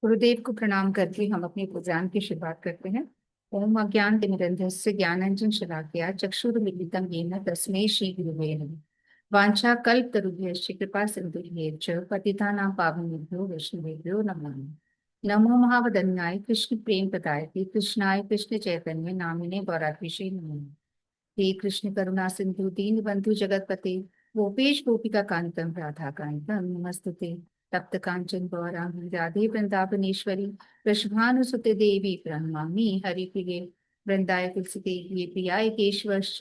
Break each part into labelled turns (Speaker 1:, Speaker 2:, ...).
Speaker 1: गुरुदेव को प्रणाम करके हम अपने प्रोग्राम की शुरुआत करते हैं। ओम अज्ञान तिमिरन्धस्य ज्ञानांजन शलाकया चक्षुरुन्मीलितं येन तस्मै श्री गुरुवे नमः। वाञ्छा कल्पतरुभ्यश्च कृपा सिन्धुभ्यश्च पतितानां पावनेभ्यो वैष्णवेभ्यो नमः। नमो महावदन्याय कृष्ण प्रेम प्रदायते कृष्णाय कृष्ण चैतन्य नामिने गौरात्मिषे नमः। हे कृष्ण करुणा सिंधु दीन बंधु जगतपते गोपेश गोपिका कांतम राधा कांतम नमस्तुते। तप्त कांचन गौरांगी राधे वृंदावनेश्वरी वृषभानुसुते देवी प्रणमामि हरिप्रिये। वृंदाय तुलसीदेवी प्रियाय केशवश्च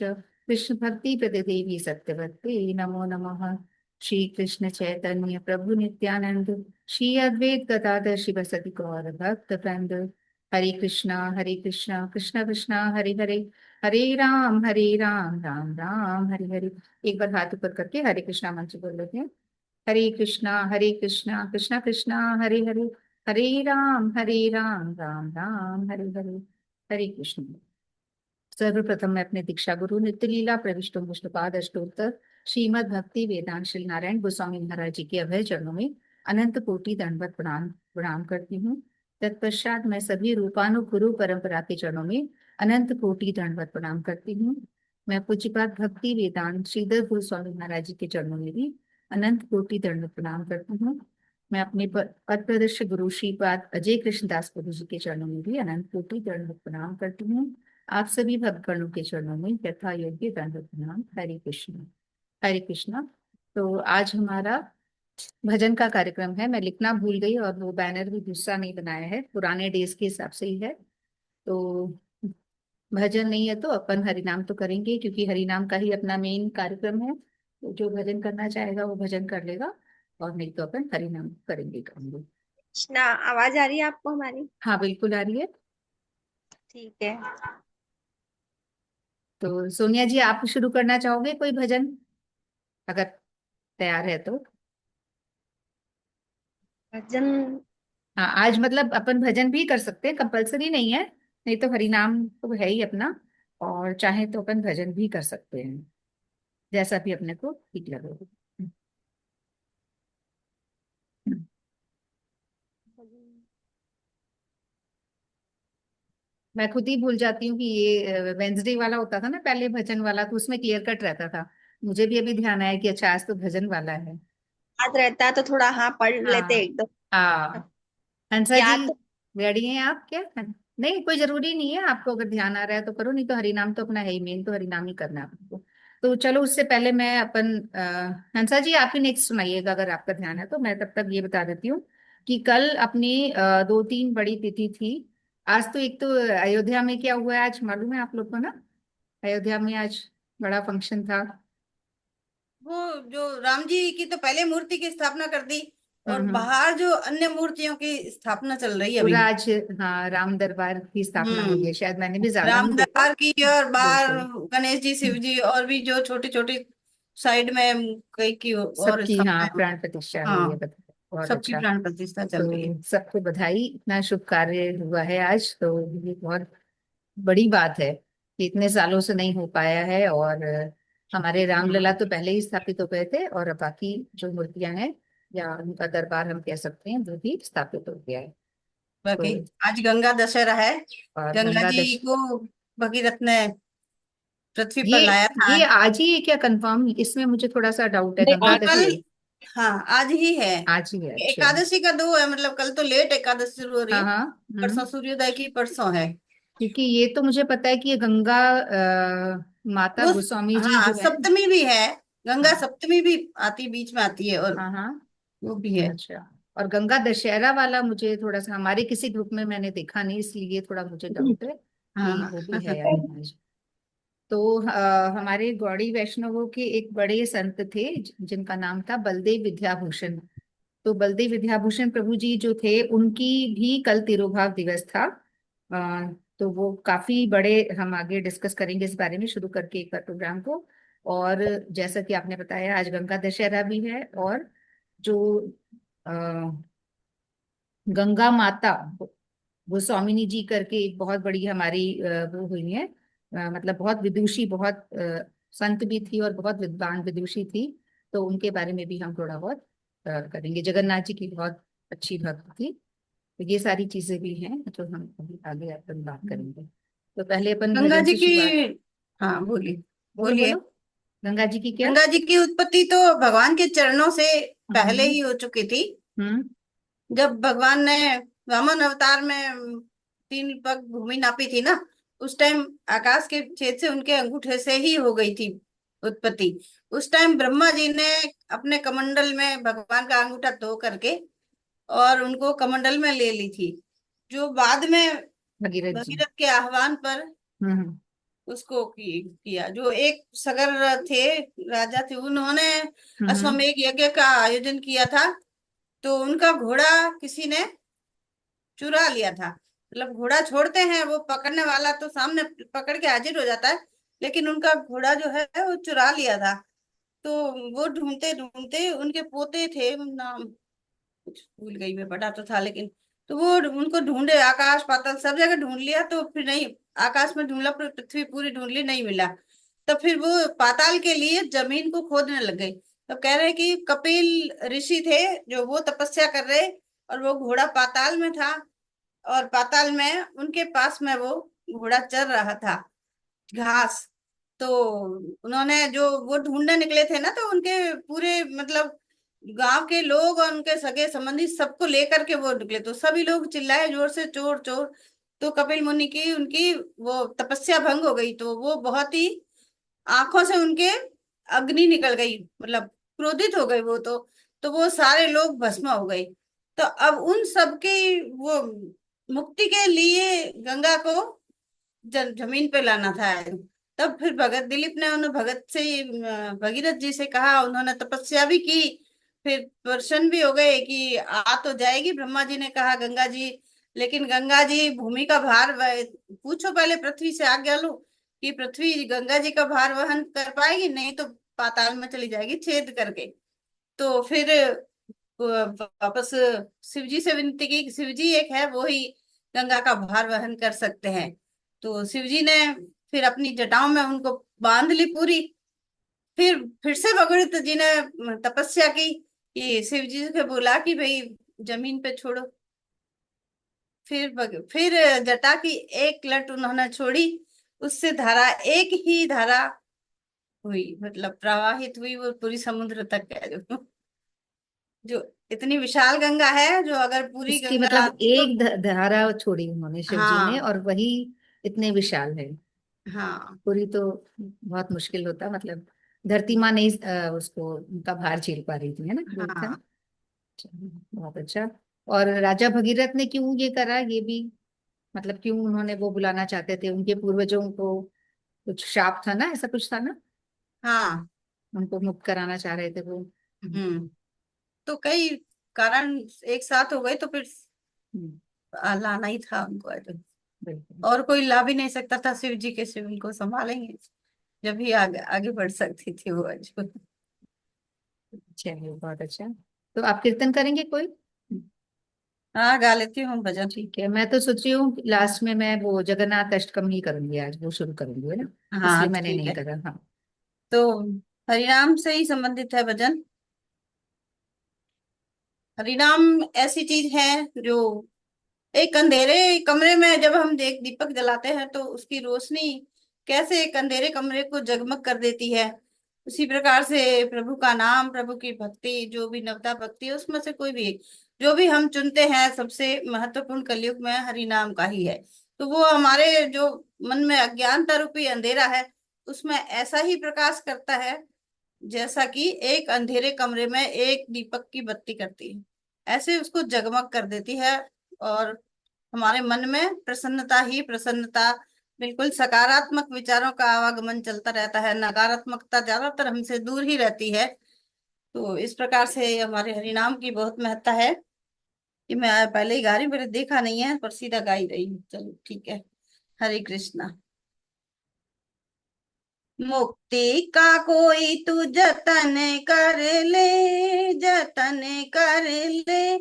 Speaker 1: कृष्ण भक्ति प्रद देवी सत्यवते नमो नमः। श्री कृष्ण चैतन्य प्रभु नित्यानंद श्री अद्वैत गदाधर शिवसति गौर भक्त वृंद। हरे कृष्णा कृष्ण कृष्णा हरे हरे हरे राम राम राम हरे हरे। एक बार हाथ ऊपर करके हरे कृष्णा मंत्र बोल लेते हैं। हरे कृष्णा कृष्णा कृष्णा हरे हरे हरे राम राम हरे हरे। हरे कृष्ण। सर्वप्रथम मैं अपने दीक्षा गुरु नित्य लीला प्रविष्टो मुष्टपाद अष्टोत्तर श्रीमद भक्ति वेदांत श्री नारायण गोस्वामी महाराज जी के अभय चरणों में अनंत कोटि दंडवत प्रणाम प्रणाम करती हूँ। तत्पश्चात मैं सभी रूपानुग परंपरा के चरणों में अनंत कोटि दंडवत प्रणाम करती हूँ। मैं पूज्यपाद भक्ति वेदांत श्रीधर गोस्वामी महाराज जी के चरणों में भी अनंत कोटि दंडवत प्रणाम करती हूँ। मैं अपने पद प्रदर्शक गुरु श्रीपाद अजय कृष्णदास प्रभु जी के चरणों में भी अनंत कोटि दंडवत प्रणाम करती हूँ। आप सभी भक्तगणों के चरणों में यथा योग्य दंडवत प्रणाम। हरे कृष्ण। हरे कृष्णा। तो आज हमारा भजन का कार्यक्रम है। मैं लिखना भूल गई और वो बैनर भी दूसरा नहीं बनाया है, पुराने डेज के हिसाब से ही है। तो भजन नहीं है तो अपन हरिनाम तो करेंगे, क्योंकि हरिनाम का ही अपना मेन कार्यक्रम है। तो जो भजन करना चाहेगा वो भजन कर लेगा, और नहीं तो अपन हरिनाम करेंगे।
Speaker 2: कृष्णा, आवाज आ रही है आपको हमारी?
Speaker 1: हाँ बिल्कुल आ रही है।
Speaker 2: ठीक है।
Speaker 1: तो सोनिया जी, आप शुरू करना चाहोगे कोई भजन, अगर तैयार है तो?
Speaker 2: भजन।
Speaker 1: हाँ, आज मतलब अपन भजन भी कर सकते हैं, कंपलसरी नहीं है। नहीं तो हरिनाम तो है ही अपना, और चाहे तो अपन भजन भी कर सकते हैं, जैसा भी अपने को ठीक लगे। मैं खुद ही भूल जाती हूँ कि ये वेंसडे वाला होता था ना पहले भजन वाला, तो उसमें क्लियर कट रहता था। मुझे भी अभी ध्यान आया कि अच्छा आज तो भजन वाला है।
Speaker 2: याद रहता है तो थोड़ा हाँ पढ़ लेते
Speaker 1: हाँ
Speaker 2: एकदम।
Speaker 1: हाँ। हंसा जी,
Speaker 2: याद तो।
Speaker 1: रेडी हैं आप क्या? नहीं, कोई जरूरी नहीं है, आपको अगर ध्यान आ रहा है तो करो, नहीं तो हरिनाम तो अपना है ही, मेन तो हरिनाम ही करना है आपको। तो चलो, उससे पहले मैं अपन हंसा जी आप ही नेक्स्ट सुनाइएगा, अगर आपका ध्यान है तो। मैं तब तक ये बता देती हूँ कि कल अपनी दो तीन बड़ी तिथि थी। आज तो एक तो अयोध्या में क्या हुआ है आज मालूम है आप लोग को ना? अयोध्या में आज बड़ा फंक्शन था।
Speaker 3: वो जो राम जी की तो पहले मूर्ति की स्थापना कर दी, और
Speaker 1: हम्म।
Speaker 3: बाहर जो अन्य मूर्तियों की स्थापना चल रही है अभी।
Speaker 1: पूरा आज, हाँ, राम दरबार की स्थापना हुई है, शायद मैंने भी ज्यादा नहीं देखा।
Speaker 3: रामदरबार की, और बाहर
Speaker 1: बिल्कुल।
Speaker 3: गणेश जी, शिव जी, और भी जो छोटी छोटी साइड में कई की और
Speaker 1: सबकी, हाँ,
Speaker 3: स्थापना।
Speaker 1: प्राण प्रतिष्ठा हुई है,
Speaker 3: हाँ,
Speaker 1: बहुत
Speaker 3: सबकी
Speaker 1: अच्छा।
Speaker 3: प्राण प्रतिष्ठा चल रही है।
Speaker 1: तो सबको बधाई, इतना शुभ कार्य हुआ है आज, तो ये बहुत बड़ी बात है कि इतने सालों से नहीं हो पाया है। और हमारे रामलला तो पहले ही स्थापित हो गए थे, और अब बाकी जो मूर्तियां हैं या उनका दरबार हम कह सकते हैं, वो भी स्थापित हो गया है।
Speaker 3: बाकी
Speaker 1: तो
Speaker 3: आज गंगा दशहरा है।
Speaker 1: और
Speaker 3: गंगा
Speaker 1: गंगा
Speaker 3: जी
Speaker 1: दश
Speaker 3: को भगीरथ ने पृथ्वी पर
Speaker 1: ये
Speaker 3: लाया था।
Speaker 1: ये आज ही है क्या कंफर्म? इसमें मुझे थोड़ा सा डाउट है,
Speaker 3: नहीं,
Speaker 1: गंगा
Speaker 3: कल।
Speaker 1: दशहरा
Speaker 3: हाँ, आज ही है।
Speaker 1: आज ही है, अच्छा।
Speaker 3: एकादशी का दो है, मतलब कल तो लेट एकादशी शुरू हो रही
Speaker 1: हाँ
Speaker 3: है।
Speaker 1: हाँ।
Speaker 3: परसों सूर्योदय की, परसों है।
Speaker 1: क्योंकि ये तो मुझे पता है कि ये गंगा माता
Speaker 3: वो
Speaker 1: गोस्वामी जी
Speaker 3: हाँ,
Speaker 1: जो है।
Speaker 3: सप्तमी भी है। गंगा
Speaker 1: हाँ
Speaker 3: सप्तमी भी आती, बीच में आती है, और
Speaker 1: हाँ हाँ।
Speaker 3: वो भी है।
Speaker 1: अच्छा। और गंगा दशहरा वाला मुझे थोड़ा सा, हमारे किसी ग्रुप में मैंने देखा नहीं, इसलिए थोड़ा मुझे डाउट है कि
Speaker 3: हाँ।
Speaker 1: वो भी है या नहीं आज। तो हमारे गौड़ी वैष्णवों के एक बड़े संत थे जिनका नाम था बलदेव विद्याभूषण। तो बलदेव विद्याभूषण प्रभु जी जो थे, उनकी भी कल तिरुभाव दिवस था। तो वो काफी बड़े, हम आगे डिस्कस करेंगे इस बारे में, शुरू करके एक बार प्रोग्राम को। और जैसा कि आपने बताया, आज गंगा दशहरा भी है। और जो अ, गंगा माता गोस्वामिनी जी करके एक बहुत बड़ी हमारी वो हुई है, मतलब बहुत विदुषी, बहुत संत भी थी और बहुत विद्वान विदुषी थी। तो उनके बारे में भी हम थोड़ा बहुत करेंगे। जगन्नाथ जी की बहुत अच्छी भक्त थी। तो ये सारी चीजें भी हैं जो हम अभी आगे अपन बात करेंगे। तो पहले अपन
Speaker 3: गंगा
Speaker 1: भजन
Speaker 3: जी
Speaker 1: से
Speaker 3: की।
Speaker 1: शुरुआत।
Speaker 3: हाँ, बोलिए।
Speaker 1: बोलो
Speaker 3: बोलिए।
Speaker 1: बोलो। गंगा जी की क्या?
Speaker 3: गंगा जी की उत्पत्ति तो भगवान के चरणों से पहले
Speaker 1: हम्म।
Speaker 3: ही हो चुकी थी।
Speaker 1: हम्म।
Speaker 3: जब भगवान ने वामन अवतार में 3 पग भूमि नापी थी ना, उस टाइम आकाश के छेद से उनके अंगूठे से ही हो गई थी उत्पत्ति। उस टाइम ब्रह्मा जी ने अपने कमंडल में भगवान का अंगूठा धो करके और उनको कमंडल में ले ली थी। जो बाद में
Speaker 1: भगीरथ जी।
Speaker 3: भगीरथ के आह्वान पर
Speaker 1: हम्म।
Speaker 3: उसको किया। जो एक सगर थे, राजा थे, उन्होंने
Speaker 1: हम्म।
Speaker 3: अश्वमेध यज्ञ का आयोजन किया था। तो उनका घोड़ा किसी ने चुरा लिया था। मतलब घोड़ा छोड़ते हैं, वो पकड़ने वाला तो सामने पकड़ के हाजिर हो जाता है, लेकिन उनका घोड़ा जो है वो चुरा लिया था। तो वो ढूंढते ढूंढते उनके पोते थे, नाम कुछ भूल गई मैं, बड़ा तो था लेकिन। तो वो उनको ढूंढे, आकाश पाताल सब जगह ढूंढ लिया, तो फिर नहीं, आकाश में ढूंढला, पृथ्वी पूरी ढूंढ ली, नहीं मिला। तो फिर वो पाताल के लिए जमीन को खोदने लग गई। तो कह रहे कि कपिल ऋषि थे जो वो तपस्या कर रहे, और वो घोड़ा पाताल में था, और पाताल में उनके पास में वो घोड़ा चर रहा था घास। तो उन्होंने जो वो ढूंढने निकले थे ना, तो उनके पूरे मतलब गांव के लोग और उनके सगे संबंधी सबको लेकर के वो निकले, तो सभी लोग चिल्लाए जोर से, चोर चोर। तो कपिल मुनि की उनकी वो तपस्या भंग हो गई, तो वो बहुत ही आंखों से उनके अग्नि निकल गई, मतलब क्रोधित हो गए वो। तो वो सारे लोग भस्म हो गए। तो अब उन सबकी वो मुक्ति के लिए गंगा को जमीन पे लाना था। तब फिर भगत दिलीप ने उन्हें भगत से भगीरथ जी से कहा, उन्होंने तपस्या भी की, फिर प्रसन्न भी हो गए कि आ तो जाएगी। ब्रह्मा जी ने कहा गंगा जी, लेकिन गंगा जी भूमि का भार पूछो पहले पृथ्वी से आज्ञा लो कि पृथ्वी गंगा जी का भार वहन कर पाएगी, नहीं तो पाताल में चली जाएगी छेद करके। तो फिर वापस शिव जी से विनती की कि शिव जी एक है, वो ही गंगा का भार वहन कर सकते हैं। तो शिव जी ने फिर अपनी जटाओं में उनको बांध ली पूरी। फिर से भगवत जी ने तपस्या की कि शिव जी से बोला कि भाई जमीन पे छोड़ो। फिर जटा की एक लट उन्होंने छोड़ी, उससे धारा एक ही धारा हुई, मतलब प्रवाहित हुई वो पूरी समुद्र तक है। जो इतनी विशाल गंगा है, जो अगर पूरी
Speaker 1: इसकी
Speaker 3: गंगा
Speaker 1: मतलब
Speaker 3: आती तो।
Speaker 1: एक धारा छोड़ी उन्होंने शिव जी ने,
Speaker 3: हाँ।
Speaker 1: और वही इतने विशाल है।
Speaker 3: हाँ।
Speaker 1: पूरी तो बहुत मुश्किल होता, मतलब धरती माँ नहीं उसको उनका भार झेल पा रही थी, है ना, जो था।
Speaker 3: हाँ।
Speaker 1: चलो, बहुत अच्छा। और राजा भगीरथ ने क्यों ये करा, ये भी मतलब क्यों उन्होंने वो बुलाना चाहते थे, उनके पूर्वजों को कुछ शाप था ना, ऐसा कुछ था ना,
Speaker 3: हाँ।
Speaker 1: उनको मुक्त कराना चाह रहे थे वो।
Speaker 3: हम्म। तो कई कारण एक साथ हो गए, तो फिर
Speaker 1: हम्म,
Speaker 3: लाना ही था उनको।
Speaker 1: बिल्कुल।
Speaker 3: और कोई ला भी नहीं सकता था शिव जी के, शिव उनको संभालेंगे, जब भी आगे आगे बढ़ सकती थी वो आज।
Speaker 1: चलिए, बहुत अच्छा। तो आप कीर्तन करेंगे कोई?
Speaker 3: हाँ, गा लेती हूँ भजन।
Speaker 1: ठीक है, मैं तो सोच रही हूँ लास्ट में मैं वो जगन्नाथ अष्टकम ही करूंगी, आज वो शुरू करूंगी, है ना,
Speaker 3: हाँ,
Speaker 1: इसलिए मैंने
Speaker 3: ठीक
Speaker 1: नहीं
Speaker 3: है।
Speaker 1: करा। हाँ।
Speaker 3: तो हरिनाम से ही संबंधित है भजन। हरिनाम ऐसी चीज है जो एक अंधेरे कमरे में जब हम देख दीपक जलाते हैं, तो उसकी रोशनी कैसे एक अंधेरे कमरे को जगमग कर देती है, उसी प्रकार से प्रभु का नाम, प्रभु की भक्ति, जो भी नवता भक्ति है, उसमें से कोई भी एक जो भी हम चुनते हैं, सबसे महत्वपूर्ण कलयुग में हरि नाम का ही है। तो वो हमारे जो मन में अज्ञानता रूपी अंधेरा है, उसमें ऐसा ही प्रकाश करता है जैसा कि एक अंधेरे कमरे में एक दीपक की बत्ती करती है, ऐसे उसको जगमग कर देती है। और हमारे मन में प्रसन्नता ही प्रसन्नता, बिल्कुल सकारात्मक विचारों का आवागमन चलता रहता है, नकारात्मकता ज्यादातर हमसे दूर ही रहती है। तो इस प्रकार से हमारे हरिनाम की बहुत महत्ता है। कि मैं पहले ही गा रही हूँ, मैंने देखा नहीं है, पर सीधा गा ही रही हूँ। चलो ठीक है। हरे कृष्णा। मुक्ति का कोई तू जतन कर ले, जतन कर ले,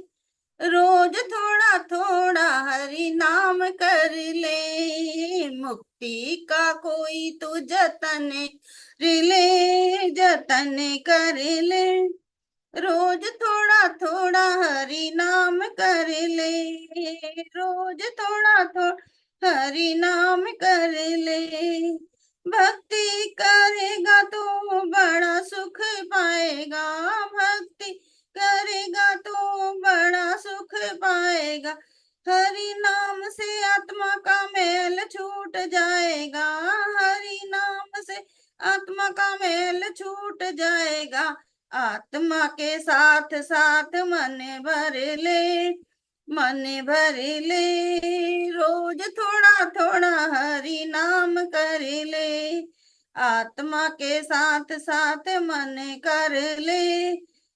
Speaker 3: रोज थोड़ा थोड़ा हरि नाम कर ले। मुक्ति का कोई तू जतन कर ले, जतन कर ले, रोज थोड़ा थोड़ा हरि नाम कर ले, रोज थोड़ा थोड़ा हरि नाम कर ले। भक्ति करेगा तो बड़ा सुख पाएगा, भक्ति करेगा तो बड़ा सुख पाएगा। हरि नाम से आत्मा का मैल छूट जाएगा, हरि नाम से आत्मा का मैल छूट जाएगा। आत्मा के साथ साथ मन भर ले, मन भर ले। रोज थोड़ा थोड़ा हरि नाम कर ले, आत्मा के साथ साथ मन कर ले,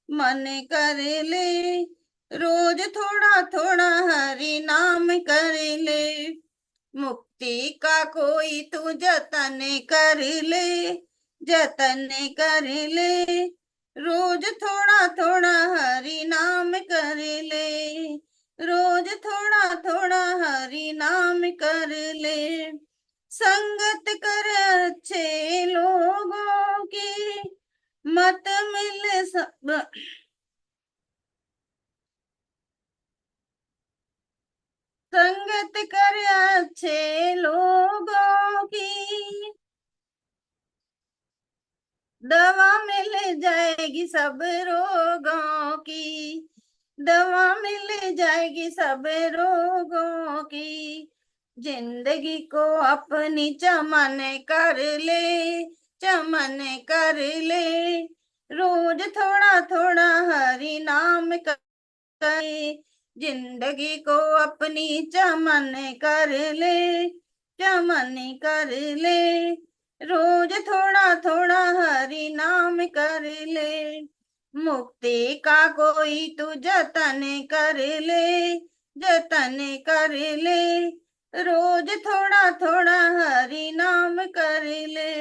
Speaker 3: मन कर ले। रोज थोड़ा थोड़ा हरि नाम कर ले। मुक्ति का कोई तू जतन कर ले, जतन कर ले। रोज थोड़ा थोड़ा हरि नाम कर ले, रोज थोड़ा थोड़ा हरि नाम कर ले। संगत कर अच्छे लोगों की, मत मिल सब, संगत कर अच्छे लोगों की, दवा मिल जाएगी सब रोगों की, दवा मिल जाएगी सब रोगों की। जिंदगी को अपनी चमन कर ले, चमन कर ले। रोज थोड़ा थोड़ा हरि नाम करे, जिंदगी को अपनी चमन कर ले, चमन कर ले। रोज थोड़ा थोड़ा हरि नाम कर ले। मुक्ति का कोई तू जतन कर ले, जतन कर ले। रोज थोड़ा थोड़ा हरि नाम कर ले।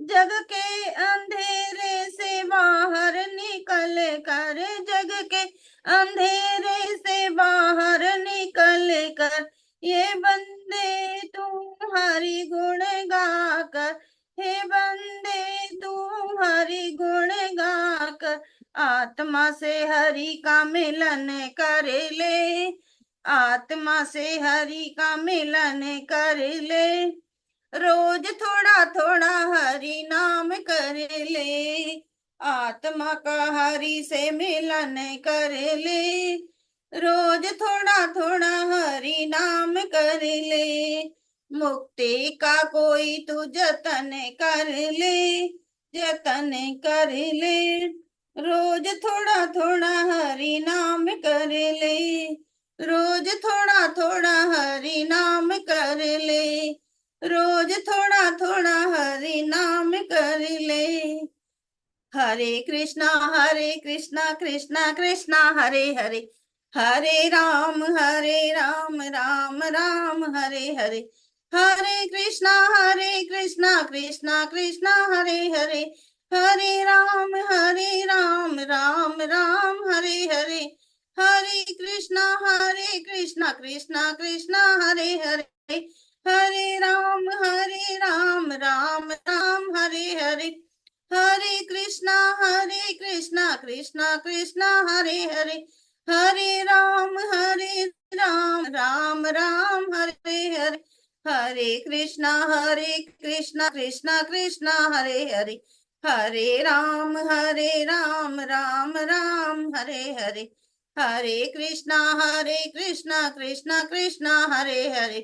Speaker 3: जग के अंधेरे से बाहर निकल कर, जग के अंधेरे से बाहर निकल कर, ये बंदे तू हरि गुण गाकर, हे बंदे तू हरि गुण गाकर, आत्मा से हरि का मिलन कर ले, आत्मा से हरि का मिलन कर ले। रोज थोड़ा थोड़ा हरि नाम कर ले, आत्मा का हरि से मिलन कर ले। रोज थोड़ा थोड़ा हरि नाम कर ले। मुक्ति का कोई तू जतन कर ले, जतन कर ले। रोज थोड़ा थोड़ा हरि नाम कर ले, रोज थोड़ा थोड़ा हरि नाम कर ले। रोज थोड़ा थोड़ा हरि नाम कर ले। हरे कृष्णा कृष्णा कृष्णा हरे हरे, हरे राम राम राम हरे हरे। हरे कृष्णा कृष्णा कृष्णा हरे हरे, हरे राम राम राम हरे हरे। हरे कृष्णा कृष्णा कृष्णा हरे हरे, हरे राम राम राम हरे हरे। हरे कृष्णा कृष्णा कृष्णा हरे हरे, हरे राम राम राम हरे हरे। हरे कृष्णा कृष्णा कृष्णा हरे हरे, हरे राम राम राम हरे हरे। हरे कृष्णा कृष्णा कृष्णा हरे हरे,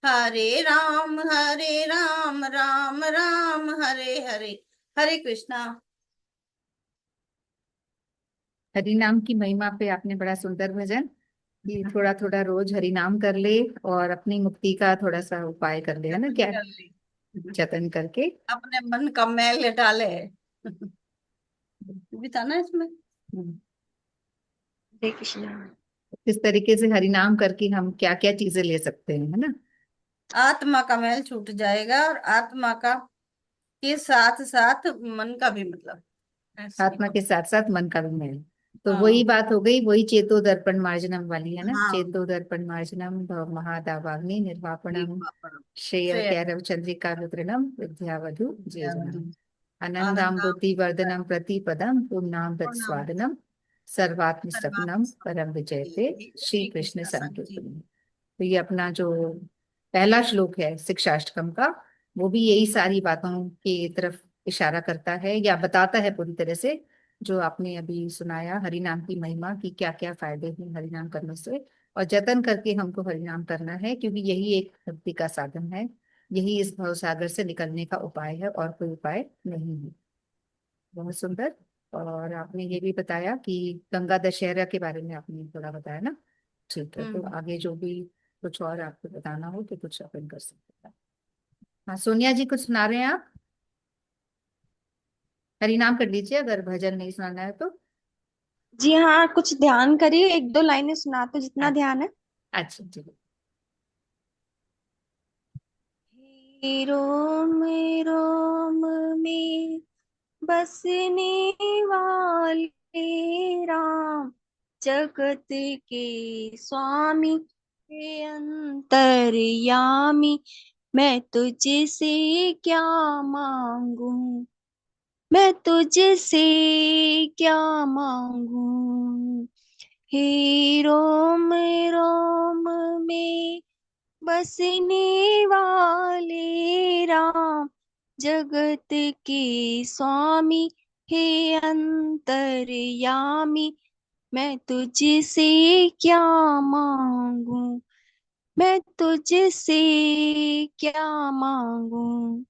Speaker 3: हरे राम राम राम हरे हरे। हरे कृष्णा।
Speaker 1: हरि नाम की महिमा पे आपने बड़ा सुंदर भजन कि थोड़ा थोड़ा रोज हरि नाम कर ले और अपनी मुक्ति का थोड़ा सा उपाय कर ले, है ना, क्या
Speaker 3: कर ली,
Speaker 1: जतन करके।
Speaker 3: अपने मन का मैल डाले भी था ना इसमें।
Speaker 1: हम्म।
Speaker 2: हरे कृष्णा।
Speaker 1: किस तरीके से हरि नाम करके हम क्या क्या चीजें ले सकते हैं, है ना।
Speaker 3: आत्मा का मैल छूट जाएगा और आत्मा का के साथ साथ मन का भी, मतलब ऐसे।
Speaker 1: आत्मा के साथ साथ मन का भी मेल, तो वही
Speaker 3: हाँ
Speaker 1: बात हो गई, वही चेतो दर्पण मार्जनम वाली, है ना।
Speaker 3: हाँ।
Speaker 1: चेतो दर्पण मार्जनम भव महादावाग्नि निर्वापणम,
Speaker 3: निर्वापणम।
Speaker 1: श्रेय
Speaker 3: श्रेय
Speaker 1: कैरव चंद्रिका वितरणम विद्यावधु
Speaker 3: विद्यावधु।
Speaker 1: जेजनम। आनंदाम बुद्धि वर्धनम प्रतिपदम पुण्णाम
Speaker 3: प्रणाम
Speaker 1: तत्स्वादनम सर्वात्म सपनम
Speaker 3: सर्वात्म
Speaker 1: परम विजयते श्री
Speaker 3: श्री
Speaker 1: कृष्ण
Speaker 3: कृष्ण संकीर्तन।
Speaker 1: संकीर्तन। तो ये अपना जो पहला श्लोक है शिक्षाष्टकम का, वो भी यही सारी बातों की तरफ इशारा करता है या बताता है पूरी तरह से, जो आपने अभी सुनाया, हरि नाम की महिमा की क्या क्या फायदे हैं हरि नाम करने से। और जतन करके हमको हरि नाम करना है, क्योंकि यही एक भक्ति का साधन है, यही इस भवसागर से निकलने का उपाय है, और कोई उपाय नहीं है। बहुत सुंदर। और आपने ये भी बताया कि गंगा दशहरा के बारे में आपने थोड़ा बताया ना। ठीक है, तो
Speaker 3: हम्म।
Speaker 1: आगे जो भी कुछ और आपको बताना हो तो कुछ अपन कर सकते हैं। हाँ, सोनिया जी कुछ सुना रहे हैं आप? हरि नाम कर लीजिए, अगर भजन नहीं सुनाना है तो।
Speaker 2: जी हाँ, कुछ ध्यान करिए, एक दो लाइनें सुना तो जितना
Speaker 1: अच्छा।
Speaker 2: ध्यान है।
Speaker 1: अच्छा जी।
Speaker 2: हे रोम रोम में बसने वाले राम, जगत के स्वामी हे अंतर्यामी, मैं तुझसे क्या मांगू, मैं तुझसे क्या मांगू। हे रोम रोम में बसने वाले राम, जगत के स्वामी हे अंतर्यामी, मैं तुझसे क्या मांगू, मैं तुझसे क्या मांगू।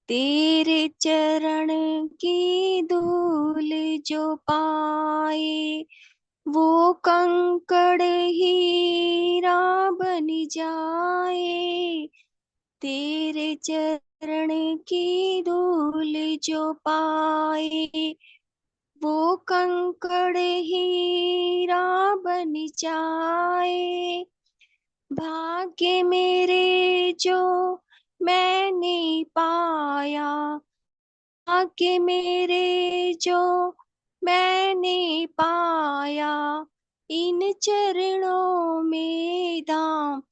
Speaker 2: तेरे चरण की धूल जो पाए, वो कंकड़ हीरा बन जाए। तेरे चरण की धूल जो पाए, वो कंकड़ हीरा बन जाए। भाग्य मेरे जो मैंने पाया, भाग्य मेरे जो मैंने पाया, इन चरणों में धाम,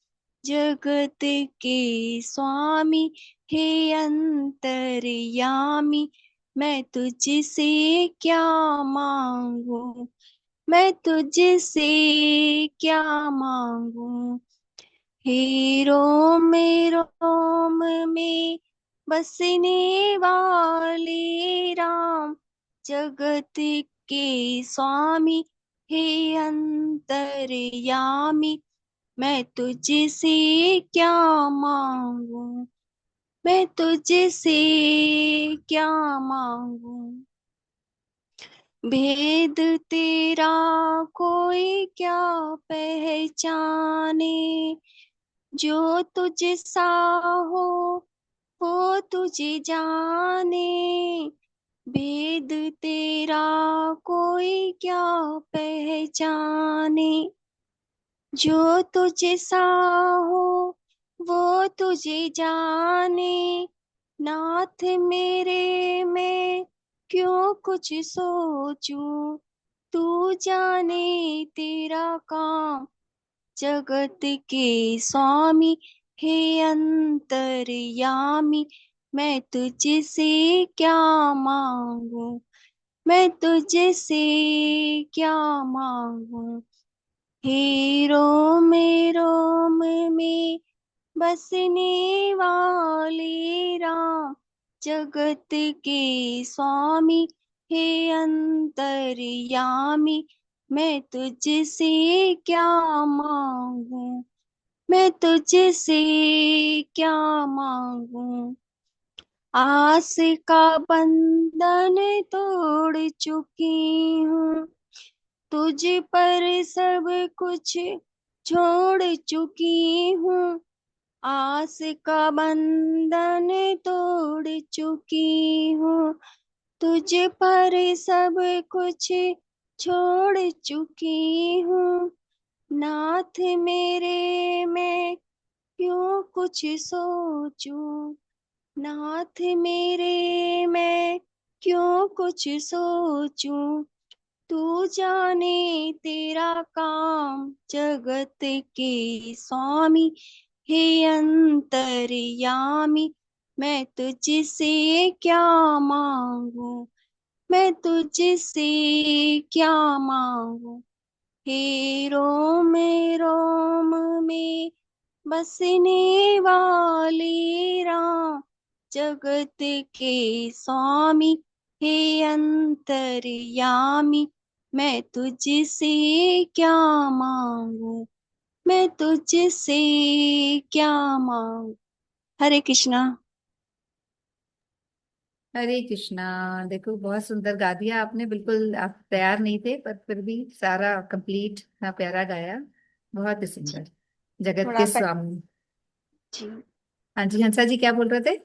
Speaker 2: जगत के स्वामी हे अंतर्यामी, मैं तुझसे क्या मांगू, मैं तुझसे क्या मांगू। हे रोम रोम में बसने वाले राम, जगत के स्वामी हे अंतर्यामी, मैं तुझसे क्या मांगू, मैं तुझसे क्या मांगू। भेद तेरा कोई क्या पहचाने, जो तुझ सा हो वो तुझे जाने। भेद तेरा कोई क्या पहचाने, जो तुझ सा हो वो तुझे जाने। नाथ मेरे मैं क्यों कुछ सोचूं, तू जाने तेरा काम, जगत के स्वामी हे अंतर्यामी, मैं तुझसे क्या मांगू, मैं तुझसे क्या मांगू। हे रोम रोम में बसने वाले राम, जगत के स्वामी हे अंतर्यामी, मैं तुझसे क्या मांगू, मैं तुझसे क्या मांगू। आस का बंधन तोड़ चुकी हूँ, तुझ पर सब कुछ छोड़ चुकी हूँ। आस का बंधन तोड़ चुकी हूँ, तुझ पर सब कुछ छोड़ चुकी हूँ। नाथ मेरे मैं क्यों कुछ सोचूं, नाथ मेरे मैं क्यों कुछ सोचूं। तू जाने तेरा काम, जगत के स्वामी हे अंतर्यामी, मैं तुझसे क्या मांगू, मैं तुझसे क्या मांगू। हे रोम में बसने वाले राम, जगत के स्वामी, हे अंतर्यामी। मैं तुझसे क्या मांगू, मैं तुझसे क्या मांगू। हरे कृष्णा।
Speaker 1: हरे कृष्णा। देखो बहुत सुंदर गा दिया आपने, बिल्कुल आप तैयार नहीं थे पर फिर भी सारा कंप्लीट इतना प्यारा गाया। बहुत ही
Speaker 2: जी,
Speaker 1: सुंदर। जगत
Speaker 2: थोड़ा
Speaker 1: के स्वामी।
Speaker 2: जी।
Speaker 1: हाँ जी, हंसा जी क्या बोल रहे थे?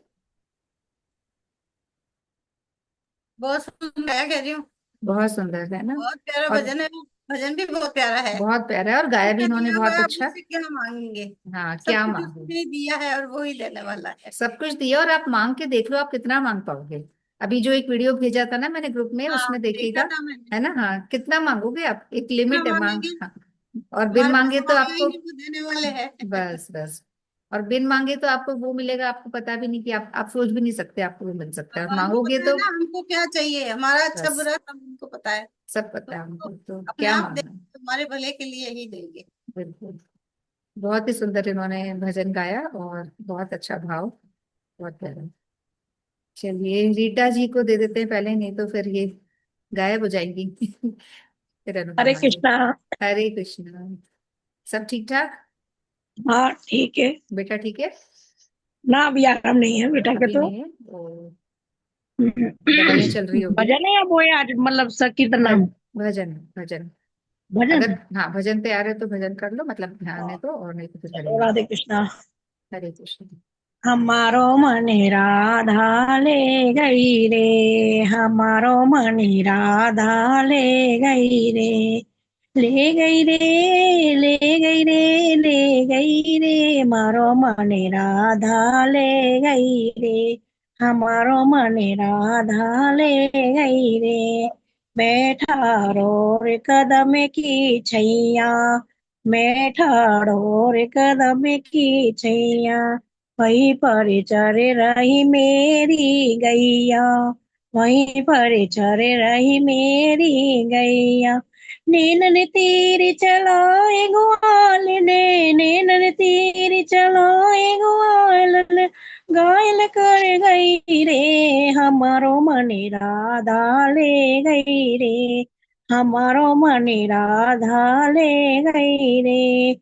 Speaker 3: बहुत सुंदर है, कह रही हूँ।
Speaker 1: बहुत सुंदर है ना।
Speaker 3: बहुत प्यारा
Speaker 1: और
Speaker 3: भजन है वो। भजन भी बहुत प्यारा है।
Speaker 1: बहुत प्यारा है और गाया भी
Speaker 3: उसका
Speaker 1: इन्होंने
Speaker 3: दिया हुआ
Speaker 1: बहुत
Speaker 3: है, अब
Speaker 1: अच्छा।
Speaker 3: उससे क्या मांगेंगे।
Speaker 1: हाँ,
Speaker 3: सब
Speaker 1: क्या
Speaker 3: कुछ
Speaker 1: मांगो।
Speaker 3: उसने ही दिया है और वो ही देने वाला है।
Speaker 1: सब कुछ दिया और आप मांग के देख लो आप कितना मांग पाओगे। अभी जो एक वीडियो भेजा था ना मैंने ग्रुप में,
Speaker 3: हाँ,
Speaker 1: उसमें
Speaker 3: देखा
Speaker 1: देखिएगा।
Speaker 3: था मैंने।
Speaker 1: है ना, हाँ कितना मांगोगे आप, एक
Speaker 3: कितना
Speaker 1: लिमिट है मांग,
Speaker 3: मांगेंगे।
Speaker 1: हाँ। और बिन
Speaker 3: हमारे पास
Speaker 1: मांगे
Speaker 3: तो
Speaker 1: तो
Speaker 3: आया ही
Speaker 1: आपको,
Speaker 3: नहीं, वो देने वाले हैं।
Speaker 1: बस बस। और बिन मांगे तो आपको वो मिलेगा, आपको पता भी नहीं कि आप सोच भी नहीं सकते आपको वो मिल सकता है, और
Speaker 3: भगवान को
Speaker 1: मांगोगे
Speaker 3: पता है
Speaker 1: तो
Speaker 3: ना हमको क्या चाहिए, हमारा अच्छा
Speaker 1: बस।
Speaker 3: बुरा सब उनको पता है।
Speaker 1: सब
Speaker 3: तो
Speaker 1: पता है
Speaker 3: वो
Speaker 1: हमको, तो
Speaker 3: अपने
Speaker 1: क्या
Speaker 3: आप दे,
Speaker 1: मांगना है।
Speaker 3: तुम्हारे भले के लिए ही देंगे।
Speaker 1: बिल्कुल। बहुत ही सुंदर इन्होंने भजन गाया और बहुत अच्छा भाव। बहुत प्यारा। चलिए रीटा जी को दे देते हैं पहले, नहीं तो फिर ये गायब हो जाएंगी। फिर
Speaker 4: हरे
Speaker 1: अनुपमा जी।
Speaker 4: कृष्णा।
Speaker 1: हरे कृष्णा। सब ठीक ठाक?
Speaker 4: हाँ ठीक है।
Speaker 1: बेटा ठीक है?
Speaker 4: ना अभी आराम नहीं है बेटा के
Speaker 1: अभी
Speaker 4: तो।
Speaker 1: नहीं है तो दवाइयाँ चल रही होगी ना?
Speaker 4: भजन है या वो है आज मतलब संकीर्तन
Speaker 1: भ-
Speaker 4: नाम।
Speaker 1: भजन भजन।
Speaker 4: भजन।
Speaker 1: अगर हाँ भजन तैयार है तो भजन कर लो, मतलब ध्यान है तो, और नहीं तो फिर
Speaker 4: चलो
Speaker 1: हरिनाम।
Speaker 4: राधे कृष्णा।
Speaker 1: हरे कृष्ण।
Speaker 4: हमारो मन राधा ले गई रे, हमारो मन राधा ले गई रे, ले गई रे, ले गई रे, ले गई रे, मारो मन राधा ले गई रे, हमारो मन राधा ले गई रे। बैठा रो रे कदम की छैया, बैठा रो रे कदम की छैया, वहीं पर चर रही मेरी गैया, वहीं पर चर रही मेरी गैया। नैनन तीर चलाए ग्वाल ने, नैनन तीर चलाए ग्वाल ने, घायल कर गई रे, हमारो मन राधा ले गई रे, हमारो मन राधा ले गई रे।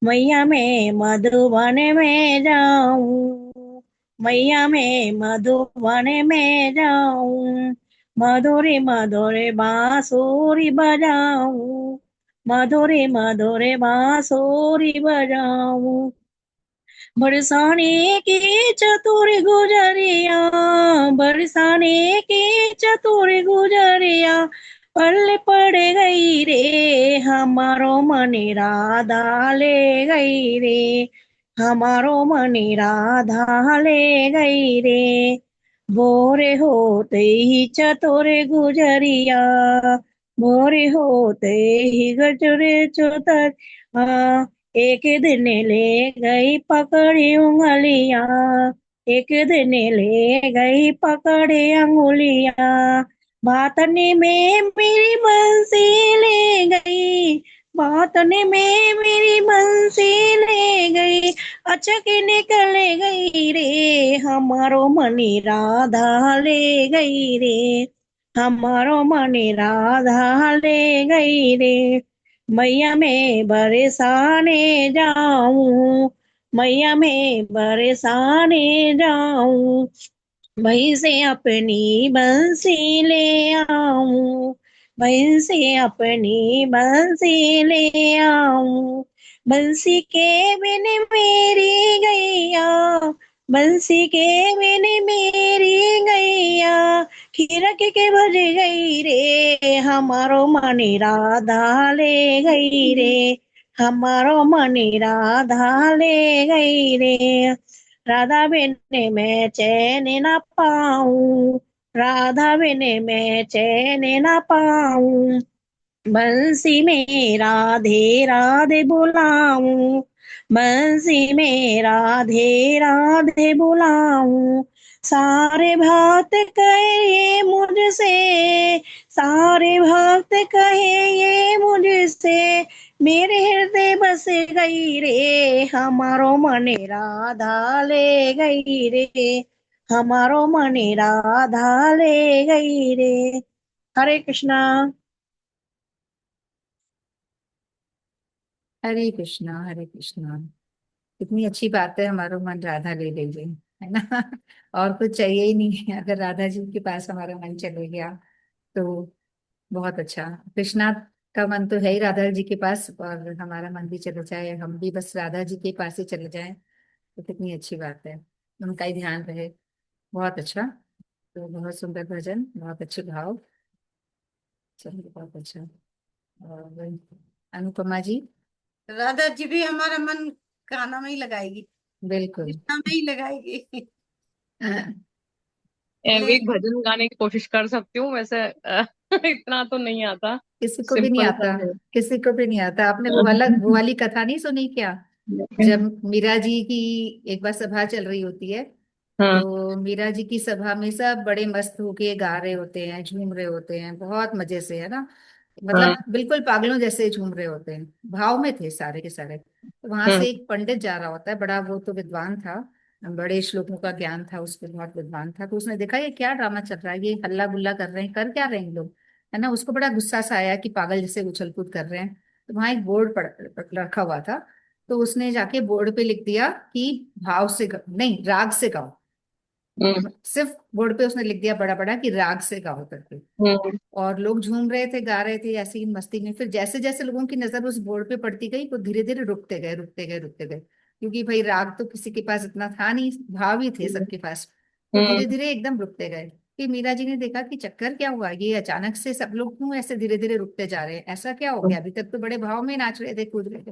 Speaker 4: मैया मैं मधुबन में जाऊं, मैया मैं मधुबन में जाऊं, मधुरे मधुरे बांसुरी बजाऊं, मधुरे मधुरे बांसुरी बजाऊं। बरसाने की चतुर गुजरिया, बरसाने की चतुर गुजरिया, पल पड़ गई रे, हमारो मन राधा ले गई रे, हमारो मन राधा ले गई रे। भोरे होते ही चतुर गुजरिया, भोरे होते ही गजरे चुतर, एक दिन ले गई पकड़ी उंगलिया, एक दिन ले गई पकड़े अंगुलिया, बातने में मेरी बंसी ले गई, बातने में मेरी बंसी ले गई, अचक निकल गई रे, हमारो मनी राधा ले गई रे, हमारो मनी राधा ले गई रे। मैया मैं बरसाने जाऊं, मैया मैं बरसाने जाऊं, वहीं से अपनी बंसी ले आऊं, वहीं से अपनी बंसी ले आऊं। बंसी के बिन मेरी गैया, बंसी के बिन मेरी गैया, खिरक के बज गई रे, हमारो मनी राधा ले गई रे, हमारो मनी राधा ले गई रे। राधा बिन मैं चैन न पाऊं, राधा बिन मैं चैन न पाऊं, बंसी में राधे राधे बुलाऊं, बंसी में राधे राधे बुलाऊं, सारे भक्त कहे ये मुझसे, सारे भक्त कहे ये मुझसे, मेरे हृदय बस गई रे, हमारो मने राधा ले गई रे, हमारो मने राधा ले गई रे। हरे कृष्णा।
Speaker 1: हरे कृष्णा, हरे कृष्णा। कितनी अच्छी बात है, हमारा मन राधा ले लीजिए, है ना। और कुछ चाहिए ही नहीं है, अगर राधा जी के पास हमारा मन चले गया तो बहुत अच्छा। कृष्णा का मन तो है ही राधा जी के पास, और हमारा मन भी चले जाए, हम भी बस राधा जी के पास ही चले जाएं, तो कितनी अच्छी बात है। उनका ही ध्यान रहे। बहुत अच्छा। तो बहुत सुंदर भजन, बहुत अच्छे भाव। चलिए, बहुत अच्छा। और अनुपमा जी।
Speaker 3: राधा जी भी हमारा मन गाना में ही लगाएगी,
Speaker 1: बिल्कुल।
Speaker 3: कृष्णा में ही लगाएगी।
Speaker 5: मैं भी
Speaker 3: ले
Speaker 5: एक भजन गाने की कोशिश कर सकती हूँ वैसे। इतना तो नहीं आता,
Speaker 1: किसी को भी नहीं
Speaker 5: सिंपल सा
Speaker 1: आता।
Speaker 5: है।
Speaker 1: किसी को भी नहीं आता। आपने वो वाली कथा नहीं सुनी क्या? जब मीरा जी की एक बार सभा चल रही होती है,
Speaker 5: हाँ
Speaker 1: तो मीरा जी की सभा में सब बड़े मस्त होके गा रहे होते हैं, झूम रहे होते हैं बहुत मजे से, है ना।
Speaker 5: हाँ
Speaker 1: मतलब बिल्कुल पागलों जैसे झूम रहे होते हैं, भाव में थे सारे के सारे। तो वहां
Speaker 5: हाँ
Speaker 1: से एक पंडित जा रहा होता है, बड़ा वो तो विद्वान था, बड़े श्लोकों का ज्ञान था उसको, बहुत विद्वान था। तो उसने देखा ये क्या ड्रामा चल रहा है, ये हल्ला गुल्ला कर रहे हैं, कर क्या रहे हैं लोग, है ना। उसको बड़ा गुस्सा सा आया कि पागल जैसे उछल कूद कर रहे हैं। तो वहां एक बोर्ड रखा हुआ था। तो उसने जाके बोर्ड पे लिख दिया कि भाव से नहीं, राग से गाओ।
Speaker 5: हम्म,
Speaker 1: सिर्फ बोर्ड पे उसने लिख दिया बड़ा बड़ा कि राग से गाओ करके।
Speaker 5: हम्म,
Speaker 1: और लोग झूम रहे थे, गा रहे थे ऐसी ही मस्ती में। फिर जैसे जैसे लोगों की नजर उस बोर्ड पे पड़ती गई, वो धीरे धीरे रुकते गए, रुकते गए, रुकते गए, क्योंकि भाई राग तो किसी के पास इतना था नहीं, भाव ही थे सबके पास। तो धीरे
Speaker 5: हम्म,
Speaker 1: धीरे एकदम रुकते गए। फिर मीरा जी ने देखा कि चक्कर क्या हुआ, ये अचानक से सब लोग क्यों ऐसे धीरे धीरे रुकते जा रहे हैं, ऐसा क्या हो गया, अभी तक तो बड़े भाव में नाच रहे थे, कूद रहे थे।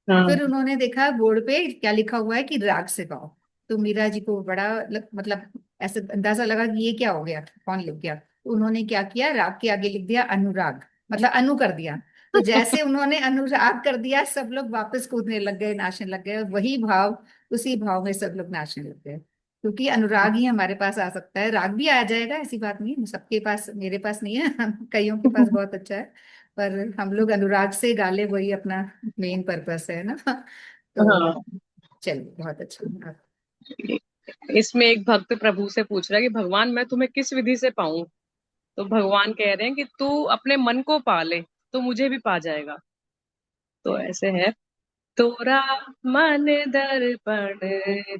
Speaker 5: हाँ
Speaker 1: फिर उन्होंने देखा बोर्ड पे क्या लिखा हुआ है कि राग से गाओ। तो मीरा जी को बड़ा मतलब ऐसे अंदाजा लगा कि ये क्या हो गया, कौन लिख गया। तो उन्होंने क्या किया, राग के आगे लिख दिया अनुराग, मतलब अनु कर दिया। तो जैसे उन्होंने अनुराग कर दिया, सब लोग वापस कूदने लग गए, नाचने लग गए, और वही भाव, उसी भाव में सब लोग नाचने लग गए। क्योंकि अनुराग ही हमारे पास आ सकता है, राग भी आ जाएगा, ऐसी बात नहीं है, सबके पास, मेरे पास नहीं है, कईयों के पास बहुत अच्छा है। पर हम लोग अनुराग से गा ले, वही अपना मेन पर्पस है ना। तो
Speaker 5: हाँ।
Speaker 1: चलिए, बहुत अच्छा।
Speaker 5: इसमें एक भक्त प्रभु से पूछ रहा है कि भगवान मैं तुम्हें किस विधि से पाऊं। तो भगवान कह रहे हैं कि तू अपने मन को पा ले तो मुझे भी पा जाएगा। तो ऐसे है। तोरा मन दर्पण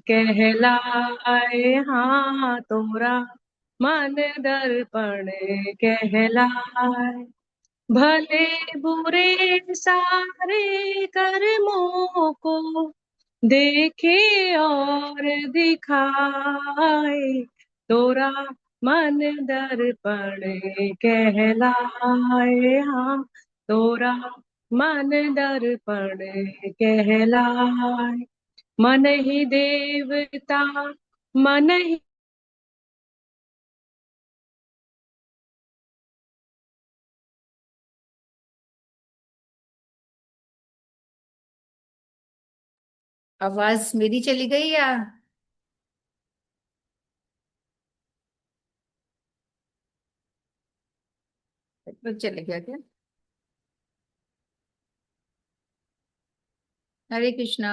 Speaker 5: कहलाए, हाँ तोरा मन दर्पण कहलाए, भले बुरे सारे कर्मों को देखे और दिखाए, तोरा मन दर्पण कहलाए, हाँ तोरा मन दर्पण कहलाए, मन ही देवता मन ही।
Speaker 1: आवाज मेरी चली गई या? चले गया क्या? हरे कृष्णा।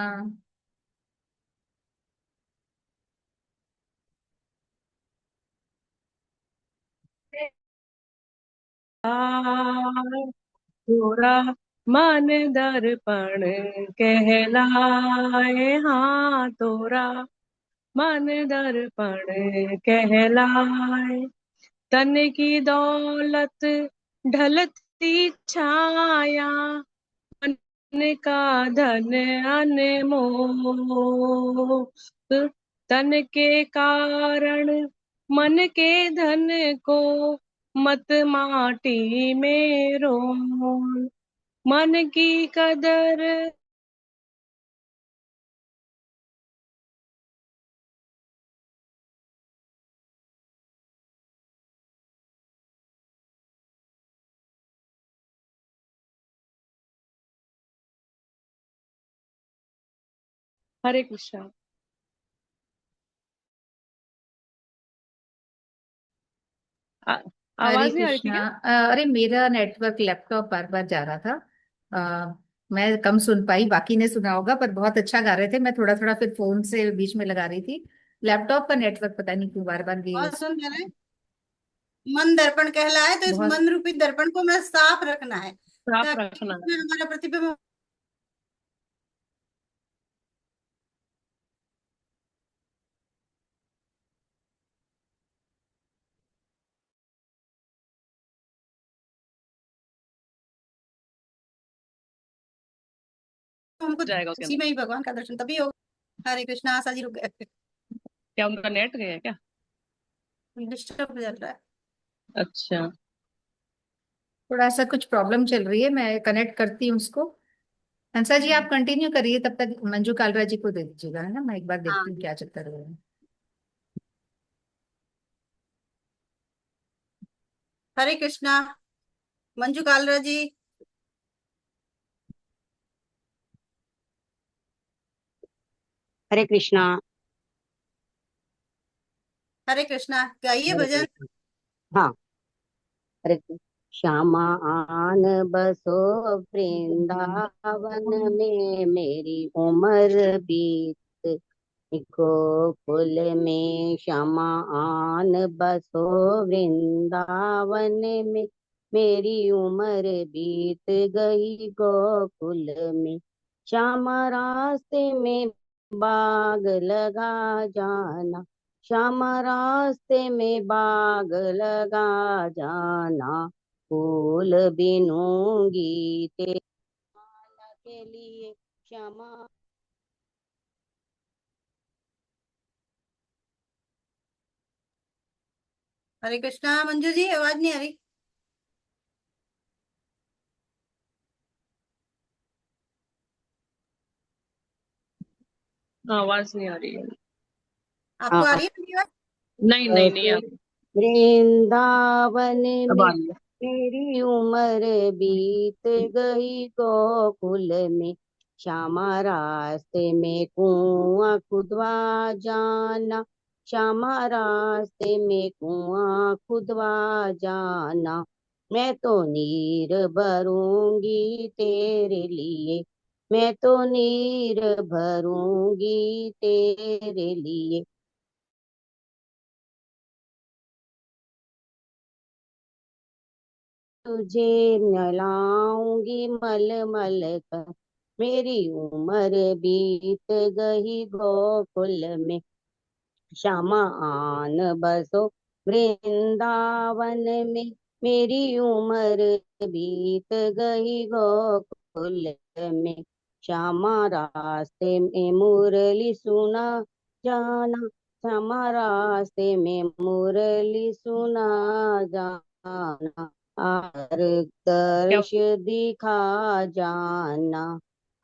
Speaker 5: तोरा मन दर्पण कहलाए, हाँ तोरा मन दर्पण कहलाए, तन की दौलत ढलती छाया, मन का धन अनमोल, तन के कारण मन के धन को मत माटी में रोल, मन की कदर। हरे कृष्णा। आ,
Speaker 1: हरे
Speaker 5: आवाज नहीं आ रही थी
Speaker 1: कृष्णा।
Speaker 5: क्या?
Speaker 1: अरे मेरा नेटवर्क लैपटॉप बार बार जा रहा था। मैं कम सुन पाई, बाकी ने सुना होगा, पर बहुत अच्छा गा रहे थे। मैं थोड़ा थोड़ा फिर फोन से बीच में लगा रही थी। लैपटॉप का नेटवर्क पता नहीं क्यों बार बार ये
Speaker 3: बहुत सुंदर है। मन दर्पण कहलाए, तो इस
Speaker 1: बहुत।
Speaker 3: मन रूपी दर्पण को मैं साफ रखना है
Speaker 5: साफ
Speaker 3: ताकि
Speaker 5: रखना।
Speaker 3: इसमें हमारा प्रतिबिंब हमको
Speaker 5: जाएगा उसके
Speaker 3: उसी
Speaker 5: अंदर।
Speaker 3: में ही भगवान का दर्शन तभी होगा। हरे कृष्णा। आशा जी रुक गए,
Speaker 5: क्या उनका नेट गया है क्या?
Speaker 3: डिस्टर्ब चल रहा है।
Speaker 5: अच्छा।
Speaker 1: थोड़ा सा कुछ प्रॉब्लम चल रही है, मैं कनेक्ट करती हूँ उसको। हंसा जी आप कंटिन्यू करिए, तब तक मंजू कालरा जी को दे दीजिएगा, है ना। मैं एक बार
Speaker 3: हाँ।
Speaker 1: देखती हूँ क्या चक्कर है।
Speaker 3: हरे कृष्णा। मंजू कालरा जी।
Speaker 6: हरे कृष्णा।
Speaker 3: हरे कृष्णा गाइए
Speaker 6: हरे
Speaker 3: भजन।
Speaker 6: कृष्णा। हाँ। हरे कृष्णा। श्यामा आन बसो वृंदावन में, मेरी उम्र बीत गोकुल में। श्यामा आन बसो वृंदावन में, मेरी उम्र बीत गई गोकुल में। श्यामा रास्ते में बाग लगा जाना, श्यामा रास्ते में बाग लगा जाना। फूल बिनूंगी तेरी माला के लिए, श्यामा।
Speaker 3: हरे कृष्णा मंजू जी, आवाज नहीं आ रही।
Speaker 5: आवाज नहीं आ रही है।
Speaker 3: आपको आ
Speaker 6: हाँ।
Speaker 3: रही है मेरी आवाज?
Speaker 5: नहीं नहीं नहीं आ रही।
Speaker 6: वृंदावन
Speaker 5: अब आ
Speaker 6: में
Speaker 5: रही है।
Speaker 6: मेरी उम्र बीत गई गोकुल में। श्यामा रास्ते में कुआं खुदवा जाना, श्यामा रास्ते में कुआं खुदवा जाना। मैं तो नीर भरूंगी तेरे लिए, मैं तो नीर भरूंगी तेरे लिए। तुझे नहलाऊंगी मल मल कर, मेरी उम्र बीत गई गोकुल में। श्यामा आन बसो वृंदावन में, मेरी उम्र बीत गई गोकुल में। श्यामा रास्ते में मुरली सुना जाना, श्यामा रास्ते में मुरली सुना जाना। आकर
Speaker 5: क्या?
Speaker 6: दर्श दिखा जाना,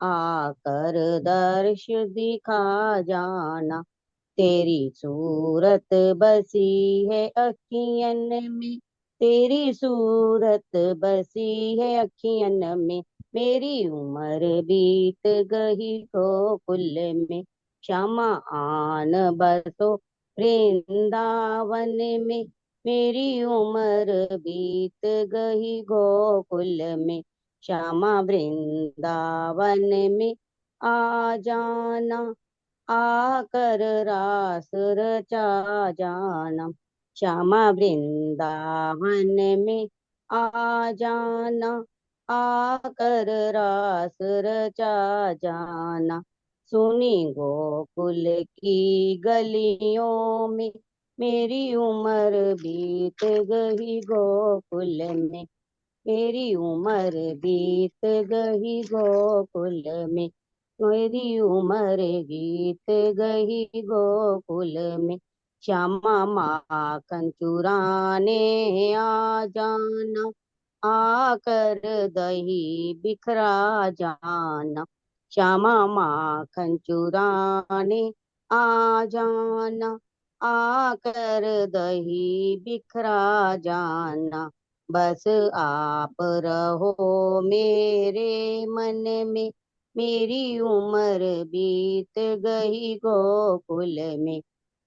Speaker 6: आकर दर्श दिखा जाना। तेरी सूरत बसी है अखियन में, तेरी सूरत बसी है अखियन में। मेरी उम्र बीत गई गोकुल में। श्यामा आन बसो वृंदावन में, मेरी उम्र बीत गई गोकुल में। श्यामा वृंदावन में आ जाना, आकर रास रचा जाना। श्यामा वृंदावन में आ जाना, आकर रास रचा जाना। सुनी गोकुल की गलियों में, मेरी उम्र बीत गई गोकुल में, मेरी उम्र बीत गई गोकुल में, मेरी उम्र बीत गई गोकुल में। श्यामा माखन चुराने आ जाना, आकर दही बिखरा जाना। श्यामा माखन चुराने आ जाना, आकर दही बिखरा जाना। बस आप रहो मेरे मन में, मेरी उम्र बीत गई गोकुल में।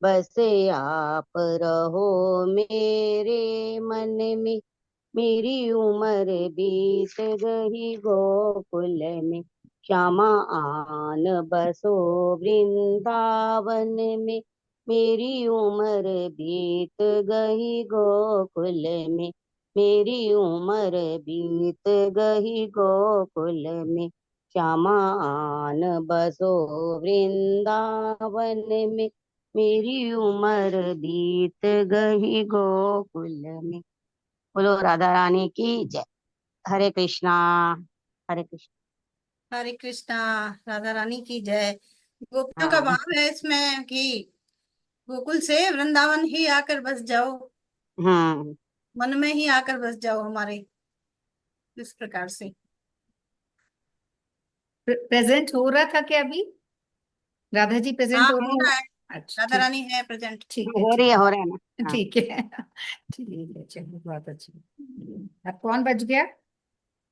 Speaker 6: बस आप रहो मेरे मन में। मेरी उम्र बीत गई गोकुल में, श्यामा आन बसो वृंदावन में। मेरी उम्र बीत गई गोकुल में, मेरी उम्र बीत गई गोकुल में। श्यामा आन बसो वृंदावन में, मेरी उम्र बीत गई गोकुल में। बोलो राधा रानी की जय। हरे कृष्णा। हरे कृष्णा।
Speaker 3: हरे कृष्णा। राधा रानी की जय। गोपियों का
Speaker 6: हाँ।
Speaker 3: भाव है इसमें कि गोकुल से वृंदावन ही आकर बस जाओ,
Speaker 6: हम्म।
Speaker 3: मन में ही आकर बस जाओ हमारे, इस प्रकार से।
Speaker 1: प्रेजेंट हो रहा था क्या अभी? राधा जी
Speaker 3: हाँ,
Speaker 1: प्रेजेंट हो
Speaker 3: हो
Speaker 1: रही
Speaker 3: रहा
Speaker 1: है?
Speaker 3: है।
Speaker 1: अच्छा,
Speaker 3: राधा
Speaker 1: ठीक।
Speaker 3: रानी है प्रेजेंट।
Speaker 1: ठीक है,
Speaker 6: हो रही
Speaker 1: ठीक।
Speaker 6: है, हो रहा है ना। हाँ।
Speaker 1: ठीक है। ठीक है, चलिए, बहुत अच्छी। अब कौन बच गया?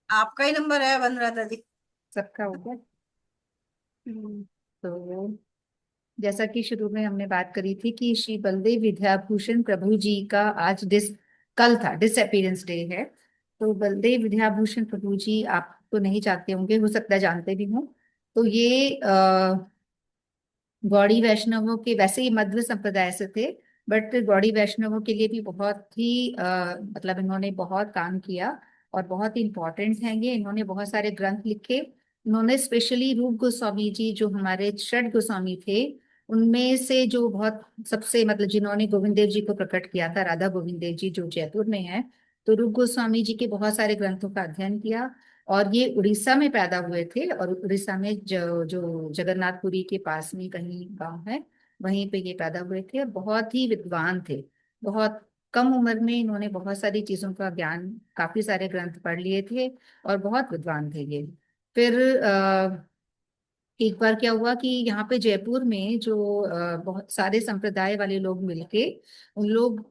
Speaker 3: आपका ही नंबर है, बन राधा जी।
Speaker 1: सबका हो गया।
Speaker 3: हम्म।
Speaker 1: तो जैसा कि शुरू में हमने बात करी थी कि श्री बलदेव विद्याभूषण प्रभु जी का आज कल था, डिसअपीयरेंस डे है। तो बलदेव विद्याभूषण प्रभु जी आप तो नहीं जानते होंगे, हो सकता है जानते भी हों। तो ये गौड़ी वैष्णवों के, वैसे ही मध्व संप्रदाय से थे, बट गौड़ी वैष्णवों के लिए भी बहुत ही मतलब इन्होंने बहुत काम किया और बहुत ही इंपॉर्टेंट हैं ये। इन्होंने बहुत सारे ग्रंथ लिखे। इन्होंने स्पेशली रूप गोस्वामी जी जो हमारे षड गोस्वामी थे, उनमें से जो बहुत सबसे मतलब जिन्होंने गोविंद देव जी को प्रकट किया था, राधा गोविंद देव जी जो जयपुर में है, तो रूप गोस्वामी जी के बहुत सारे ग्रंथों का अध्ययन किया। और ये उड़ीसा में पैदा हुए थे, और उड़ीसा में जो जो जगन्नाथपुरी के पास में कहीं गांव है, वहीं पे ये पैदा हुए थे। और बहुत ही विद्वान थे। बहुत कम उम्र में इन्होंने बहुत सारी चीजों का ज्ञान, काफी सारे ग्रंथ पढ़ लिए थे और बहुत विद्वान थे ये। फिर एक बार क्या हुआ कि यहाँ पे जयपुर में जो बहुत सारे संप्रदाय वाले लोग मिलके, उन लोग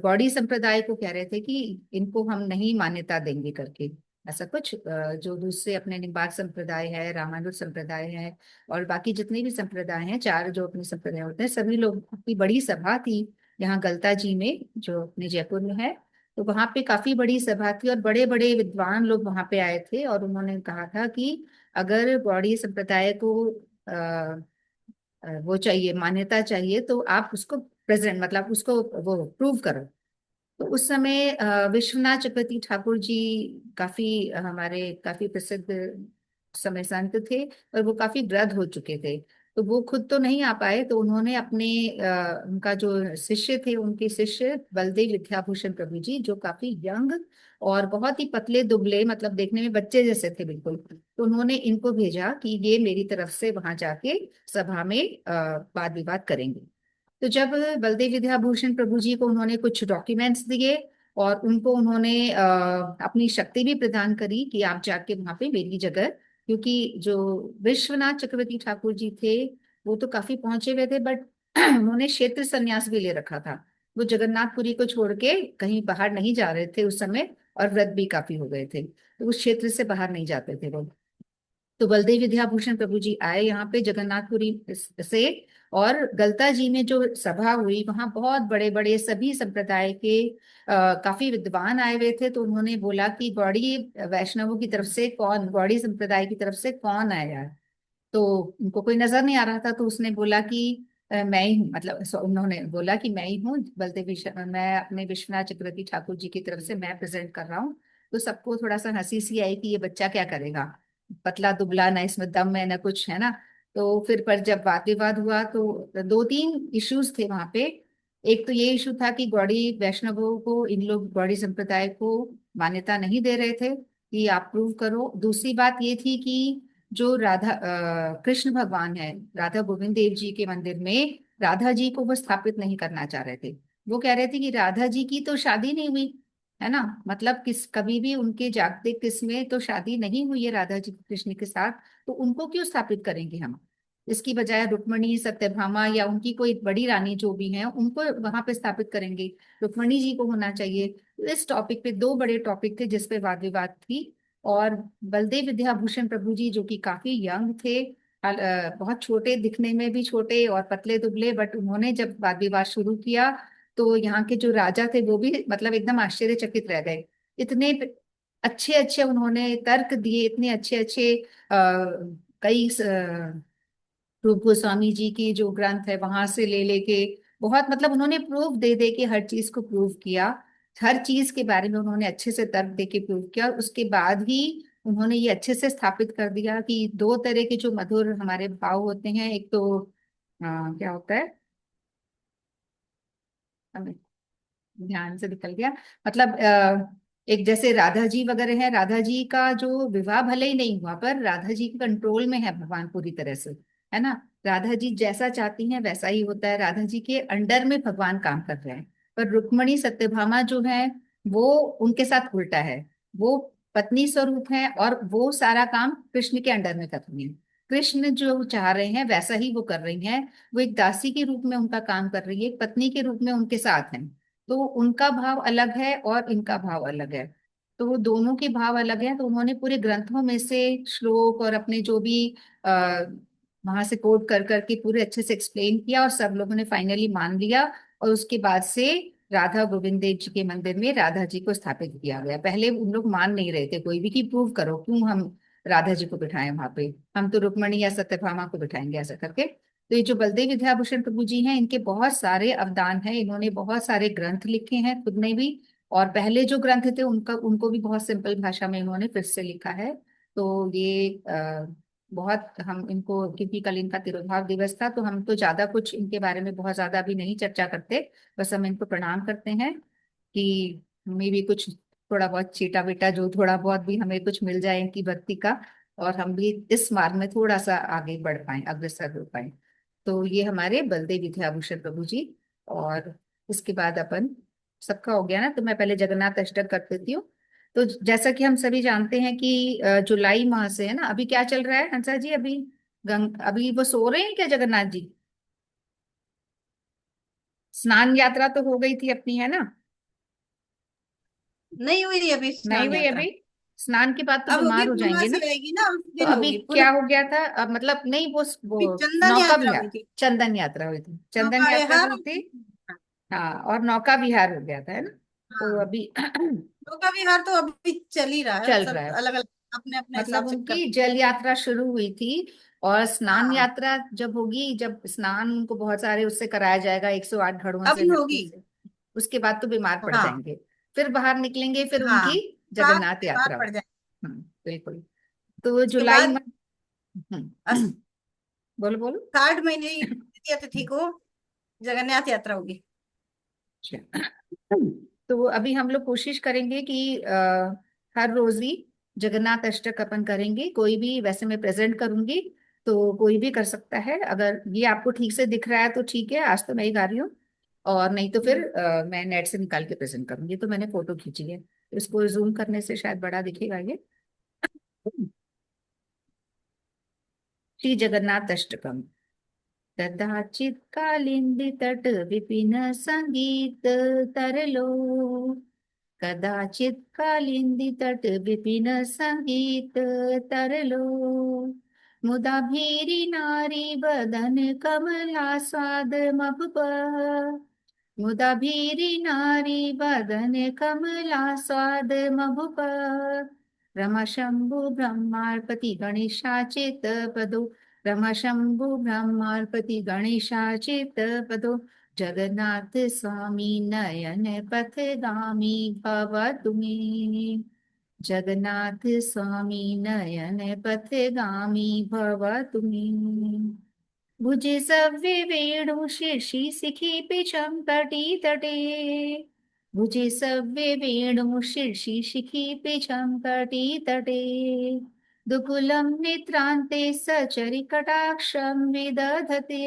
Speaker 1: गौड़ी संप्रदाय को कह रहे थे कि इनको हम नहीं मान्यता देंगे करके। ऐसा कुछ जो दूसरे अपने निम्बार्क संप्रदाय है, रामानुज संप्रदाय है, और बाकी जितने भी संप्रदाय हैं, चार जो अपने संप्रदाय होते हैं, सभी लोग की बड़ी सभा थी यहाँ गलता जी में, जो अपने जयपुर में है। तो वहां पे काफी बड़ी सभा थी और बड़े बड़े विद्वान लोग वहां पे आए थे, और उन्होंने कहा था कि अगर गौड़ी संप्रदाय को वो चाहिए, मान्यता चाहिए, तो आप उसको प्रेजेंट मतलब उसको वो प्रूव करो। तो उस समय विश्वनाथ चक्रवर्ती ठाकुर जी काफी हमारे काफी प्रसिद्ध समय संत थे, और वो काफी वृद्ध हो चुके थे। तो वो खुद तो नहीं आ पाए, तो उन्होंने अपने उनका जो शिष्य थे, उनके शिष्य बलदेव विद्याभूषण प्रभु जी, जो काफी यंग और बहुत ही पतले दुबले, मतलब देखने में बच्चे जैसे थे बिल्कुल, तो उन्होंने इनको भेजा कि ये मेरी तरफ से वहां जाके सभा में वाद विवाद करेंगे। तो जब बलदेव विद्याभूषण प्रभु जी को उन्होंने कुछ डॉक्यूमेंट्स दिए, और उनको उन्होंने अपनी शक्ति भी प्रदान करी कि आप जाके वहां पे मेरी जगह, क्योंकि जो विश्वनाथ चक्रवर्ती ठाकुर जी थे, वो तो काफी पहुंचे हुए थे, बट उन्होंने क्षेत्र संन्यास भी ले रखा था। वो जगन्नाथपुरी को छोड़ के कहीं बाहर नहीं जा रहे थे उस समय, और व्रत भी काफी हो गए थे, तो उस क्षेत्र से बाहर नहीं जाते थे वो। तो बलदेव विद्याभूषण प्रभु जी आए यहाँ पे जगन्नाथपुरी से, और गलता जी में जो सभा हुई, वहां बहुत बड़े बड़े सभी संप्रदाय के काफी विद्वान आए हुए थे। तो उन्होंने बोला कि गौड़ी वैष्णवों की तरफ से कौन, गौड़ी संप्रदाय की तरफ से कौन आया है। तो उनको कोई नजर नहीं आ रहा था, तो उसने बोला कि मैं ही हूँ, मतलब उन्होंने बोला कि मैं ही हूँ बलदेव मैं अपने विश्वनाथ चक्रवर्ती ठाकुर जी की तरफ से मैं प्रेजेंट कर रहा हूँ। तो सबको थोड़ा सा हंसी सी आई कि ये बच्चा क्या करेगा, पतला दुबला, ना इसमें दम है ना कुछ, है ना। तो फिर पर जब वाद विवाद हुआ, तो दो तीन इश्यूज थे वहां पे। एक तो ये इशू था कि गौड़ी वैष्णवों को, इन लोग गौड़ी संप्रदाय को मान्यता नहीं दे रहे थे कि आप प्रूव करो। दूसरी बात ये थी कि जो राधा कृष्ण भगवान है, राधा गोविंद देव जी के मंदिर में राधा जी को वो स्थापित नहीं करना चाह रहे थे। वो कह रहे थे कि राधा जी की तो शादी नहीं हुई, है ना, मतलब किस कभी भी उनके जागतिक किस्में तो शादी नहीं हुई है राधा जी कृष्ण के साथ, तो उनको क्यों स्थापित करेंगे हम। इसकी बजाय रुक्मणी, सत्यभामा, या उनकी कोई बड़ी रानी जो भी है, उनको वहां पे स्थापित करेंगे। रुक्मणी जी को होना चाहिए। तो इस टॉपिक पे दो बड़े टॉपिक थे जिसपे वाद विवाद थी। और बलदेव विद्याभूषण प्रभु जी जो कि काफी यंग थे, बहुत छोटे दिखने में भी, छोटे और पतले दुबले, बट उन्होंने जब वाद विवाद शुरू किया तो यहाँ के जो राजा थे वो भी मतलब एकदम आश्चर्यचकित रह गए। इतने अच्छे अच्छे उन्होंने तर्क दिए, इतने अच्छे अच्छे कई रूप गोस्वामी जी की जो ग्रंथ है वहां से ले लेके बहुत, मतलब उन्होंने प्रूफ दे दे के हर चीज को प्रूव किया। हर चीज के बारे में उन्होंने अच्छे से तर्क दे के प्रूव किया, और उसके बाद ही उन्होंने ये अच्छे से स्थापित कर दिया कि दो तरह के जो मधुर हमारे भाव होते हैं, एक तो क्या होता है, हमें ध्यान से निकल गया, मतलब एक जैसे राधा जी वगैरह है, राधा जी का जो विवाह भले ही नहीं हुआ पर राधा जी के कंट्रोल में है भगवान पूरी तरह से, है ना। राधा जी जैसा चाहती हैं वैसा ही होता है, राधा जी के अंडर में भगवान काम कर रहे हैं। पर रुक्मणी सत्यभामा जो है वो उनके साथ उल्टा है, वो पत्नी स्वरूप है और वो सारा काम कृष्ण के अंडर में कर रही है। कृष्ण जो चाह रहे हैं वैसा ही वो कर रही हैं। वो एक दासी के रूप में उनका काम कर रही है, एक पत्नी के रूप में उनके साथ है। तो उनका भाव अलग है और इनका भाव अलग है, तो वो दोनों के भाव अलग हैं। तो उन्होंने पूरे ग्रंथों में से श्लोक और अपने जो भी आ, वहां से कोट कर करके पूरे अच्छे से एक्सप्लेन किया, और सब लोगों ने फाइनली मान लिया। और उसके बाद से राधा गोविंद देव जी के मंदिर में राधा जी को स्थापित किया गया। पहले उन लोग मान नहीं रहे थे कोई भी कि प्रूव करो क्यों हम राधा जी को बिठाएं वहां पे, हम तो रुक्मणी या सत्यभामा को बिठाएंगे ऐसा करके। तो ये जो बलदेव विद्याभूषण प्रभु जी हैं इनके बहुत सारे अवदान हैं, इन्होंने बहुत सारे ग्रंथ लिखे हैं खुद ने भी, और पहले जो ग्रंथ थे उनका उनको भी बहुत सिंपल भाषा में इन्होंने फिर से लिखा है। तो ये बहुत हम इनको, क्योंकि कल इनका तिरुभाव दिवस था तो हम तो ज्यादा कुछ इनके बारे में बहुत ज्यादा भी नहीं चर्चा करते, बस हम इनको प्रणाम करते हैं कि हमें भी कुछ थोड़ा बहुत चीटा बेटा जो थोड़ा बहुत भी हमें कुछ मिल जाए इनकी भक्ति का, और हम भी इस मार्ग में थोड़ा सा आगे बढ़ पाए, अग्रसर हो पाए। तो ये हमारे बलदेव विद्याभूषण प्रभु जी। और इसके बाद अपन सबका हो गया ना, तो मैं पहले जगन्नाथ अष्टक कर देती हूँ। तो जैसा कि हम सभी जानते हैं कि जुलाई माह से है ना, अभी क्या चल रहा है हंसा जी, अभी अभी वो सो रहे हैं क्या जगन्नाथ जी? स्नान यात्रा तो हो गई थी अपनी, है ना?
Speaker 3: नहीं हुई अभी
Speaker 1: नहीं
Speaker 3: स्नान
Speaker 1: हुई
Speaker 3: यात्रा।
Speaker 1: अभी? स्नान के बाद तो
Speaker 3: अब होगी,
Speaker 1: बीमार हो जाएंगे ना।
Speaker 3: पूर्णमासी आएगी ना उस
Speaker 1: तो
Speaker 3: दिन
Speaker 1: अभी
Speaker 3: होगी पूरे।
Speaker 1: क्या हो गया था, अब मतलब नहीं वो
Speaker 3: चंदन
Speaker 1: नौका
Speaker 3: यात्रा हुई
Speaker 1: विहार,
Speaker 3: थी।
Speaker 1: चंदन यात्रा हुई थी, चंदन
Speaker 3: नौका
Speaker 1: यात्रा
Speaker 3: विहार।
Speaker 1: हुई थी। हाँ, और नौका विहार हो गया था, है ना। तो
Speaker 3: हाँ,
Speaker 1: अभी
Speaker 3: नौका विहार तो अभी चल ही रहा है,
Speaker 1: चल रहा
Speaker 3: सब
Speaker 1: है,
Speaker 3: अलग अलग अपने अपने हिसाब
Speaker 1: मतलब
Speaker 3: से कर।
Speaker 1: उनकी जल यात्रा शुरू हुई थी। और स्नान
Speaker 3: हाँ,
Speaker 1: यात्रा जब होगी, जब स्नान उनको बहुत सारे उससे कराया जाएगा, 108 घड़ों से
Speaker 3: अभी
Speaker 1: घाटों
Speaker 3: होगी।
Speaker 1: से, उसके बाद तो बीमार पड़
Speaker 3: हाँ
Speaker 1: जाएंगे। फिर बाहर निकलेंगे, फिर
Speaker 3: हाँ,
Speaker 1: उनकी
Speaker 3: बाद
Speaker 1: जगन्नाथ
Speaker 3: बाद
Speaker 1: यात्रा।
Speaker 3: पड़ जाए।
Speaker 1: बिल्कुल। तो
Speaker 3: उसके
Speaker 1: जुलाई में
Speaker 3: बाद
Speaker 1: बोलो बोलो।
Speaker 3: 8 महीने की द्वितीय तिथि को जगन्नाथ यात्रा होगी।
Speaker 1: अच्छा। तो अभी हम लोग कोशिश करेंगे कि हर रोज ही जगन्नाथ अष्टक अपन करेंगे, कोई भी, वैसे मैं प्रेजेंट करूंगी तो कोई भी कर सकता है, अगर ये आपको ठीक से दिख रहा है तो ठीक है, आज तो मैं ही गा रही हूँ। और नहीं तो फिर मैं नेट से निकाल के प्रेजेंट करूंगी, तो मैंने फोटो खींची है, तो इसको जूम करने से शायद बड़ा दिखेगा ये। श्री जगन्नाथ अष्टकम। कदाचित् कालिंदी तट विपिन संगीत तरलो, कदाचित् कालिंदी तट विपिन संगीत तरलो, मुदा भीरी नारी बदन कमला स्वाद महुप, मुदा भीरी नारी बदन कमला स्वाद महुप, रमा शंभु ब्रह्मार्पति गणेशाचित पदो, रमा शंभु ब्रह्मार्पति गणेशाचित पदो, जगन्नाथ स्वामी नयन पथगामी भव तुम्हें, जगन्नाथ स्वामी नयन पथगामी भव तुम्हें, भुजे सव्ये वेणु शीर्षि शिखि पिशं तटी तटे, भुजे सव्ये वेणु शीर्षि शिखि पिशं तटी तटे, दुकुलं नेत्रान्ते सचरि कटाक्षं विदधते,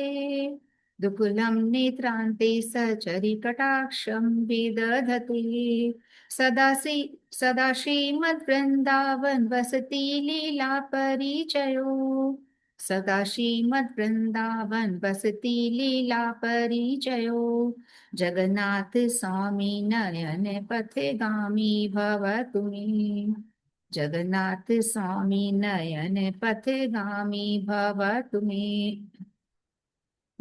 Speaker 1: दुकुलं नेत्रान्ते सचरि कटाक्षं विदधते, सदा श्रीमद्वृन्दावन वसति लीला परिचयो, सदा श्रीमद्वृंदावन बसती लीला परिचयो, जगन्नाथ स्वामी नयन पथगामी भव तुम्हें, जगन्नाथ स्वामी नयन पथगामी भवतु मे।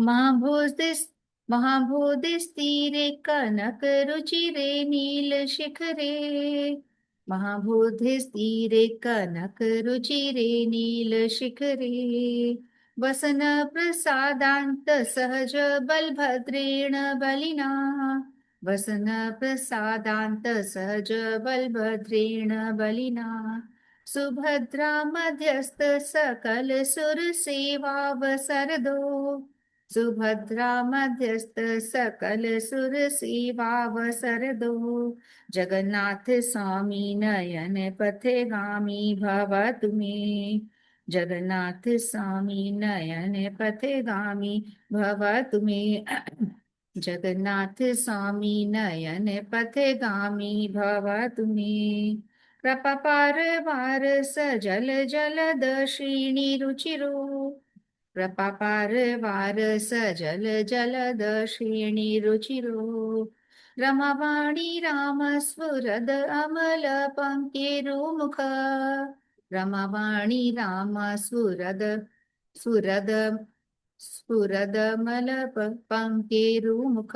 Speaker 1: महाभोधिस् महाबोधिस्तीरे कनक रुचिरे नील शिखरे। महाबोधिस्तीरे कनक रुचिरे नील शिखरे। वसन प्रसादान्त सहज बलभद्रेण बलिना। वसन प्रसादान्त सहज बलभद्रेण बलिना। सुभद्रा मध्यस्थ सकल सुर सेवावसरदो। सुभद्रा मध्यस्थ सकल सुर सेवावसरदो। जगन्नाथ स्वामी नयन पथगामी भवतु मे। जगन्नाथ स्वामी नयन पथगामी भवतु मे। जगन्नाथ स्वामी नयन पथगामी भवतु मे। कृपा पारवार सजल जलद श्रीणी रुचिरो। कृपा पारवार सजल जलद श्रेणी रुचिरो। रमावाणी राम स्फुरद अमल पंकेरुमुख। रमावाणी राम स्फुरद स्फुरदमल पंकेरुमुख।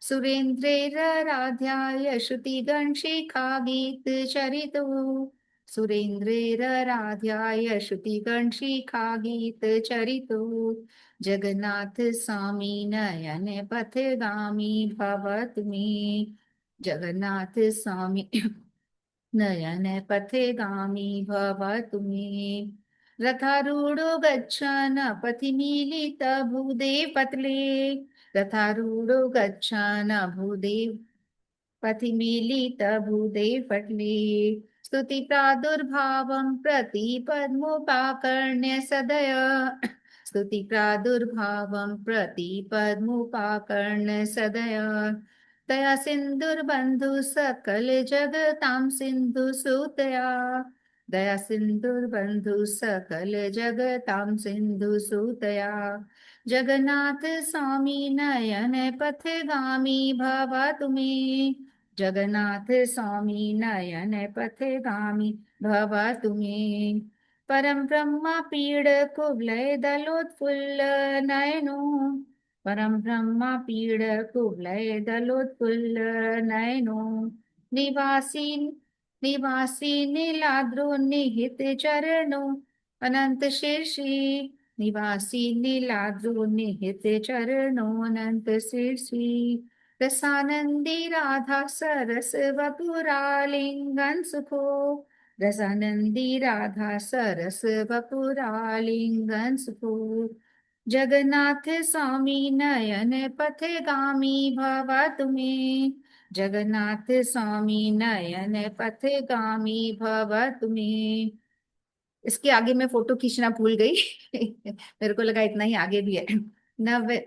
Speaker 1: सुरेन्द्रेराध्याय श्रुतिगणशिखा गीत चरितो। सुरेन्द्रेराध्याय श्रुतिगणशिखा गीत चरितो। जगन्नाथ स्वामी नयन पथगामी भवतु मे। जगन्नाथ स्वामी नयन पथगामी भवतु मे। रथारूढ़ो गच्छन् पथिमीलित भूदे पतले। रथारूढ़ो गच्छन् भूदेव पथिमीलित भूदे पटले। स्तुति प्रादुर्भावं प्रति पद्मोपाकर्ण्य सदय। स्तुति प्रादुर्भावं प्रति पद्मोपाकर्ण्य सदय। तया सिन्धुर्बन्धु सकल जगतां सिन्धु सुतया। दया सिन्धुर्बन्धु सकल जगतां सिन्धु सुतया। जगन्नाथ स्वामी नयन पथगामी भवतु मे। जगन्नाथ स्वामी नयन पथगामी भवतु मे। परम ब्रह्म पीड कुवलय दलोत्फुल्ल नयनो। परम ब्रह्म पीड कुवलय दलोत्फुल्ल नयनो। निवासी निवासी नीलाद्रो निहित चरणो। अनंत शीर्षि निवासी नीलाद्रो निहित चरणो। अनंत शीर्षि रसानंदी राधा सरस वपुरालिंगन सुखो। रसानंदी राधा सरस वपुरालिंगन सुखो। जगन्नाथ स्वामी नयन पथगामी भवतु मे। जगन्नाथ स्वामी नयन पथगामी भवतु मे। इसके आगे मैं फोटो खींचना भूल गई। मेरे को लगा इतना ही आगे भी है। नव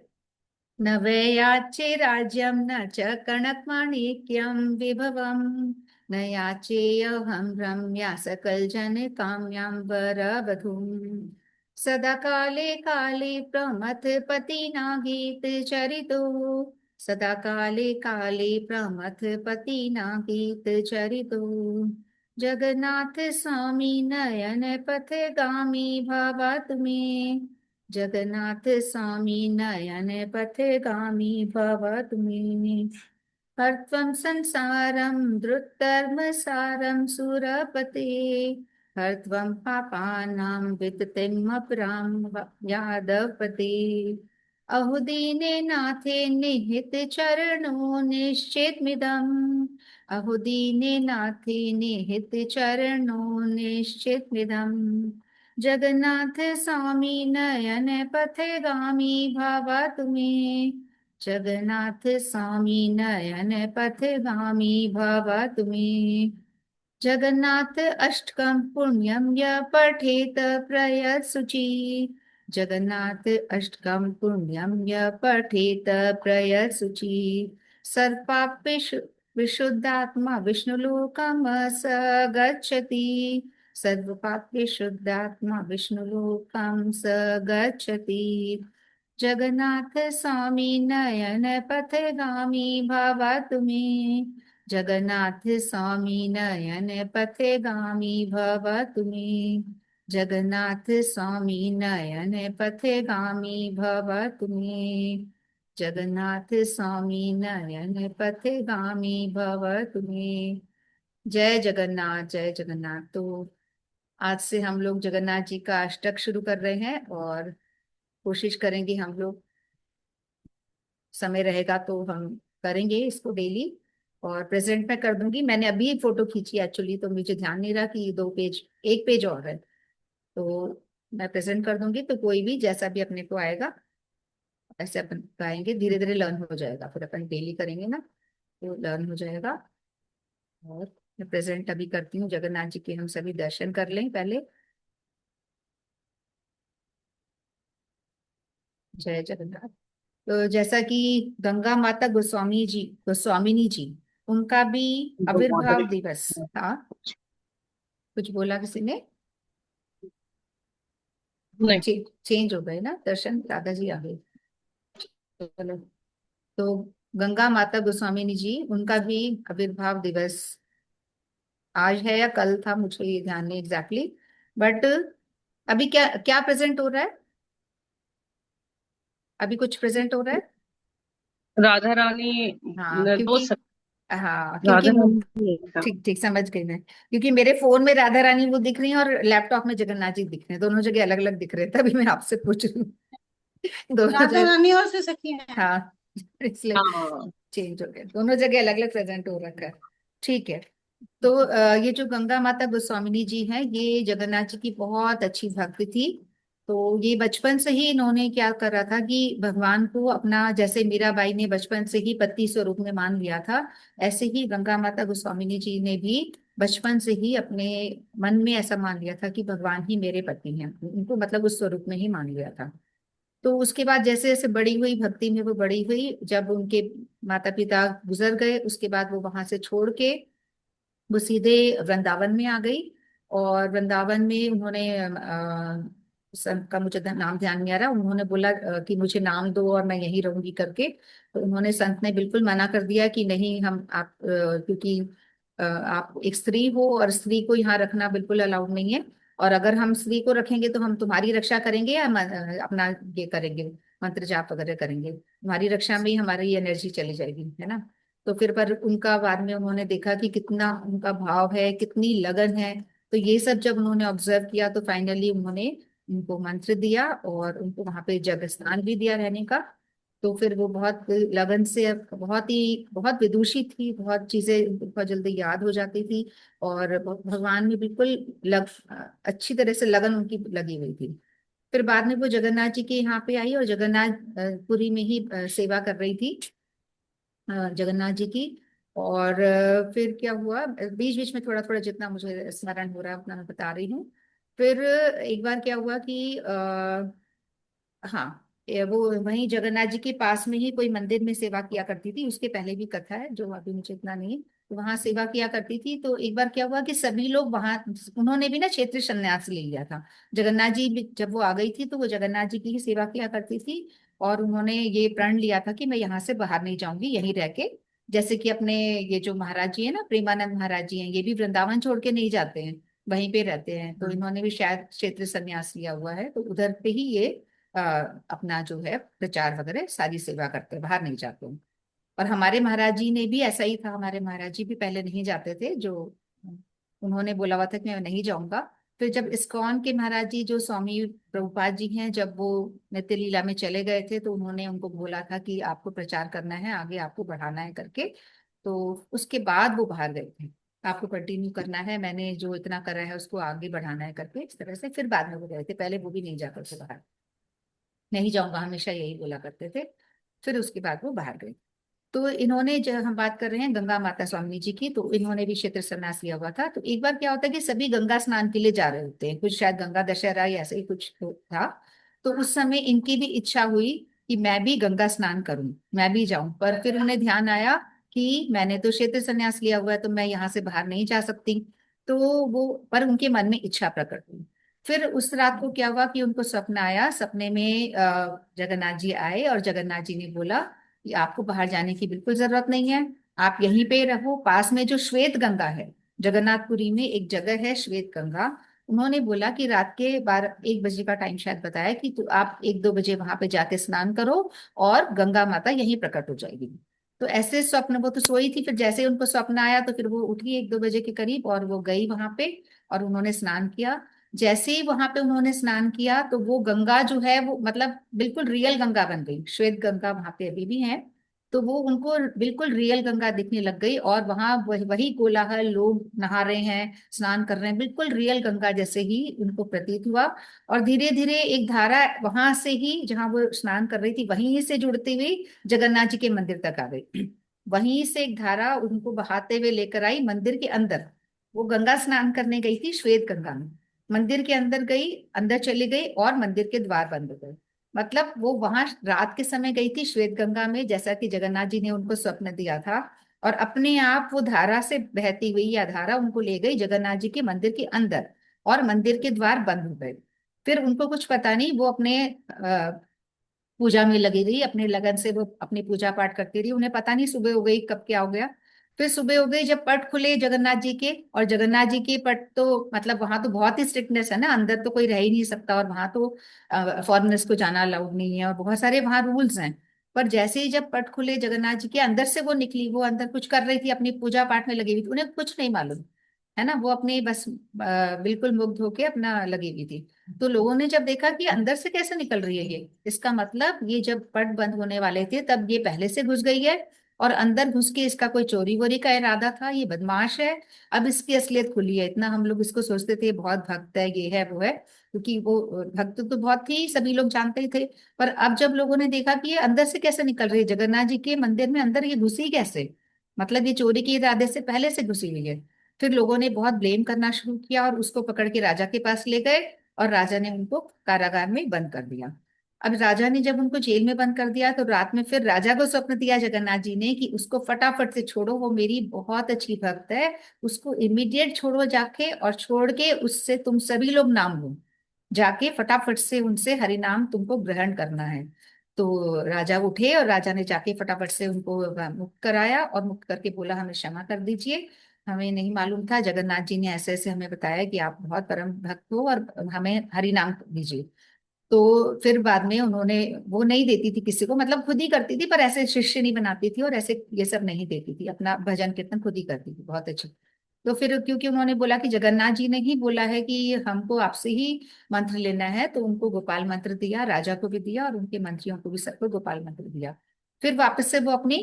Speaker 1: न वैयाचे राज्यं न च कनकमाणिक्यं विभवम्। न याचेऽहं रम्या सकलजनकाम्यां वरवधूम्। सदा काले काले प्रमथपतिना गीतचरितो। सदा काले काले प्रमथपतिना गीतचरितो। जगन्नाथ स्वामी नयन पथगामी भवतु मे। जगन्नाथ स्वामी नयन पथगामी भवतु मे। हर्त्वं संसारं धृतर्मसारं सुरपते। हर्त्वं पापानां विततिमपरां यादवपते। अहुदीने नाथे निहित चरणो निश्चितमिदम्। अहुदीने नाथे निहित चरणो निश्चितमिदम्। जगन्नाथ स्वामी नयन पथगामी भवतु मे। जगन्नाथ स्वामी नयन पथगामी भवतु मे। जगन्नाथ अष्टकं पुण्यं य पठेत प्रयत शुचि। जगन्नाथ अष्टकं पुण्यं य पठेत प्रयत शुचि। सर्वपाप विशुद्धात्मा विष्णुलोकं स गच्छति। सर्वपाप विशुद्धात्मा विष्णुलोकं स गच्छति। जगन्नाथ स्वामी नयन पथगामी भवतु मे। जगन्नाथ स्वामी नयन पथगामी भव तुमे। जगन्नाथ स्वामी नयन पथगामी भव तुमे। जगन्नाथ स्वामी नयन पथगामी भव तुमे। जय जगन्नाथ, जय जगन्नाथ। तो आज से हम लोग जगन्नाथ जी का अष्टक शुरू कर रहे हैं और कोशिश करेंगे हम लोग, समय रहेगा तो हम करेंगे इसको डेली। और प्रेजेंट में कर दूंगी, मैंने अभी फोटो खींची एक्चुअली, तो मुझे ध्यान नहीं रहा कि 2 पेज, एक पेज और है, तो मैं प्रेजेंट कर दूंगी। तो कोई भी जैसा भी अपने को आएगा ऐसे अपन गाएंगे, धीरे धीरे लर्न हो जाएगा, फिर अपन डेली करेंगे ना तो लर्न हो जाएगा। और मैं प्रेजेंट अभी करती हूँ, जगन्नाथ जी के हम सभी दर्शन कर लें पहले। जय जगन्नाथ। तो जैसा कि गंगा माता गोस्वामिनी जी, उनका भी आविर्भाव दिवस था। कुछ बोला किसी ने?
Speaker 5: नहीं।
Speaker 1: चेंज हो गए ना दर्शन, दादाजी आ गए। चलो, तो गंगा माता गोस्वामिनी जी, उनका भी आविर्भाव दिवस आज है या कल था, मुझे ये ध्यान नहीं एग्जैक्टली, बट अभी क्या क्या प्रेजेंट हो रहा है? अभी कुछ प्रेजेंट हो रहा है?
Speaker 5: राधा रानी
Speaker 1: हाँ
Speaker 5: दो
Speaker 1: क्योंकि, हाँ क्योंकि
Speaker 5: राधा रानी था।
Speaker 1: ठीक ठीक समझ गई मैं, क्योंकि मेरे फोन में राधा रानी वो दिख रही है और लैपटॉप में जगन्नाथ जी दिख रहे हैं, दोनों जगह अलग अलग दिख रहे हैं, तभी मैं आपसे पूछ रही हूँ। दोनों
Speaker 3: राधा
Speaker 1: जगह,
Speaker 3: रानी और से सखी हैं।
Speaker 1: हाँ इसलिए
Speaker 5: हाँ।
Speaker 1: चेंज हो गया, दोनों जगह अलग अलग प्रेजेंट हो रखा है। ठीक है। तो ये जो गंगा माता गोस्वामिनी जी हैं, ये जगन्नाथ जी की बहुत अच्छी भक्त थी। तो ये बचपन से ही इन्होंने क्या करा था कि भगवान को अपना, जैसे मीराबाई ने बचपन से ही पति स्वरूप में मान लिया था, ऐसे ही गंगा माता गोस्वामिनी जी ने भी बचपन से ही अपने मन में ऐसा मान लिया था कि भगवान ही मेरे पति हैं, उनको मतलब उस स्वरूप में ही मान लिया था। तो उसके बाद जैसे जैसे बड़ी हुई भक्ति में, वो बड़ी हुई, जब उनके माता पिता गुजर गए, उसके बाद वो वहां से छोड़ के वो सीधे वृंदावन में आ गई। और वृंदावन में उन्होंने संत का मुझे नाम ध्यान नहीं आ रहा, उन्होंने बोला कि मुझे नाम दो और मैं यहीं रहूंगी करके। तो उन्होंने, संत ने बिल्कुल मना कर दिया कि नहीं, हम आप क्योंकि आप एक स्त्री हो और स्त्री को यहाँ रखना बिल्कुल अलाउड नहीं है, और अगर हम स्त्री को रखेंगे तो हम तुम्हारी रक्षा करेंगे या अपना ये करेंगे, मंत्र जाप वगैरह करेंगे, तुम्हारी रक्षा में ही हमारी एनर्जी चली जाएगी, है ना। तो फिर पर उनका बाद में उन्होंने देखा कि कितना उनका भाव है, कितनी लगन है। तो ये सब जब उन्होंने ऑब्जर्व किया तो फाइनली उन्होंने उनको मंत्र दिया और उनको वहां पे जगह स्थान भी दिया रहने का। तो फिर वो बहुत लगन से, बहुत विदुषी थी, बहुत चीजें उनको बहुत जल्दी याद हो जाती थी, और भगवान में बिल्कुल अच्छी तरह से लगन उनकी लगी हुई थी। फिर बाद में वो जगन्नाथ जी के यहाँ पे आई और जगन्नाथ पुरी में ही सेवा कर रही थी, जगन्नाथ जी की। और फिर क्या हुआ, बीच बीच में थोड़ा थोड़ा जितना मुझे स्मरण हो रहा है उतना मैं बता रही हूँ। फिर एक बार क्या हुआ कि हाँ, वो वहीं जगन्नाथ जी के पास में ही कोई मंदिर में सेवा किया करती थी, उसके पहले भी कथा है जो अभी मुझे इतना नहीं है। तो वहां सेवा किया करती थी, तो एक बार क्या हुआ कि सभी लोग वहां, उन्होंने भी ना क्षेत्रीय संन्यास ले लिया था। जगन्नाथ जी जब वो आ गई थी तो वो जगन्नाथ जी की ही सेवा किया करती थी, और उन्होंने ये प्रण लिया था कि मैं यहाँ से बाहर नहीं जाऊंगी, यहीं रह के। जैसे कि अपने ये जो महाराज जी है ना, प्रेमानंद महाराज जी हैं, ये भी वृंदावन छोड़ के नहीं जाते हैं, वहीं पे रहते हैं। तो इन्होंने भी शायद क्षेत्रीय संन्यास लिया हुआ है, तो उधर पे ही ये अ, अपना जो है प्रचार वगैरह सारी सेवा करते हैं, बाहर नहीं जाते हैं। और हमारे महाराज जी ने भी ऐसा ही था, हमारे महाराज जी भी पहले नहीं जाते थे, जो उन्होंने बोला हुआ था कि मैं नहीं जाऊंगा। फिर जब इस्कॉन के महाराज जी जो स्वामी प्रभुपाद जी हैं, जब वो नित्य लीला में चले गए थे, तो उन्होंने उनको बोला था कि आपको प्रचार करना है, आगे आपको बढ़ाना है करके। तो उसके बाद वो बाहर गए थे, आपको कंटिन्यू करना है, मैंने जो इतना करा है उसको आगे बढ़ाना है करके, इस तरह से फिर बाद में वो गए थे, पहले वो भी नहीं जाकर थे बाहर, नहीं जाऊंगा हमेशा यही बोला करते थे। फिर उसके बाद वो बाहर गए। तो इन्होंने, जब हम बात कर रहे हैं गंगा माता स्वामी जी की, तो इन्होंने भी क्षेत्र संन्यास लिया हुआ था। तो एक बार क्या होता है कि सभी गंगा स्नान के लिए जा रहे होते हैं, कुछ शायद गंगा दशहरा या ऐसे ही कुछ तो था। तो उस समय इनकी भी इच्छा हुई कि मैं भी गंगा स्नान करूं, मैं भी जाऊं, पर फिर उन्हें ध्यान आया कि मैंने तो क्षेत्र संन्यास लिया हुआ है, तो मैं यहाँ से बाहर नहीं जा सकती। तो वो, पर उनके मन में इच्छा प्रकट हुई। फिर उस रात को क्या हुआ कि उनको स्वप्न आया, सपने में जगन्नाथ जी आए और जगन्नाथ जी ने बोला कि आपको बाहर जाने की बिल्कुल जरूरत नहीं है, आप यहीं पे रहो। पास में जो श्वेत गंगा है, जगन्नाथपुरी में एक जगह है श्वेत गंगा, उन्होंने बोला कि रात के 12-1 बजे का टाइम शायद बताया कि तो आप 1-2 बजे वहां पे जाके स्नान करो और गंगा माता यहीं प्रकट हो जाएगी। तो ऐसे स्वप्न, वो तो सोई थी, फिर जैसे ही उनको स्वप्न आया तो फिर वो उठी 1-2 बजे के करीब और वो गई वहां पे और उन्होंने स्नान किया। जैसे ही वहां पे उन्होंने स्नान किया तो वो गंगा जो है वो मतलब बिल्कुल रियल गंगा बन गई। श्वेत गंगा वहां पे अभी भी है, तो वो उनको बिल्कुल रियल गंगा दिखने लग गई और वहां वही कोलाहल, लोग नहा रहे हैं, स्नान कर रहे हैं, बिल्कुल रियल गंगा जैसे ही उनको प्रतीत हुआ। और धीरे धीरे एक धारा वहां से ही, जहां वो स्नान कर रही थी वहीं से जुड़ती हुई जगन्नाथ जी के मंदिर तक आ गई। वहीं से एक धारा उनको बहाते हुए लेकर आई मंदिर के अंदर। वो गंगा स्नान करने गई थी श्वेत गंगा में, मंदिर के अंदर गई, अंदर चली गई और मंदिर के द्वार बंद हो गए। मतलब वो वहां रात के समय गई थी श्वेत गंगा में, जैसा कि जगन्नाथ जी ने उनको स्वप्न दिया था, और अपने आप वो धारा से बहती हुई या धारा उनको ले गई जगन्नाथ जी के मंदिर के अंदर और मंदिर के द्वार बंद हो गए। फिर उनको कुछ पता नहीं, वो अपने पूजा में लगी रही, अपने लगन से वो अपनी पूजा पाठ करती रही। उन्हें पता नहीं सुबह हो गई कब क्या हो गया। फिर सुबह हो गई जब पट खुले जगन्नाथ जी के, और जगन्नाथ जी के पट तो मतलब वहां तो बहुत ही स्ट्रिक्टनेस है ना, अंदर तो कोई रह ही नहीं सकता, और वहां तो फॉरेनर्स को जाना अलाउड नहीं है और बहुत सारे वहां रूल्स हैं। पर जैसे ही जब पट खुले जगन्नाथ जी के, अंदर से वो निकली, वो अंदर कुछ कर रही थी, अपनी पूजा पाठ में लगी हुई थी, उन्हें कुछ नहीं मालूम है ना, वो अपनी बस बिल्कुल मुग्ध होके अपना लगी हुई थी। तो लोगों ने जब देखा कि अंदर से कैसे निकल रही है ये, इसका मतलब ये जब पट बंद होने वाले थे तब ये पहले से घुस गई है, और अंदर घुस के इसका कोई चोरी वोरी का इरादा था, ये बदमाश है। अब इसकी असलियत खुली है। इतना हम लोग इसको सोचते थे बहुत भक्त है, ये है वो है, क्योंकि वो भक्त तो बहुत थी, सभी लोग जानते ही थे। पर अब जब लोगों ने देखा कि ये अंदर से कैसे निकल रही है, जगन्नाथ जी के मंदिर में अंदर ये घुसी कैसे, मतलब ये चोरी के इरादे से पहले से घुसी हुई है। फिर लोगों ने बहुत ब्लेम करना शुरू किया और उसको पकड़ के राजा के पास ले गए, और राजा ने उनको कारागार में बंद कर दिया। अब राजा ने जब उनको जेल में बंद कर दिया तो रात में फिर राजा को स्वप्न दिया जगन्नाथ जी ने कि उसको फटाफट से छोड़ो, वो मेरी बहुत अच्छी भक्त है, उसको इमीडिएट छोड़ो जाके, और छोड़ के उससे तुम सभी लोग नाम लो, जाके फटाफट से उनसे हरि नाम तुमको ग्रहण करना है। तो राजा उठे और राजा ने जाके फटाफट से उनको मुक्त कराया और मुक्त करके बोला हमें क्षमा कर दीजिए, हमें नहीं मालूम था, जगन्नाथ जी ने ऐसे ऐसे हमें बताया कि आप बहुत परम भक्त हो और हमें हरि नाम दीजिए। तो फिर बाद में उन्होंने, वो नहीं देती थी किसी को, मतलब खुद ही करती थी, पर ऐसे शिष्य नहीं बनाती थी और ऐसे ये सब नहीं देती थी, अपना भजन कीर्तन खुद ही करती थी बहुत अच्छी। तो फिर क्योंकि उन्होंने बोला कि जगन्नाथ जी ने ही बोला है कि हमको आपसे ही मंत्र लेना है, तो उनको गोपाल मंत्र दिया, राजा को भी दिया और उनके मंत्रियों को भी सबको गोपाल मंत्र दिया। फिर वापस से वो अपनी,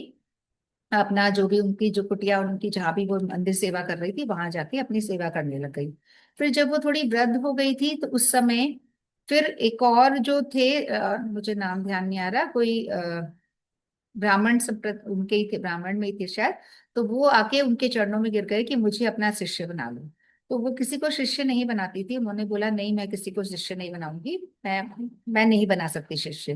Speaker 1: अपना जो भी उनकी जो कुटिया, उनकी जहाँ भी वो मंदिर सेवा कर रही थी वहां जाके अपनी सेवा करने लग गई। फिर जब वो थोड़ी वृद्ध हो गई थी तो उस समय फिर एक और जो थे, मुझे नाम ध्यान नहीं आ रहा, कोई ब्राह्मण सब उनके ही थे, ब्राह्मण में ही थे शायद। तो वो आके उनके चरणों में गिर गए कि मुझे अपना शिष्य बना लो। तो वो किसी को शिष्य नहीं बनाती थी, उन्होंने बोला नहीं मैं किसी को शिष्य नहीं बनाऊंगी, मैं नहीं बना सकती शिष्य।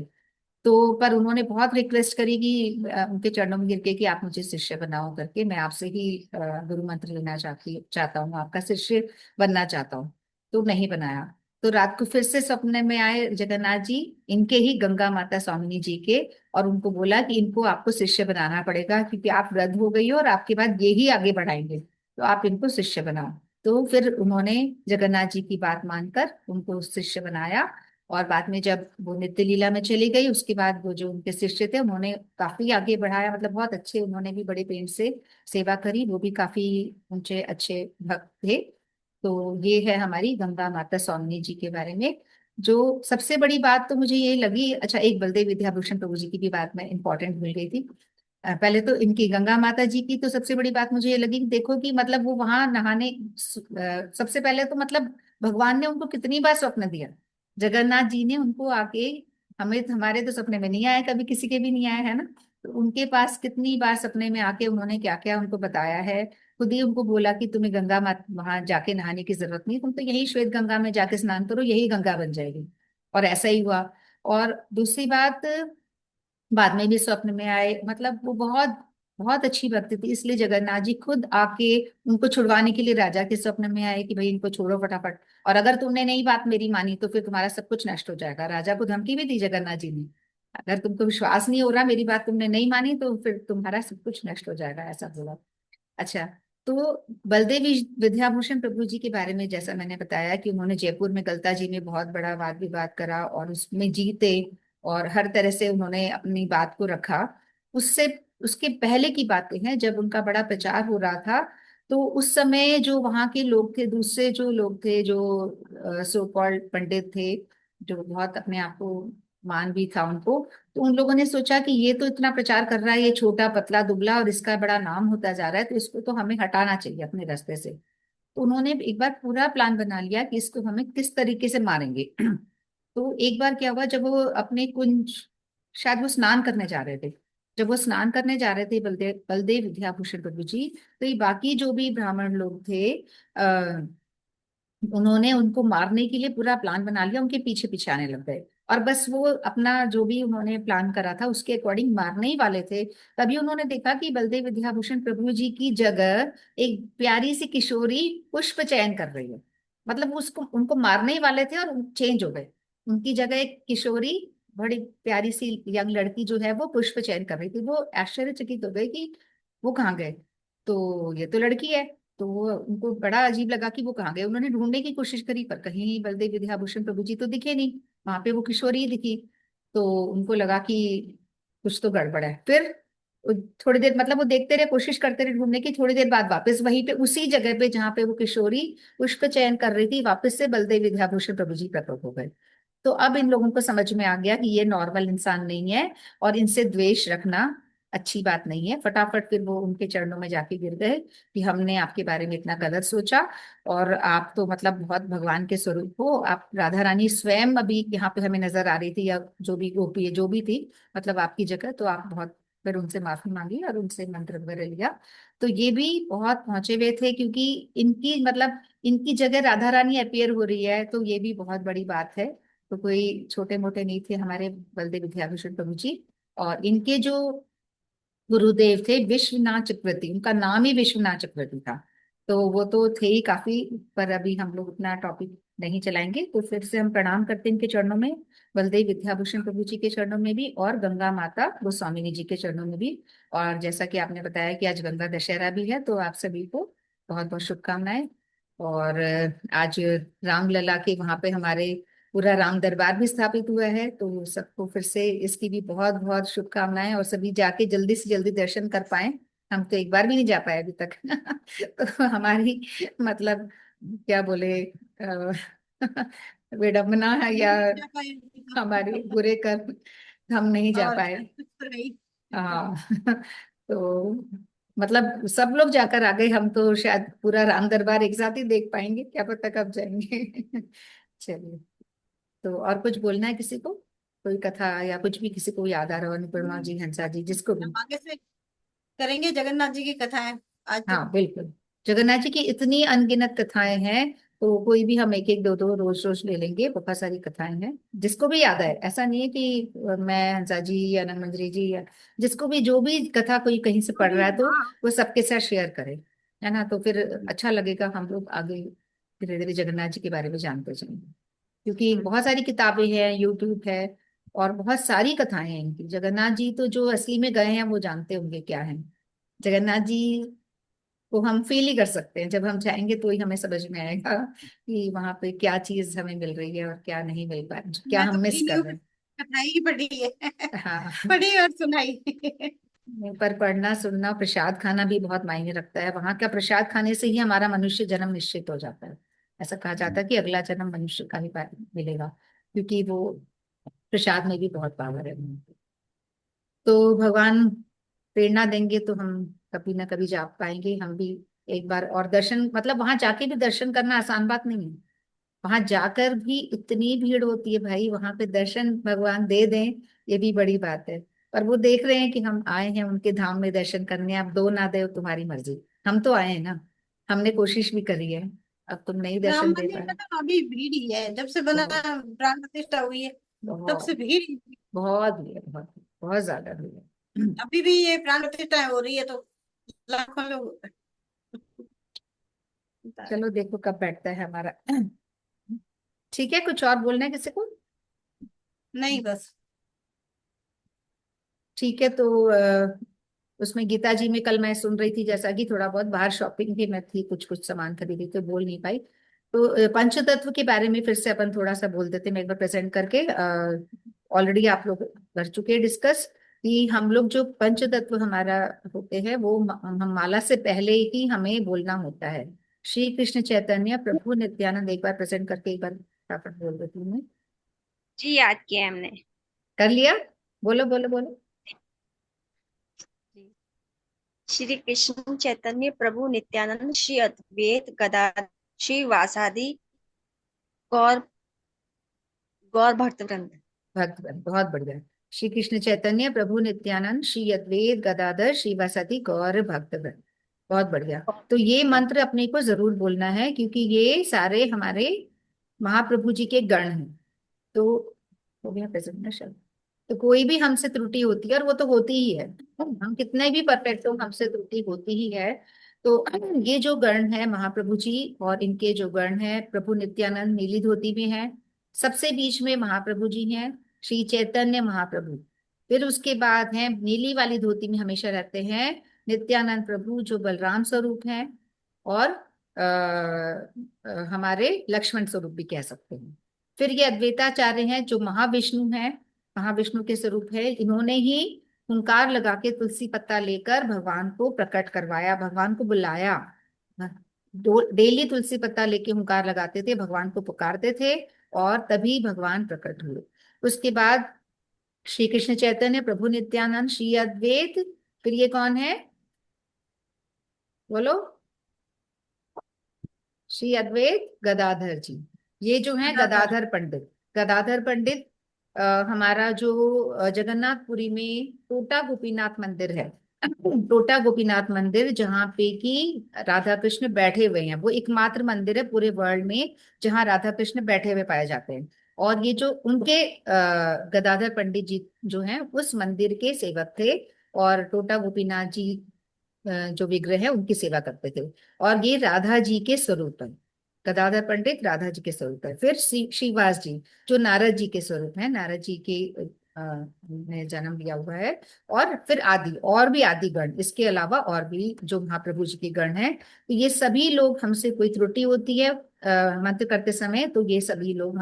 Speaker 1: तो पर उन्होंने बहुत रिक्वेस्ट करी कि उनके चरणों में गिर के कि आप मुझे शिष्य बनाओ करके, मैं आपसे ही गुरु मंत्र लेना चाहता हूँ, आपका शिष्य बनना चाहता हूँ। तो नहीं बनाया। तो रात को फिर से सपने में आए जगन्नाथ जी, इनके ही गंगा माता स्वामिनी जी के, और उनको बोला कि इनको आपको शिष्य बनाना पड़ेगा क्योंकि आप वृद्ध हो गई हो और आपके बाद ये ही आगे बढ़ाएंगे, तो आप इनको शिष्य बनाओ। तो फिर उन्होंने जगन्नाथ जी की बात मानकर उनको शिष्य बनाया। और बाद में जब वो नित्य लीला में चली गई उसके बाद वो जो उनके शिष्य थे उन्होंने काफी आगे बढ़ाया, मतलब बहुत अच्छे, उन्होंने भी बड़े प्रेम से सेवा करी, वो भी काफी ऊंचे अच्छे भक्त थे। तो ये है हमारी गंगा माता स्वामिनी जी के बारे में। जो सबसे बड़ी बात तो मुझे ये लगी, अच्छा एक बलदेव विद्याभूषण प्रभु जी की भी बात में इंपॉर्टेंट भूल गई थी। पहले तो इनकी गंगा माता जी की तो सबसे बड़ी बात मुझे ये लगी कि देखो कि मतलब वो वहां नहाने, सबसे पहले तो मतलब भगवान ने उनको कितनी बार स्वप्न दिया, जगन्नाथ जी ने उनको आके, हमें हमारे तो सपने में नहीं आया, कभी किसी के भी नहीं आया है ना, तो उनके पास कितनी बार सपने में आके उन्होंने क्या क्या उनको बताया है। खुद ही उनको बोला कि तुम्हें गंगा माता वहां जाके नहाने की जरूरत नहीं, तुम तो यही श्वेत गंगा में जाके स्नान करो, यही गंगा बन जाएगी। और ऐसा ही हुआ। और दूसरी बात, बाद में भी स्वप्न में आए, मतलब वो बहुत बहुत अच्छी भक्ति थी, इसलिए जगन्नाथ जी खुद आके उनको छुड़वाने के लिए राजा के स्वप्न में आए कि भाई इनको छोड़ो फटाफट, और अगर तुमने नहीं बात मेरी मानी तो फिर तुम्हारा सब कुछ नष्ट हो जाएगा। राजा को धमकी भी दी जगन्नाथ जी ने, अगर तुमको विश्वास नहीं हो रहा, मेरी बात तुमने नहीं मानी, तो फिर तुम्हारा सब कुछ नष्ट हो जाएगा, ऐसा बोला। अच्छा, तो बलदेव विद्याभूषण प्रभु जी के बारे में जैसा मैंने बताया कि उन्होंने जयपुर में गलता जी में बहुत बड़ा वाद विवाद करा और उसमें जीते, और हर तरह से उन्होंने अपनी बात को रखा। उससे उसके पहले की बातें हैं, जब उनका बड़ा प्रचार हो रहा था, तो उस समय जो वहाँ के लोग थे, दूसरे जो लोग थे, जो सो कॉल्ड पंडित थे, जो बहुत अपने आप को मान भी था उनको, तो उन लोगों ने सोचा कि ये तो इतना प्रचार कर रहा है, ये छोटा पतला दुबला, और इसका बड़ा नाम होता जा रहा है, तो इसको तो हमें हटाना चाहिए अपने रास्ते से। तो उन्होंने एक बार पूरा प्लान बना लिया कि इसको हमें किस तरीके से मारेंगे। तो एक बार क्या हुआ, जब वो अपने कुंज, शायद वो स्नान करने जा रहे थे, जब वो स्नान करने जा रहे थे बलदेव बलदेव विद्याभूषण प्रभु जी, तो ये बाकी जो भी ब्राह्मण लोग थे, उन्होंने उनको मारने के लिए पूरा प्लान बना लिया, उनके पीछे पीछे आने लग गए, और बस वो अपना जो भी उन्होंने प्लान करा था उसके अकॉर्डिंग मारने ही वाले थे। तभी उन्होंने देखा कि बलदेव विद्याभूषण प्रभु जी की जगह एक प्यारी सी किशोरी पुष्प चयन कर रही है। मतलब उसको उनको मारने ही वाले थे और चेंज हो गए, उनकी जगह एक किशोरी, बड़ी प्यारी सी यंग लड़की जो है वो पुष्प चयन कर रही थी। वो आश्चर्यचकित हो गए कि वो कहाँ गए, तो ये तो लड़की है। तो वो उनको बड़ा अजीब लगा कि वो कहाँ गए। उन्होंने ढूंढने की कोशिश करी, पर कहीं बलदेव विद्याभूषण प्रभु जी तो दिखे नहीं, वहां पे वो किशोरी ही दिखी। तो उनको लगा कि कुछ तो गड़बड़ है। फिर थोड़ी देर, मतलब वो देखते रहे, कोशिश करते रहे ढूंढने की। थोड़ी देर बाद वापस वहीं पे उसी जगह पे जहाँ पे वो किशोरी पुष्प चयन कर रही थी, वापस से बलदेव विद्याभूषण प्रभु जी प्रकट हो गए। तो अब इन लोगों को समझ में आ गया कि ये नॉर्मल इंसान नहीं है, और इनसे द्वेष रखना अच्छी बात नहीं है। फटाफट फिर वो उनके चरणों में जाके गिर गए कि हमने आपके बारे में इतना गलत सोचा, और आप तो मतलब बहुत भगवान के स्वरूप हो। आप राधा रानी स्वयं अभी यहाँ पे हमें नजर आ रही थी, या जो भी गोपी जो भी थी, मतलब आपकी जगह, तो आप बहुत, फिर उनसे माफी मांगी और उनसे मंत्र वगैरह लिया। तो ये भी बहुत पहुंचे हुए थे, क्योंकि इनकी मतलब इनकी जगह राधा रानी अपीयर हो रही है, तो ये भी बहुत बड़ी बात है। तो कोई छोटे मोटे नहीं थे हमारे बलदेव विद्याभूषण प्रभु जी। और इनके जो गुरुदेव थे विश्वनाथ चक्रवर्ती, उनका नाम ही विश्वनाथ चक्रवर्ती था। तो वो तो थे ही काफी, पर अभी हम लोग उतना टॉपिक नहीं चलाएंगे। तो फिर से हम प्रणाम करते हैं इनके चरणों में, बलदेव विद्याभूषण प्रभु जी के चरणों में भी, और गंगा माता गोस्वामिनी जी के चरणों में भी। और जैसा कि आपने बताया कि आज गंगा दशहरा भी है, तो आप सभी को बहुत बहुत शुभकामनाएं। और आज रामलला के वहां पे हमारे पूरा राम दरबार भी स्थापित हुआ है, तो सबको फिर से इसकी भी बहुत बहुत शुभकामनाएं, और सभी जाके जल्दी से जल्दी दर्शन कर पाए। हम तो एक बार भी नहीं जा पाए अभी तक। तो हमारी मतलब क्या बोले, अ, विडम्बना है, या
Speaker 3: नहीं जा पाए
Speaker 1: हमारे बुरे कर्म, हम नहीं जा
Speaker 3: और
Speaker 1: पाए।
Speaker 3: क्या, कुछ तो नहीं।
Speaker 1: हाँ। तो मतलब सब लोग जाकर आ गए, हम तो शायद पूरा राम दरबार एक साथ ही देख पाएंगे, क्या पता कब जाएंगे। चलिए, तो और कुछ बोलना है किसी को, कोई कथा या कुछ भी किसी को याद आ रहा हो, अनुपमा जी, हंसा जी, जिसको भी।
Speaker 3: हम आगे से करेंगे जगन्नाथ जी की कथाएं। आज तो
Speaker 1: हाँ बिल्कुल, जगन्नाथ जी की इतनी अनगिनत कथाएं हैं, तो कोई भी हम एक एक दो दो रोज रोज ले लेंगे, बहुत सारी कथाएं हैं, जिसको भी याद है। ऐसा नहीं है कि मैं हंसा जी या नन मंजरी जी, या जिसको भी जो भी कथा कोई कहीं से पढ़ रहा है, तो
Speaker 3: हाँ।
Speaker 1: वो सबके साथ शेयर करे, है ना। तो फिर अच्छा लगेगा, हम लोग आगे धीरे धीरे जगन्नाथ जी के बारे में जानते जाएंगे। क्योंकि बहुत सारी किताबें हैं, यूट्यूब है, और बहुत सारी कथाएं हैं इनकी। जगन्नाथ जी तो जो असली में गए हैं वो जानते होंगे क्या है। जगन्नाथ जी को हम फील ही कर सकते हैं, जब हम जाएंगे तो ही हमें समझ में आएगा कि वहां पे क्या चीज हमें मिल रही है और क्या नहीं मिल पा रही, क्या
Speaker 3: मैं
Speaker 1: हम
Speaker 3: तो
Speaker 1: मिस
Speaker 3: गई नहीं
Speaker 1: कर
Speaker 3: हूँ,
Speaker 1: रहे हैं।
Speaker 3: कथाई ही पढ़ी है।
Speaker 1: हाँ।
Speaker 3: पढ़ी और सुनाई।
Speaker 1: पर पढ़ना सुनना, प्रसाद खाना भी बहुत मायने रखता है। वहां का प्रसाद खाने से ही हमारा मनुष्य जन्म निश्चित हो जाता है। ऐसा कहा जाता है कि अगला जन्म मनुष्य का ही मिलेगा, क्योंकि वो प्रसाद में भी बहुत पावर है। तो भगवान प्रेरणा देंगे तो हम कभी ना कभी जा पाएंगे हम भी एक बार। और दर्शन, मतलब वहां जाके भी दर्शन करना आसान बात नहीं है। वहां जाकर भी इतनी भीड़ होती है भाई, वहां पे दर्शन भगवान दे दें, ये भी बड़ी बात है। पर वो देख रहे हैं कि हम आए हैं उनके धाम में दर्शन करने, आप दो ना दे तुम्हारी मर्जी, हम तो आए हैं ना, हमने कोशिश भी करी है, अब तुम नहीं
Speaker 3: राम
Speaker 1: दर्शन दे
Speaker 3: मंदिर
Speaker 1: पाए।
Speaker 3: में तो अभी भीड़ ही है, जब से बना
Speaker 1: बहुत
Speaker 3: प्राण प्रतिष्ठा हुई है तब से
Speaker 1: बहुत
Speaker 3: भीड़ ही।
Speaker 1: बहुत भीड़ है, बहुत बहुत ज्यादा भीड़ है।
Speaker 3: अभी भी ये प्राण प्रतिष्ठा हो रही है तो लाखों लोग।
Speaker 1: चलो देखो कब बैठता है हमारा। ठीक है, कुछ और बोलना है किसी को?
Speaker 3: नहीं बस।
Speaker 1: ठीक है। तो उसमें गीता जी में कल मैं सुन रही थी, जैसा कि थोड़ा बहुत बाहर शॉपिंग भी मैं थी, कुछ कुछ सामान खरीदी तो बोल नहीं पाई। तो पंचतत्व के बारे में फिर से अपन थोड़ा सा बोल देते हैं, मैं एक बार प्रेजेंट करके। ऑलरेडी आप लोग कर चुके हैं डिस्कस कि हम लोग जो पंचतत्व हमारा होते हैं वो हम माला से पहले ही हमें बोलना होता है। श्री कृष्ण चैतन्य प्रभु नित्यानंद, एक बार प्रेजेंट करके एक बार फटाफट बोल देती हूँ मैं।
Speaker 2: जी याद किया है हमने।
Speaker 1: कर लिया? बोलो बोलो बोलो।
Speaker 2: जी। श्री कृष्ण चैतन्य प्रभु नित्यानंद श्री अद्वैत गदाधर श्री वासादि गौर गौर भक्तवृंद।
Speaker 1: भक्त बहुत बढ़िया। श्री कृष्ण चैतन्य प्रभु नित्यानंद श्री अद्वैत गदाधर श्रीवासदि गौर भक्तवृंद। बहुत बढ़िया। तो ये मंत्र अपने को जरूर बोलना है, क्योंकि ये सारे हमारे महाप्रभु जी के गण हैं। तो हो गया प्रेजेंट ना शब्द। तो कोई भी हमसे त्रुटि होती है, और वो तो होती ही है, हम कितने भी परफेक्ट हो हमसे त्रुटि होती ही है। तो ये जो गण है महाप्रभु जी, और इनके जो गण है प्रभु नित्यानंद नीली धोती में है, सबसे बीच में महाप्रभु जी हैं श्री चैतन्य महाप्रभु। फिर उसके बाद है नीली वाली धोती में हमेशा रहते हैं नित्यानंद प्रभु, जो बलराम स्वरूप हैं, और हमारे लक्ष्मण स्वरूप भी कह सकते हैं। फिर ये अद्वैताचार्य हैं जो महाविष्णु हैं, महाविष्णु के स्वरूप है। इन्होंने ही हुंकार लगा के तुलसी पत्ता लेकर भगवान को प्रकट करवाया, भगवान को बुलाया। डेली तुलसी पत्ता लेके हुंकार लगाते थे, भगवान को पुकारते थे, और तभी भगवान प्रकट हुए। उसके बाद श्री कृष्ण चैतन्य प्रभु नित्यानंद श्री अद्वैत। फिर ये कौन है बोलो? श्री अद्वैत गदाधर जी। ये जो है गदाधर पंडित। गदाधर पंडित हमारा जो जगन्नाथपुरी में टोटा गोपीनाथ मंदिर है, टोटा गोपीनाथ मंदिर, जहाँ पे कि राधा कृष्ण बैठे हुए हैं, वो एकमात्र मंदिर है पूरे वर्ल्ड में जहाँ राधा कृष्ण बैठे हुए पाए जाते हैं। और ये जो उनके गदाधर पंडित जी जो हैं उस मंदिर के सेवक थे, और टोटा गोपीनाथ जी जो विग्रह है उनकी सेवा करते थे। और ये राधा जी के स्वरूप है, गदाधर पंडित राधा जी के स्वरूप है। फिर श्रीवास जी जो नारद जी के स्वरूप है, नारद जी के ने जन्म लिया हुआ है। और फिर आदि, और भी आदि गण, इसके अलावा और भी जो महाप्रभु जी के गण हैं। तो ये सभी लोग, हमसे कोई त्रुटि होती है मंत्र करते समय, तो ये सभी लोग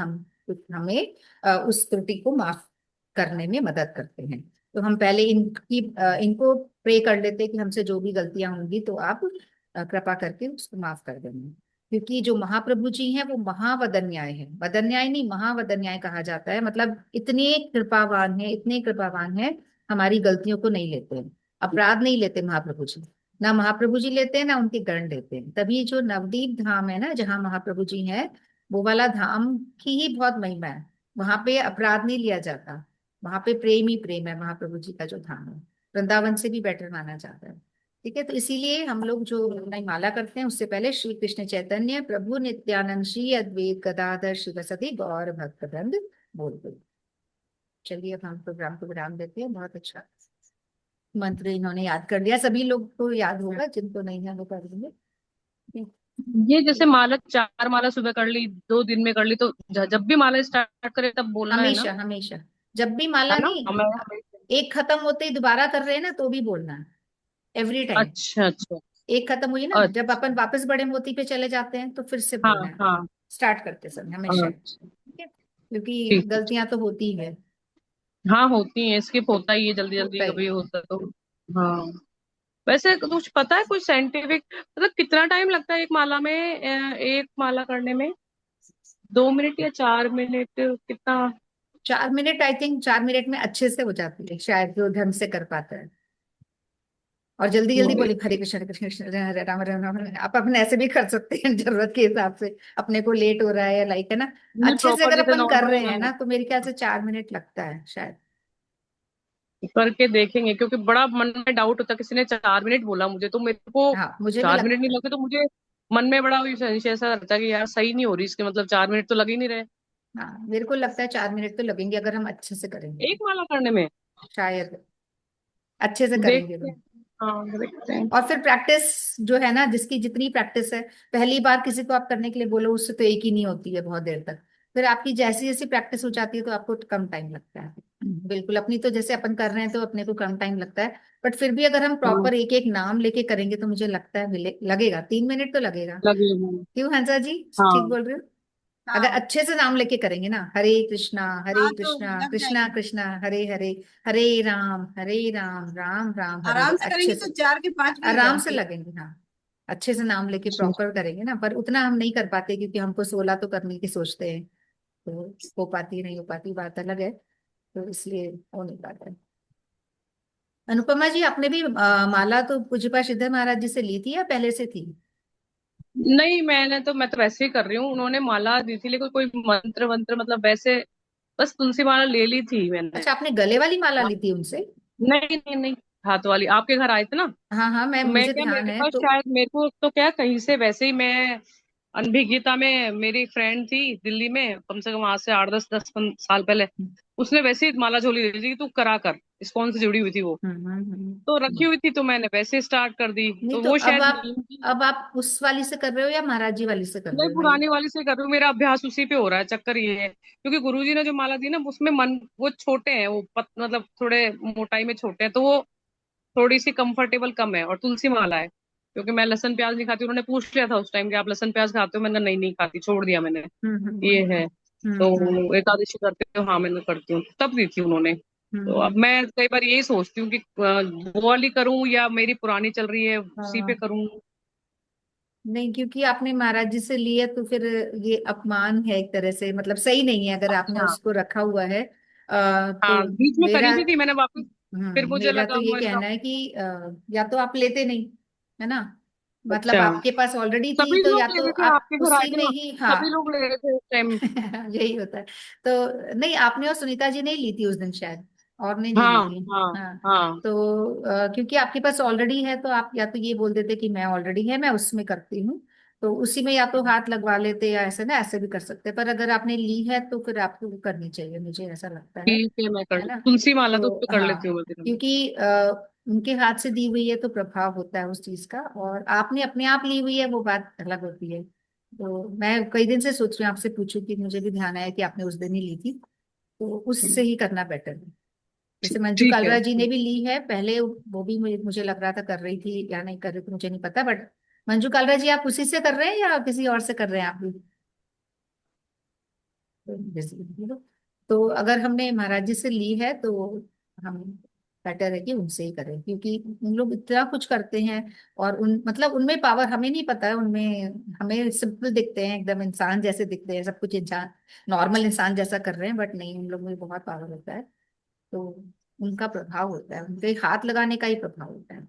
Speaker 1: हमें उस त्रुटि को माफ करने में मदद करते हैं। तो हम पहले इनको प्रे कर लेते हैं कि हमसे जो भी गलतियां होंगी तो आप कृपा करके उसको माफ कर देंगे। क्योंकि जो महाप्रभु जी हैं वो महावदन्याय है, वदन्याय नहीं महावदन्याय कहा जाता है, मतलब इतने कृपावान है, इतने कृपावान है, हमारी गलतियों को नहीं लेते हैं, अपराध नहीं लेते महाप्रभु जी। ना महाप्रभु जी लेते हैं ना उनके गण लेते हैं। तभी जो नवदीप धाम है ना, जहाँ महाप्रभु जी हैं, वो वाला धाम की ही बहुत महिमा है। वहां पे अपराध नहीं लिया जाता, वहां पे प्रेम ही प्रेम है महाप्रभु जी का जो धाम है, वृंदावन से भी बेटर माना जाता है। ठीक है। तो इसीलिए हम लोग जो नई माला करते हैं उससे पहले श्री कृष्ण चैतन्य प्रभु नित्यानंद श्री अद्वैत गदाधर शिवसती गौर भक्तवृंद बोलते हैं। चलिए अब हम प्रोग्राम को विराम देते हैं। बहुत अच्छा मंत्र इन्होंने याद कर लिया, सभी लोग को याद होगा, जिनको नहीं है वो कर देंगे।
Speaker 5: ये जैसे माला 4 माला सुबह कर ली, 2 दिन में कर ली, तो जब भी माला स्टार्ट करे तब बोलना है ना?
Speaker 1: हमेशा हमेशा, जब भी माला
Speaker 5: है ना?
Speaker 1: नहीं,
Speaker 5: हमें
Speaker 1: एक खत्म होते ही दोबारा कर रहे हैं ना तो भी बोलना है, एवरी टाइम।
Speaker 5: अच्छा अच्छा
Speaker 1: एक खत्म हुई ना, जब
Speaker 5: अच्छा।
Speaker 1: अपन वापस बड़े मोती पे चले जाते हैं तो फिर से
Speaker 5: हाँ
Speaker 1: बोलना है,
Speaker 5: हाँ।
Speaker 1: स्टार्ट करते समय हमेशा।
Speaker 5: अच्छा
Speaker 1: ठीक है, क्योंकि
Speaker 5: ठीक है।
Speaker 1: गलतियां तो होती ही है,
Speaker 5: हाँ होती है, स्किप होता ही है जल्दी जल्दी
Speaker 1: होता ही
Speaker 5: कभी
Speaker 1: है।
Speaker 5: होता तो। हाँ। वैसे कुछ पता है, कुछ साइंटिफिक मतलब कितना टाइम लगता है एक माला में, एक माला करने में? 2 मिनट या 4 मिनट कितना?
Speaker 1: 4 मिनट, आई थिंक 4 मिनट में अच्छे से हो जाती है शायद, जो ढंग से कर पाता है। और जल्दी जल्दी बोली हरे कृष्ण कृष्ण हरे राम हरे राम आप अपने ऐसे भी कर सकते हैं जरूरत के हिसाब से, अपने को लेट हो रहा है या लाइक है ना,
Speaker 5: नहीं
Speaker 1: अच्छे से
Speaker 5: प्रॉपर
Speaker 1: अगर
Speaker 5: जैसे
Speaker 1: अपन कर रहे हैं
Speaker 5: नॉर्मल
Speaker 1: ना तो मेरे ख्याल से 4 मिनट लगता है शायद।
Speaker 5: करके देखेंगे, क्योंकि बड़ा मन में डाउट होता है, किसी ने 4 मिनट बोला मुझे, तो मेरे को
Speaker 1: हाँ मुझे भी
Speaker 5: 4 मिनट नहीं
Speaker 1: लगता है।
Speaker 5: लगते, तो मुझे मन में बड़ा संशय ऐसा रहता है कि यार सही नहीं हो रही इसके, मतलब 4 मिनट तो लग ही नहीं रहे
Speaker 1: हाँ मेरे को लगता है 4 मिनट तो लगेंगे अगर हम अच्छे से करेंगे तो।
Speaker 5: एक माला करने में।
Speaker 1: शायद अच्छे से करेंगे
Speaker 5: देखते
Speaker 1: तो।
Speaker 5: हैं। हाँ देखते हैं।
Speaker 1: और फिर प्रैक्टिस जो है ना, जिसकी जितनी प्रैक्टिस है, पहली बार किसी को आप करने के लिए बोलो उससे तो एक ही नहीं होती है बहुत देर तक। फिर आपकी जैसी जैसी प्रैक्टिस हो जाती है तो आपको कम टाइम लगता है। बिल्कुल, अपनी तो जैसे अपन कर रहे हैं तो अपने को कम टाइम लगता है, बट फिर भी अगर हम
Speaker 6: हाँ,
Speaker 1: प्रॉपर एक एक नाम लेके करेंगे तो मुझे लगता है लगेगा 3 मिनट तो लगेगा।
Speaker 6: लगे हुए।
Speaker 1: क्यों हंसा जी, ठीक
Speaker 6: हाँ,
Speaker 1: बोल रहे हो? अगर
Speaker 3: हाँ
Speaker 1: अच्छे से नाम लेके करेंगे ना, हरे
Speaker 3: हाँ, तो
Speaker 1: कृष्णा
Speaker 3: लग
Speaker 1: कृष्णा
Speaker 3: जाएंगे।
Speaker 1: कृष्णा हरे हरे, हरे राम राम राम हरे हरे,
Speaker 3: आराम से
Speaker 1: अच्छे
Speaker 3: करेंगे तो
Speaker 1: से
Speaker 3: 4 के 5 भी हो
Speaker 1: आराम से
Speaker 3: जाएंगे।
Speaker 1: लगेंगे। हाँ, अच्छे से नाम लेके
Speaker 6: अच्छा,
Speaker 1: प्रॉपर करेंगे ना, पर उतना हम नहीं कर पाते क्योंकि हमको 16 तो करने की सोचते हैं, तो हो पाती नहीं हो पाती बात अलग है, तो इसलिए हो नहीं पाता है। अनुपमा जी, आपने भी माला तो पूज्यपाद श्रीधर महाराज जी से ली थी या पहले से थी?
Speaker 5: नहीं, मैं तो वैसे ही कर रही हूँ। उन्होंने माला दी थी, लेकिन कोई मंत्र वंत्र मतलब वैसे बस तुलसी माला ले ली थी मैंने।
Speaker 1: अच्छा, आपने गले वाली माला ली थी उनसे?
Speaker 5: नहीं नहीं नहीं, हाथ वाली आपके घर आए थे ना।
Speaker 1: हाँ हाँ, मैं
Speaker 5: तो मैं
Speaker 1: मुझे
Speaker 5: क्या,
Speaker 1: ध्यान
Speaker 5: मेरे
Speaker 1: है
Speaker 5: पास
Speaker 1: तो।
Speaker 5: शायद मेरे को तो क्या कहीं से वैसे ही मैं अनभिज्ञता में, मेरी फ्रेंड थी दिल्ली में, कम से कम आज से 8 10 10 साल पहले, उसने वैसे ही माला झोली दे दी कि तू करा कर, इस्कॉन से जुड़ी हुई थी वो, तो रखी
Speaker 1: हम्म।
Speaker 5: हुई थी, तो मैंने वैसे स्टार्ट कर दी,
Speaker 1: नहीं
Speaker 5: तो
Speaker 1: तो
Speaker 5: वो
Speaker 1: अब
Speaker 5: शायद
Speaker 1: आप
Speaker 5: नीम की।
Speaker 1: अब आप उस वाली से कर रहे हो या महाराज जी वाली से कर
Speaker 5: मैं
Speaker 1: रहे हो भाई?
Speaker 5: पुरानी वाली से कर रही हूँ, मेरा अभ्यास उसी पे हो रहा है। चक्कर ये है क्योंकि गुरुजी ने जो माला दी ना, उसमें मन वो छोटे हैं, वो मतलब थोड़े मोटाई में छोटे हैं, तो वो थोड़ी सी कंफर्टेबल कम है, और तुलसी माला है। क्योंकि मैं लहसुन प्याज नहीं खाती, उन्होंने पूछ लिया था उस टाइम कि आप लहसुन प्याज खाते हो, मैंने कहा नहीं नहीं खाती, छोड़ दिया मैंने। ये है।
Speaker 1: हम्म।
Speaker 5: तो एकादशी करते हो? हाँ मैंने करती हूँ, तब दी थी उन्होंने। तो अब
Speaker 1: हम्म।
Speaker 5: मैं कई बार यही सोचती हूँ कि वो वाली करूँ या मेरी पुरानी चल रही है उसी पे
Speaker 1: हाँ,
Speaker 5: करूँ।
Speaker 1: नहीं, क्योंकि आपने महाराज जी से लिया तो फिर ये अपमान है एक तरह से, मतलब सही नहीं है अगर आपने
Speaker 5: अच्छा।
Speaker 1: उसको रखा हुआ है। तो
Speaker 5: हाँ, बीच में
Speaker 1: मेरा
Speaker 5: करी भी थी मैंने वापस, फिर मुझे
Speaker 1: मेरा
Speaker 5: लगा
Speaker 1: तो ये
Speaker 5: वो इनका।
Speaker 1: कहना है कि या तो आप लेते नहीं, है ना, मतलब
Speaker 5: अच्छा,
Speaker 1: आपके पास ऑलरेडी थी
Speaker 5: सभी
Speaker 1: तो या
Speaker 5: लोग ले
Speaker 1: तो
Speaker 5: रहे थे,
Speaker 1: आप
Speaker 5: आपके घर आए
Speaker 1: उसी
Speaker 5: थे
Speaker 1: में
Speaker 5: ना,
Speaker 1: ही, हाँ।
Speaker 5: सभी लोग ले रहे थे उस टाइम।
Speaker 1: यही होता है। तो नहीं, आपने और सुनीता जी ने ली थी उस दिन शायद, और ने नहीं ली
Speaker 5: हाँ
Speaker 1: थी।
Speaker 5: हाँ
Speaker 1: हाँ,
Speaker 5: हाँ।
Speaker 1: तो क्योंकि आपके पास ऑलरेडी है तो आप या तो ये बोल देते कि मैं ऑलरेडी है, मैं उसमें करती हूँ, तो उसी में या तो हाथ लगवा लेते, या ऐसे ना ऐसे भी कर सकते, पर अगर आपने ली है तो फिर आपको वो करनी चाहिए, मुझे ऐसा लगता
Speaker 5: ठीक है, मैं कर
Speaker 1: है ना।
Speaker 5: तुलसी माला तो उस पे
Speaker 1: तो
Speaker 5: कर लेती
Speaker 1: हाँ,
Speaker 5: हूँ मैं दिन में।
Speaker 1: क्योंकि उनके हाथ से दी हुई है तो प्रभाव होता है उस चीज का, और आपने अपने आप ली हुई है वो बात अलग होती है। तो मैं कई दिन से सोच रही हूँ आपसे पूछूं, कि मुझे भी ध्यान आया कि आपने उस दिन ही ली थी, तो उससे ही करना बेटर है। जैसे मंजू
Speaker 5: ठीक है।
Speaker 1: कालरा जी ने भी ली है पहले, वो भी मुझे लग रहा था कर रही थी या नहीं कर रही थी, मुझे नहीं पता, बट मंजू कालरा जी, आप उसी से कर रहे हैं या किसी और से कर रहे हैं आप भी? तो अगर हमने महाराज जी से ली है तो हम बेटर है कि उनसे ही करें, क्योंकि उन लोग इतना कुछ करते हैं, और उन मतलब उनमें पावर हमें नहीं पता है, उनमें हमें सिंपल दिखते हैं, एकदम इंसान जैसे दिखते हैं, सब कुछ इंसान नॉर्मल इंसान जैसा कर रहे हैं, बट नहीं, उन लोग में बहुत पावर होता है। तो उनका प्रभाव होता है, उनके हाथ लगाने का ही प्रभाव होता है।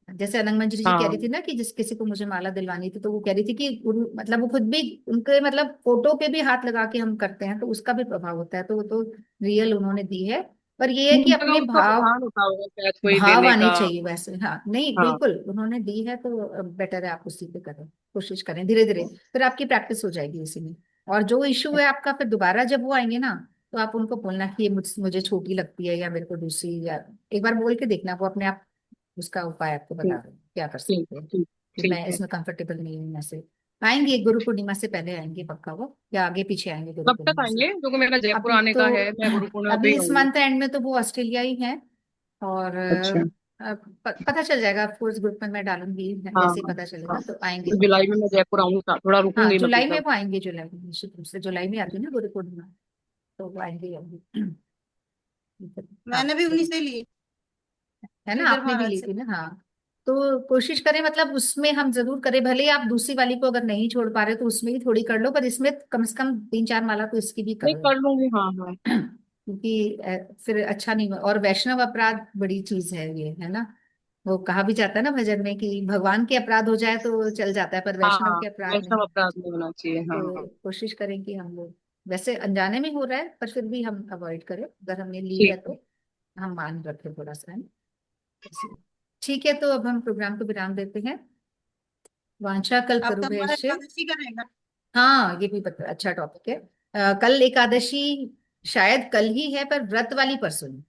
Speaker 1: जैसे अनंग मंजरी जी कह रही
Speaker 5: हाँ
Speaker 1: थी ना कि जिस किसी को मुझे माला दिलवानी थी, तो वो कह रही थी कि मतलब वो खुद भी, उनके मतलब फोटो पे भी हाथ लगा के हम करते हैं तो उसका भी प्रभाव होता है, तो वो तो रियल उन्होंने दी है। पर ये है कि
Speaker 5: मुझे लगा
Speaker 1: अपने
Speaker 5: उसका
Speaker 1: भाव
Speaker 5: विधान होता होगा शायद कोई
Speaker 1: भाव
Speaker 5: देने
Speaker 1: आने
Speaker 5: का।
Speaker 1: चाहिए वैसे। हाँ, नहीं,
Speaker 5: हाँ
Speaker 1: बिल्कुल उन्होंने दी है तो बेटर है आप उसी पे करें, कोशिश करें धीरे धीरे, फिर आपकी प्रैक्टिस हो जाएगी इसी में। और जो इशू है आपका, फिर दोबारा जब वो आएंगे ना, तो आप उनको बोलना कि ये मुझे छोटी लगती है, या मेरे को दूसरी, या एक बार बोल के देखना, वो अपने आप उसका उपाय आपको बता
Speaker 5: ठीक
Speaker 1: रहे हैं, क्या कर
Speaker 5: ठीक
Speaker 1: सकते हैं,
Speaker 5: ठीक।
Speaker 1: कि
Speaker 5: ठीक
Speaker 1: मैं
Speaker 5: है।
Speaker 1: इसमें कंफर्टेबल नहीं हूँ ऐसे। आएंगे गुरु पूर्णिमा से पहले आएंगे पक्का वो, या आगे पीछे आएंगे गुरु
Speaker 5: कब तक
Speaker 1: पूर्णिमा से?
Speaker 5: आएंगे, क्योंकि मेरा जयपुर
Speaker 1: अभी
Speaker 5: आने
Speaker 1: तो
Speaker 5: का है, मैं गुरु पूर्णिमा पे
Speaker 1: अभी
Speaker 5: ही
Speaker 1: इस
Speaker 5: आऊंगी।
Speaker 1: मंथ एंड में तो वो ऑस्ट्रेलिया ही है, और
Speaker 5: अच्छा।
Speaker 1: पता चल जाएगा, कोर्स ग्रुप में मैं डालूंगी,
Speaker 5: हाँ
Speaker 1: जैसे ही
Speaker 5: हाँ
Speaker 1: पता चलेगा
Speaker 5: हाँ।
Speaker 1: तो आएंगे
Speaker 5: तो
Speaker 1: पक्का।
Speaker 5: जुलाई में मैं जयपुर आऊंगा, थोड़ा
Speaker 1: हाँ,
Speaker 5: रुकूंगी
Speaker 1: जुलाई में
Speaker 5: मतलब।
Speaker 1: वो आएंगे, जुलाई में निश्चित रूप से, जुलाई में आती है ना गुरु पूर्णिमा, तो वो आएंगे ही आएंगे। हाँ,
Speaker 3: मैंने भी उन्हीं से ली,
Speaker 1: है ना,
Speaker 3: श्रीधर
Speaker 1: आपने भी
Speaker 3: महाराज
Speaker 1: ली
Speaker 3: से।
Speaker 1: थी ना, हाँ। तो कोशिश करें, मतलब उसमें हम जरूर करें, भले ही आप दूसरी वाली को अगर नहीं छोड़ पा रहे तो उसमें ही थोड़ी कर लो, पर इसमें कम से कम 3 4 माला तो इसकी भी
Speaker 5: नहीं,
Speaker 1: करो।
Speaker 5: कर लूंगी, हाँ हाँ।
Speaker 1: क्योंकि फिर अच्छा नहीं, और वैष्णव अपराध बड़ी चीज है ये, है ना। वो कहा भी जाता है ना भजन में कि भगवान के अपराध हो जाए तो चल जाता है, पर
Speaker 5: हाँ
Speaker 1: वैष्णव
Speaker 5: हाँ,
Speaker 1: के अपराध
Speaker 5: वैष्णव
Speaker 1: नहीं।
Speaker 5: अपराध नहीं होना चाहिए, हाँ हाँ।
Speaker 1: तो कोशिश करें कि हम लोग, वैसे अनजाने में हो रहा है पर फिर भी हम अवॉइड करें, अगर हमने ली है
Speaker 5: ठीक है।
Speaker 1: तो हम मान रखें थोड़ा सा, है ना। इसलिए। ठीक है, तो अब हम प्रोग्राम को विराम देते हैं। वांछा
Speaker 3: अब तो हमारा
Speaker 1: कल्पतरुभ्यश्च।
Speaker 3: एकादशी का रहेगा।
Speaker 1: हाँ, ये भी पता, अच्छा टॉपिक है। कल एकादशी शायद कल ही है, पर व्रत वाली परसों है।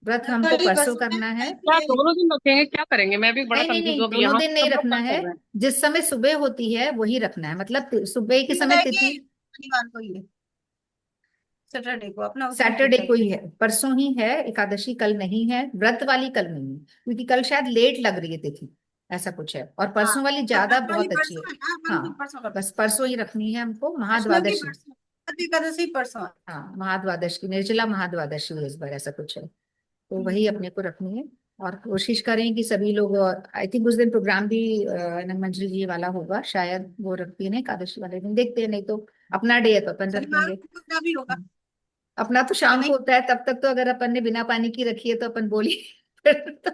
Speaker 1: व्रत हमको
Speaker 3: कल ही
Speaker 1: परसों
Speaker 3: परसों है,
Speaker 1: करना है।
Speaker 3: कल
Speaker 5: क्या
Speaker 3: भी है।
Speaker 5: दोनों दिन रखेंगे, क्या करेंगे? मैं भी बड़ा
Speaker 1: नहीं नहीं
Speaker 5: कंफ्यूज हूँ,
Speaker 1: नहीं,
Speaker 5: अब
Speaker 1: दोनों
Speaker 5: यहाँ
Speaker 1: दिन नहीं
Speaker 5: सब लोग
Speaker 1: रखना
Speaker 5: कल
Speaker 1: है।
Speaker 5: कर रहे हैं।
Speaker 1: जिस समय सुबह होती है वही रखना है, मतलब सुबह के
Speaker 3: दिन
Speaker 1: समय
Speaker 3: रहेगी
Speaker 1: तिथि।
Speaker 3: शनिवार को ही है। सैटरडे को अपना उसी दिन
Speaker 1: सैटरडे को
Speaker 3: करते
Speaker 1: ही है, परसों ही है एकादशी, कल नहीं है, व्रत वाली कल नहीं है, क्योंकि कल शायद लेट लग रही है तिथि, ऐसा कुछ है, और
Speaker 3: हाँ,
Speaker 1: परसों वाली
Speaker 3: तो
Speaker 1: ज्यादा
Speaker 3: व्रत वाली
Speaker 1: बहुत अच्छी है।
Speaker 3: परसों है ना, अपन को
Speaker 1: हाँ,
Speaker 3: परसों करते
Speaker 1: बस परसों ही रखनी है हमको,
Speaker 3: हैं। वैष्णव की
Speaker 1: महाद्वादशी।
Speaker 3: परसों, एकादशी परसों है।
Speaker 1: हाँ, महाद्वादशी, निर्जला महाद्वादशी है इस बार, ऐसा कुछ है, तो वही
Speaker 3: हम्म।
Speaker 1: अपने को रखनी है। और कोशिश करें कि सभी लोग, आई थिंक उस दिन प्रोग्राम भी मंजरी जी वाला होगा शायद, वो रखती है ना एकादशी वाले दिन, देखते हैं, नहीं तो अपना डे है तो अपन रख
Speaker 3: शनिवार
Speaker 1: लेंगे।
Speaker 3: को पूजा भी होगा
Speaker 1: अपना तो
Speaker 3: या
Speaker 1: शाम को
Speaker 3: नहीं?
Speaker 1: होता है, तब तक तो अगर अपन ने बिना पानी की रखी है तो अपन बोली फिर तो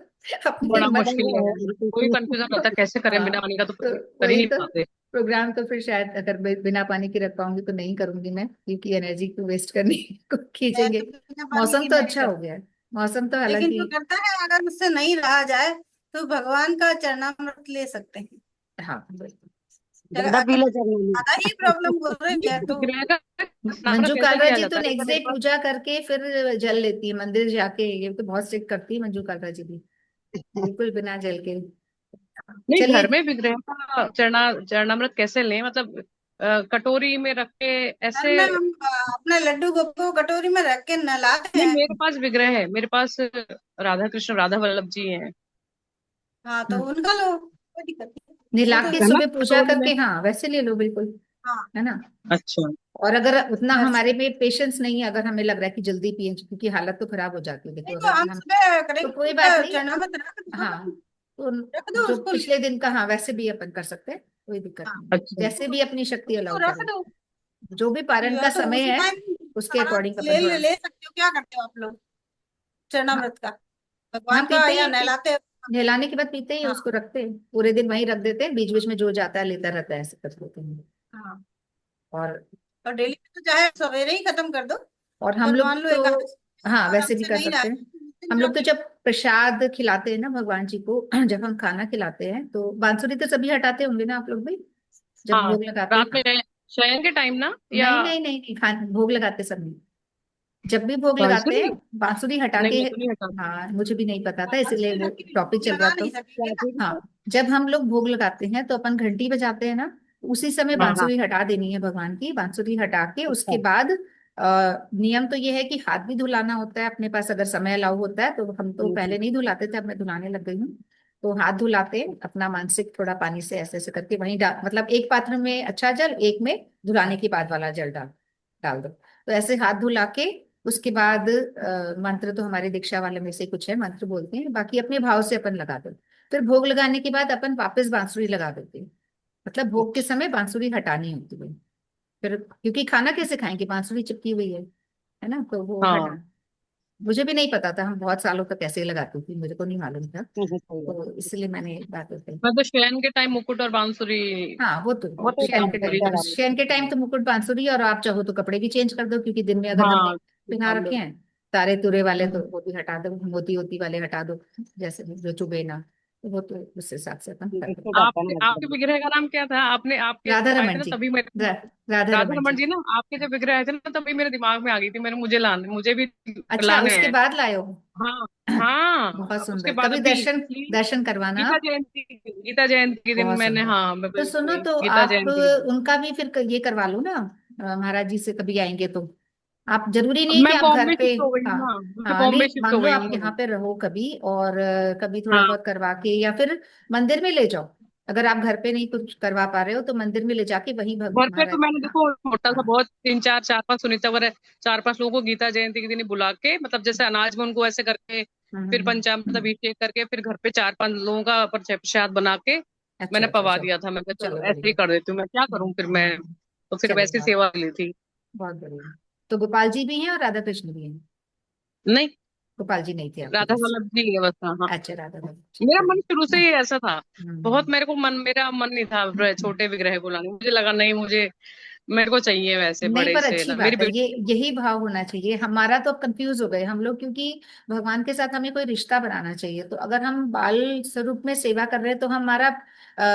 Speaker 1: अपनी
Speaker 5: बड़ा
Speaker 1: मर्जी
Speaker 5: मुश्किल है, कोई
Speaker 6: है।
Speaker 5: कंफ्यूजन होता है कैसे करें,
Speaker 1: हाँ,
Speaker 5: बिना पानी का तो
Speaker 1: तो
Speaker 5: कर ही
Speaker 1: वही
Speaker 5: नहीं
Speaker 1: तो
Speaker 5: पाते।
Speaker 1: प्रोग्राम तो फिर शायद अगर बिना पानी की रख पाऊंगी तो नहीं करूंगी मैं, क्योंकि एनर्जी को वेस्ट करने को
Speaker 3: मैं
Speaker 1: खींचेंगे।
Speaker 3: तो बिना पानी
Speaker 1: मौसम
Speaker 3: की
Speaker 1: तो
Speaker 3: मैं भी
Speaker 1: अच्छा हो
Speaker 3: करती
Speaker 1: गया है, मौसम तो
Speaker 3: हूँ। लेकिन
Speaker 1: हालांकि।
Speaker 3: जो करता है अगर मुझसे नहीं रहा जाए तो भगवान का चरणामृत ले सकते हैं।
Speaker 1: हाँ, वही।
Speaker 3: अगर
Speaker 6: ज्यादा पी लो चरना में।
Speaker 3: ज्यादा ही प्रॉब्लम हो रही है तो
Speaker 5: विग्रह का नाम
Speaker 1: मंजू
Speaker 5: कैसे
Speaker 1: कालरा
Speaker 5: लिया
Speaker 1: जी तो
Speaker 5: जाता है?
Speaker 1: नेक्स्ट डे
Speaker 5: मेरे पास
Speaker 1: पूजा करके फिर जल लेती है मंदिर जाके, ये तो बहुत स्ट्रिक्ट करती है मंजू कालरा जी भी, बिल्कुल बिना जल के।
Speaker 5: नहीं, घर
Speaker 1: चलिए।
Speaker 5: में विग्रह का चरणामृत कैसे लें, मतलब कटोरी में रख के
Speaker 3: घर
Speaker 5: ऐसे?
Speaker 3: में हम अपने लड्डू को कटोरी में रख के नहलाते
Speaker 5: नहीं,
Speaker 3: हैं।
Speaker 5: मेरे पास विग्रह है, मेरे पास राधा कृष्ण राधा वल्लभ जी हैं।
Speaker 3: हाँ, तो
Speaker 1: हम्म,
Speaker 3: उनका लो, कोई दिक्कत नहीं। वो
Speaker 1: नहला
Speaker 3: तो
Speaker 1: के
Speaker 5: है ना,
Speaker 1: सुबह पूजा
Speaker 5: कटोरी में।
Speaker 1: करके, हाँ वैसे ले लो बिल्कुल,
Speaker 3: हाँ,
Speaker 1: है ना।
Speaker 5: अच्छा।
Speaker 1: और अगर उतना
Speaker 3: घर से।
Speaker 1: हमारे में पेशेंस नहीं है, अगर हमें लग रहा है कि जल्दी पिए, क्योंकि हालत तो खराब हो जाती है, देखो
Speaker 3: नहीं तो
Speaker 1: अगर
Speaker 3: हम
Speaker 1: हम,
Speaker 3: सुबह
Speaker 1: तो
Speaker 3: करेंगे,
Speaker 1: कोई बात नहीं।
Speaker 3: चना में रख दो,
Speaker 1: हाँ, तो
Speaker 3: रख दो
Speaker 1: जो
Speaker 3: उसको।
Speaker 1: पिछले दिन का, हाँ वैसे भी अपन कर सकते हैं, कोई दिक्कत
Speaker 3: हाँ,
Speaker 1: नहीं,
Speaker 5: अच्छा।
Speaker 1: जैसे भी अपनी शक्ति
Speaker 3: उसको
Speaker 1: अलाउ
Speaker 3: रख
Speaker 1: करे,
Speaker 3: दो।
Speaker 1: जो भी पारण का
Speaker 3: या तो
Speaker 1: समय
Speaker 3: उसी
Speaker 1: है
Speaker 3: टाइम
Speaker 1: उसके
Speaker 3: सारा
Speaker 1: अकॉर्डिंग अपन थोड़ा।
Speaker 3: ले सकते हो। क्या करते हो आप लोग
Speaker 1: हाँ,
Speaker 3: चरणामृत का?
Speaker 1: हाँ
Speaker 3: भगवान का
Speaker 1: पीते ही
Speaker 3: या
Speaker 1: हैं,
Speaker 3: नहलाते हो?
Speaker 1: नहलाने के बाद पीते ही हैं,
Speaker 3: हाँ,
Speaker 1: उसको रखते हैं पूरे दिन वहीं रख देते हैं, बीच बीच में जो जाता है लेता रहता है, ऐसे कर देते हैं।
Speaker 3: हाँ।
Speaker 1: और
Speaker 3: और डेली तो चाहे सवेरे ही खत्म कर दो।
Speaker 1: हम
Speaker 3: पर
Speaker 1: लोग
Speaker 3: मान लो
Speaker 1: तो,
Speaker 3: एकादशी
Speaker 1: हाँ
Speaker 3: अगर
Speaker 1: वैसे भी
Speaker 3: हमसे
Speaker 1: कर
Speaker 3: नहीं रहा
Speaker 1: सकते हैं।
Speaker 3: तो उस
Speaker 1: हम
Speaker 3: दिन
Speaker 1: लोग
Speaker 3: रख
Speaker 1: तो
Speaker 3: लो।
Speaker 1: जब प्रसाद खिलाते हैं ना भगवान जी को, जब हम खाना खिलाते हैं तो बांसुरी तो सभी हटाते होंगे ना आप लोग भी, जब
Speaker 5: हाँ,
Speaker 1: भोग लगाते
Speaker 5: रात
Speaker 1: हैं।
Speaker 5: में शयन के टाइम ना, या
Speaker 1: नहीं नहीं नहीं नहीं, भोग लगाते समय, जब भी भोग लगाते हैं
Speaker 5: बांसुरी?
Speaker 1: बांसुरी हटा
Speaker 5: नहीं,
Speaker 1: के।
Speaker 5: मैं तो नहीं हटाती।
Speaker 1: हाँ, मुझे भी नहीं पता था, इसलिए
Speaker 3: बांसुरी
Speaker 1: वो
Speaker 3: रखी हुई
Speaker 1: टॉपिक
Speaker 3: भोग
Speaker 1: चल रहा
Speaker 3: लगा
Speaker 1: तो।
Speaker 3: नहीं सकेंगे ना।
Speaker 1: हाँ, जब हम लोग भोग लगाते हैं तो अपन घंटी बजाते हैं ना, उसी समय
Speaker 5: हाँ हाँ।
Speaker 1: बांसुरी हटा देनी है भगवान की, बांसुरी हटा के उसके
Speaker 6: अच्छा।
Speaker 1: बाद नियम तो ये है कि हाथ भी धुलाना होता है अपने पास, अगर समय अलाउ होता है तो। हम तो पहले नहीं धुलाते थे, अब मैं धुलाने लग गई हूँ। तो हाथ धुलाते हैं अपना, मानसिक थोड़ा पानी से ऐसे ऐसे करके वहीं डाल, मतलब एक पात्र में अच्छा जल, एक में धुलाने के बाद वाला जल डाल डाल दो, तो ऐसे हाथ धुला के उसके बाद मंत्र तो हमारे दीक्षा वाले में से कुछ है मंत्र बोलते हैं, बाकी अपने भाव से अपन लगा दो। फिर भोग लगाने के बाद अपन वापस बांसुरी लगा देते हैं, मतलब भोग के समय बांसुरी हटानी होती है। फिर क्योंकि खाना कैसे खाएंगे, बांसुरी चिपकी हुई है ना, तो वो
Speaker 5: हाँ,
Speaker 1: हटा। मुझे भी नहीं पता था, हम बहुत सालों तक ऐसे ही लगाती थी, मुझे को नहीं मालूम था,
Speaker 6: सही है।
Speaker 1: तो इसलिए मैंने बात बताई।
Speaker 5: मैं तो शयन के टाइम मुकुट और बांसुरी,
Speaker 1: हाँ, वो तो
Speaker 6: वो तो
Speaker 1: शयन के
Speaker 5: बांसुरी
Speaker 1: टाइम,
Speaker 5: जो।
Speaker 1: शयन के टाइम तो मुकुट बांसुरी, और आप चाहो तो कपड़े भी चेंज कर दो, क्योंकि दिन में अगर हमने
Speaker 5: हाँ,
Speaker 1: पहना रखे हैं तारे तुरे वाले, तो
Speaker 5: हम्म।
Speaker 1: वो भी हटा दो, मोती वोती वाले हटा दो, जैसे जो चुभे ना, तो वो तो उस हिसाब से अपन कर
Speaker 6: इससे
Speaker 1: दो।
Speaker 6: जाता
Speaker 5: आपके
Speaker 6: है
Speaker 5: आपके
Speaker 6: मतलब।
Speaker 5: विग्रह का नाम क्या था? आपके
Speaker 1: राधा
Speaker 5: जब आए थे
Speaker 1: रमन
Speaker 5: ना
Speaker 1: जी,
Speaker 5: तभी मेरे,
Speaker 1: राधा
Speaker 5: राधा
Speaker 1: रमन
Speaker 5: रमण
Speaker 1: जी।
Speaker 5: जी ना, आपके जब विग्रह आए थे ना तभी मेरे दिमाग में आ गई थी, मैंने मुझे भी
Speaker 1: अच्छा,
Speaker 5: लाने
Speaker 1: उसके
Speaker 5: हैं।
Speaker 1: बाद लाए हो।
Speaker 5: हाँ हाँ,
Speaker 1: बहुत
Speaker 5: उसके
Speaker 1: सुंदर,
Speaker 5: बाद
Speaker 1: कभी
Speaker 5: अभी
Speaker 1: दर्शन,
Speaker 5: actually
Speaker 1: दर्शन करवाना
Speaker 5: गीता
Speaker 1: आप।
Speaker 5: जयंती, गीता जयंती के दिन
Speaker 1: बहुत
Speaker 5: मैंने,
Speaker 1: सुंदर।
Speaker 5: हाँ मैं
Speaker 1: तो सुनो, तो
Speaker 5: गीता
Speaker 1: आप
Speaker 5: जयंती के दिन।
Speaker 1: उनका भी फिर ये करवा लो ना, महाराज जी से कभी आएंगे तो। आप जरूरी
Speaker 5: अब
Speaker 1: नहीं कि
Speaker 5: मैं
Speaker 1: आप घर
Speaker 5: बॉम्बे
Speaker 1: पे,
Speaker 5: शिफ्ट हो गई हूँ
Speaker 1: हाँ
Speaker 5: ना, मैं
Speaker 1: हाँ,
Speaker 5: बॉम्बे
Speaker 1: नहीं
Speaker 5: शिफ्ट
Speaker 1: मान
Speaker 5: हो
Speaker 1: लो
Speaker 5: गई
Speaker 1: आप
Speaker 5: हूँ।
Speaker 1: यहाँ पे रहो कभी, और कभी थोड़ा
Speaker 5: हाँ,
Speaker 1: बहुत करवा के, या फिर मंदिर में ले जाओ, अगर आप घर पे नहीं कुछ करवा पा रहे हो तो मंदिर में ले जाके वही
Speaker 5: घर पे तो
Speaker 1: महाराज।
Speaker 5: मैंने
Speaker 1: हाँ
Speaker 5: देखो छोटा सा
Speaker 1: हाँ।
Speaker 5: बहुत तीन चार चार पांच सुनीता वगैरह, चार पांच लोगों को गीता जयंती के दिन ही बुला के, मतलब जैसे अनाज में उनको ऐसे करके, फिर पंचामृत
Speaker 1: हम्म।
Speaker 5: अभिषेक करके, फिर घर पे चार पांच लोगों का प्रसाद बना के
Speaker 1: अच्छा
Speaker 5: मैंने
Speaker 1: अच्छा
Speaker 5: पवा
Speaker 1: अच्छा,
Speaker 5: दिया था। मैं कहा चलो
Speaker 1: चलो
Speaker 5: ऐसे ही
Speaker 1: बढ़िया।
Speaker 5: कर देती हूँ, मैं क्या करूँ फिर मैं, तो फिर
Speaker 1: चलो
Speaker 5: वैसी
Speaker 1: बहुत,
Speaker 5: सेवा ली थी।
Speaker 1: बहुत बढ़िया। तो गोपाल जी भी हैं और राधा कृष्ण भी हैं।
Speaker 5: नहीं,
Speaker 1: गोपाल जी नहीं थे आपके
Speaker 5: राधा
Speaker 1: पास।
Speaker 5: वल्लभ जी है बस। हाँ हाँ।
Speaker 1: अच्छा, राधा राधा, ठीक
Speaker 5: मेरा
Speaker 1: है।
Speaker 5: मन शुरू से ही ऐसा था, बहुत
Speaker 1: हम्म।
Speaker 5: मेरे को मेरा मन नहीं था छोटे विग्रह को लाने, मुझे लगा नहीं, मेरे को चाहिए वैसे
Speaker 1: नहीं,
Speaker 5: बड़े
Speaker 1: पर
Speaker 5: से
Speaker 1: अच्छी
Speaker 5: ना, मेरी
Speaker 1: बात है, ये
Speaker 5: बेटी।
Speaker 1: यही भाव होना चाहिए हमारा, तो अब कंफ्यूज हो गए हम लोग, क्योंकि भगवान के साथ हमें कोई रिश्ता बनाना चाहिए, तो अगर हम बाल स्वरूप में सेवा कर रहे हैं तो हमारा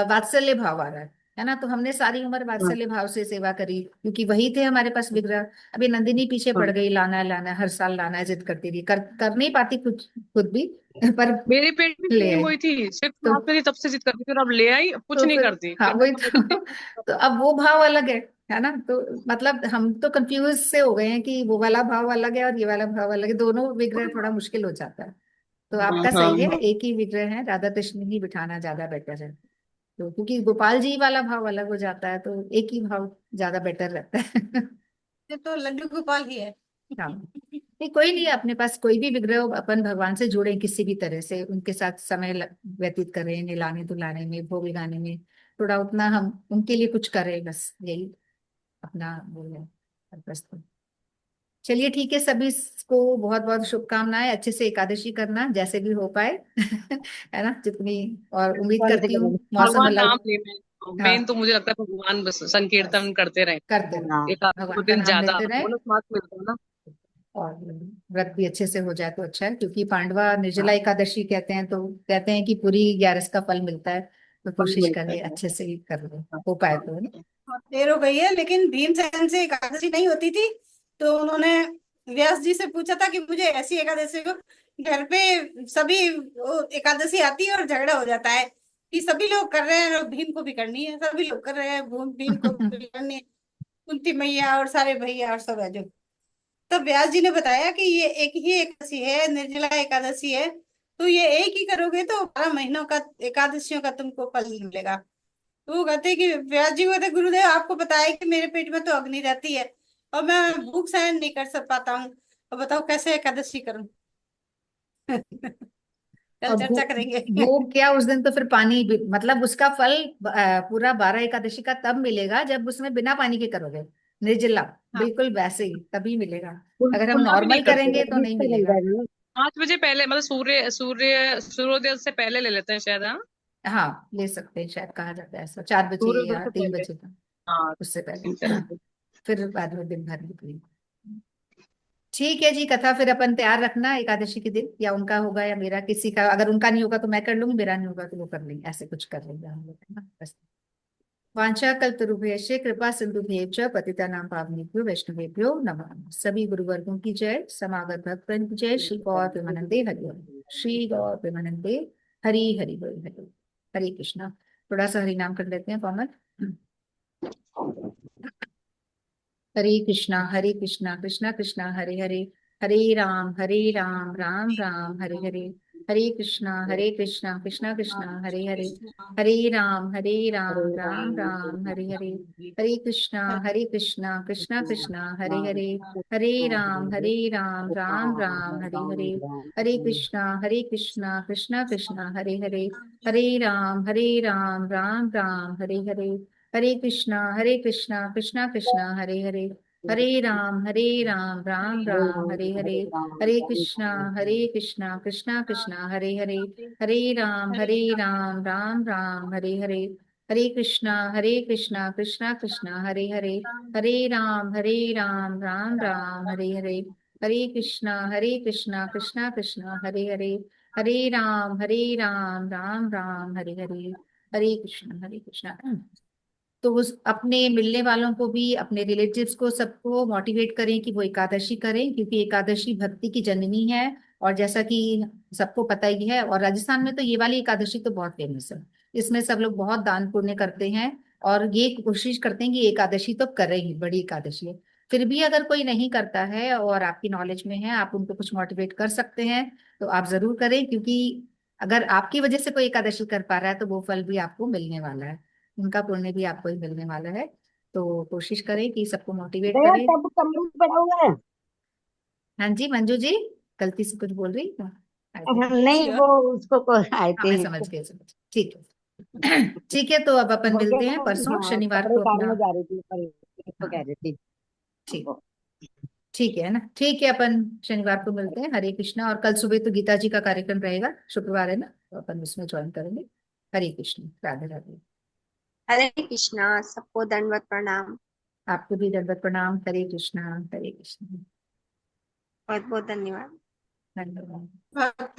Speaker 1: वात्सल्य भाव आ रहा है ना, तो हमने सारी उम्र
Speaker 5: हाँ
Speaker 1: वात्सल्य भाव से सेवा करी, क्योंकि वही थे हमारे पास विग्रह। अभी नंदिनी पीछे
Speaker 5: हाँ।
Speaker 1: पड़ गई, लाना है लाना है, हर साल लाना है, जिद करती रही, कर नहीं पाती कुछ खुद भी पर
Speaker 5: मेरी पेट भी
Speaker 1: ले
Speaker 5: सेम
Speaker 1: आई।
Speaker 5: हुई थी, सिर्फ
Speaker 1: तो
Speaker 5: क्लास में थी तब से जिद करती थी, और अब ले आई, अब कुछ
Speaker 1: तो
Speaker 5: नहीं
Speaker 1: फिर,
Speaker 5: करती,
Speaker 1: हाँ
Speaker 5: फिर
Speaker 1: वही
Speaker 5: मैंने
Speaker 1: तो,
Speaker 5: बोली ठीक
Speaker 1: तो अब वो भाव अलग है ना। तो मतलब हम तो कंफ्यूज से हो गए हैं कि वो वाला भाव अलग है और ये वाला भाव अलग है, दोनों विग्रह थोड़ा मुश्किल हो जाता है। तो
Speaker 5: हाँ
Speaker 1: आपका सही है,
Speaker 5: हाँ।
Speaker 1: एक ही विग्रह है, राधा कृष्ण ही बिठाना ज्यादा बेटर है। तो क्योंकि गोपाल जी वाला भाव अलग हो जाता है, तो एक ही भाव ज्यादा बेटर रहता है।
Speaker 3: ये तो लड्डू गोपाल ही है।
Speaker 1: हाँ, नहीं कोई नहीं, अपने पास कोई भी विग्रह हो, अपन भगवान से जुड़े किसी भी तरह से, उनके साथ समय व्यतीत करें, नहलाने धुलाने में, भोग लगाने में, थोड़ा उतना हम उनके लिए कुछ करें, बस यही अपना वो है पर्पस। तो चलिए ठीक है, सभी को बहुत बहुत शुभकामनाएं, अच्छे से एकादशी करना जैसे भी हो पाए। है ना, जितनी, और उम्मीद
Speaker 6: कौन सी
Speaker 1: करती हूँ
Speaker 6: करेंगे?
Speaker 1: मौसम
Speaker 5: भगवान
Speaker 1: भला।
Speaker 5: नाम ले में
Speaker 1: हाँ,
Speaker 5: मेन तो मुझे लगता है भगवान बस
Speaker 1: बस
Speaker 5: संकीर्तन करते रहे।
Speaker 1: करते रहो,
Speaker 6: हाँ।
Speaker 5: एक आध दो
Speaker 1: भगवान का
Speaker 5: दिन
Speaker 1: नाम
Speaker 5: ज्यादा
Speaker 1: लेते रहे,
Speaker 5: बोनस मार्क्स मिलता है ना।
Speaker 1: और व्रत भी अच्छे से हो जाए तो अच्छा है, क्योंकि पांडवा निर्जला
Speaker 6: हाँ,
Speaker 1: एकादशी कहते हैं, तो कहते हैं कि पूरी 11 का फल मिलता है। तो
Speaker 5: फल
Speaker 1: कोशिश
Speaker 5: मिलता
Speaker 1: करें
Speaker 5: है।
Speaker 1: अच्छे से ही कर लो,
Speaker 5: हाँ,
Speaker 1: हो पाए
Speaker 5: हाँ।
Speaker 1: तो, है ना।
Speaker 3: और देर हो गई है, लेकिन भीमसेन से एकादशी नहीं होती थी, तो उन्होंने व्यास जी से पूछा था कि मुझे ऐसी एकादशी को, घर पे सभी वो एकादशी आती है और झगड़ा हो जाता है कि सभी लोग कर रहे हैं और भीम को भी करनी है, सभी लोग कर रहे हैं, भीम को भी करनी है, कुंती मैया और सारे भैया और सब है जो। तब व्यास जी ने बताया कि ये एक ही एकादशी है, निर्जला एकादशी है, तो ये एक ही करोगे तो 12 महीनों का एकादशियों का तुमको फल मिलेगा। तो वो कहते कि व्यास जी कहते, गुरुदेव आपको पता है कि मेरे पेट में तो अग्नि रहती है और मैं भूख सहन नहीं कर सक पाता हूँ, तो बताओ कैसे एकादशी करूं। कल
Speaker 1: और
Speaker 3: चर्चा करेंगे।
Speaker 1: भोग क्या, उस दिन तो फिर पानी मतलब उसका फल पूरा 12 एकादशी का तब मिलेगा जब उसमें बिना पानी के करोगे, निर्जला,
Speaker 3: हाँ
Speaker 1: बिल्कुल वैसे ही तभी मिलेगा। अगर हम
Speaker 5: कुल्ला भी नहीं
Speaker 1: नॉर्मल
Speaker 5: करते।
Speaker 1: करेंगे तो नहीं
Speaker 6: से मिल
Speaker 1: मिलेगा।
Speaker 6: जाएगा ना।
Speaker 5: 5 बजे पहले मतलब सूर्योदय से पहले ले लेते हैं शायद, हाँ।
Speaker 1: हाँ, ले सकते हैं, शायद कहा जाता है ऐसा, 4 बजे
Speaker 5: सूर्योदय
Speaker 1: या
Speaker 5: से
Speaker 1: तीन
Speaker 5: पहले।
Speaker 1: बजे का,
Speaker 5: हाँ,
Speaker 1: उससे
Speaker 5: इन
Speaker 1: पहले।
Speaker 5: तरह से।
Speaker 1: फिर बाद में दिन भर निकली। ठीक है जी, कथा फिर अपन तैयार रखना एकादशी के दिन, या उनका होगा या मेरा, किसी का अगर उनका नहीं होगा तो मैं कर लूंगी, मेरा नहीं होगा तो वो कर लेंगे, ऐसे कुछ कर लेंगे हम लोग, है ना, बस। वांछा कल्पतरुभ्यश्च कृपा सिंधुभ्येव च पतितानां पावनेभ्यो वैष्णवेभ्यो नमः। सभी गुरुवर्गों की जय, समागत भक्तवृंद की जय। श्री गौर प्रेमानंदे हरि हरि, श्री गौर प्रेमानंदे हरि हरि हरि हरि। हरे कृष्णा। थोड़ा सा हरि नाम कर लेते हैं कॉमन। हरे कृष्णा कृष्णा कृष्णा हरे हरे, हरे राम राम राम हरे हरे, हरे कृष्णा कृष्णा कृष्णा हरे हरे, हरे राम राम राम हरे हरे, हरे कृष्णा कृष्णा कृष्णा हरे हरे, हरे राम राम राम हरे हरे, हरे कृष्णा कृष्णा कृष्णा हरे हरे, हरे राम राम राम हरे हरे, हरे कृष्णा कृष्णा कृष्णा हरे हरे, हरे राम राम राम हरे हरे, हरे कृष्णा कृष्णा कृष्णा हरे हरे, हरे राम राम राम हरे हरे, हरे कृष्णा कृष्णा कृष्णा हरे हरे, हरे राम राम राम हरे हरे, हरे कृष्णा कृष्णा कृष्णा हरे हरे, हरे राम राम राम हरे हरे, हरे कृष्णा हरे कृष्णा। तो उस अपने मिलने वालों को भी, अपने रिलेटिव्स को, सबको मोटिवेट करें कि वो एकादशी करें, क्योंकि एकादशी भक्ति की जननी है। और जैसा कि सबको पता ही है, और राजस्थान में तो ये वाली एकादशी तो बहुत फेमस है, इसमें सब लोग बहुत दान पुण्य करते हैं, और ये कोशिश करते हैं कि एकादशी तो करें ही, बड़ी एकादशी है। फिर भी अगर कोई नहीं करता है और आपकी नॉलेज में है, आप उनको कुछ मोटिवेट कर सकते हैं, तो आप जरूर करें, क्योंकि अगर आपकी वजह से कोई एकादशी कर पा रहा है तो वो फल भी आपको मिलने वाला है, उनका पुण्य भी आपको ही मिलने वाला है। तो कोशिश करें कि सबको मोटिवेट
Speaker 6: दया
Speaker 1: करें।
Speaker 6: तब कमरे में पड़ा हुआ है।
Speaker 1: हाँ जी मंजू जी, गलती से कुछ बोल रही हूँ, आई थिंक।
Speaker 6: नहीं,
Speaker 3: श्योर।
Speaker 6: वो उसको को आए
Speaker 1: हाँ,
Speaker 6: थे।
Speaker 1: मैं समझ गई, समझ, ठीक है। ठीक है, तो अब अपन
Speaker 6: वो
Speaker 1: मिलते हैं
Speaker 6: क्या,
Speaker 1: परसों
Speaker 6: हाँ,
Speaker 1: शनिवार
Speaker 6: कपड़े
Speaker 1: को अपना।
Speaker 6: उतारने जा रही थी ऊपर, इसको कह
Speaker 1: हाँ,
Speaker 6: रही थी।
Speaker 1: ठीक, ठीक है ना, ठीक है, अपन शनिवार को मिलते हैं। हरे कृष्णा। और कल सुबह तो गीता जी का कार्यक्रम रहेगा, शुक्रवार है ना, तो अपन उसमें ज्वाइन करेंगे। हरे कृष्ण, राधे राधे।
Speaker 2: हरे कृष्णा, सबको दंडवत प्रणाम।
Speaker 1: आपको भी दंडवत प्रणाम। हरे कृष्णा, हरे कृष्ण।
Speaker 2: बहुत बहुत धन्यवाद।
Speaker 1: धन्यवाद।
Speaker 3: हाँ।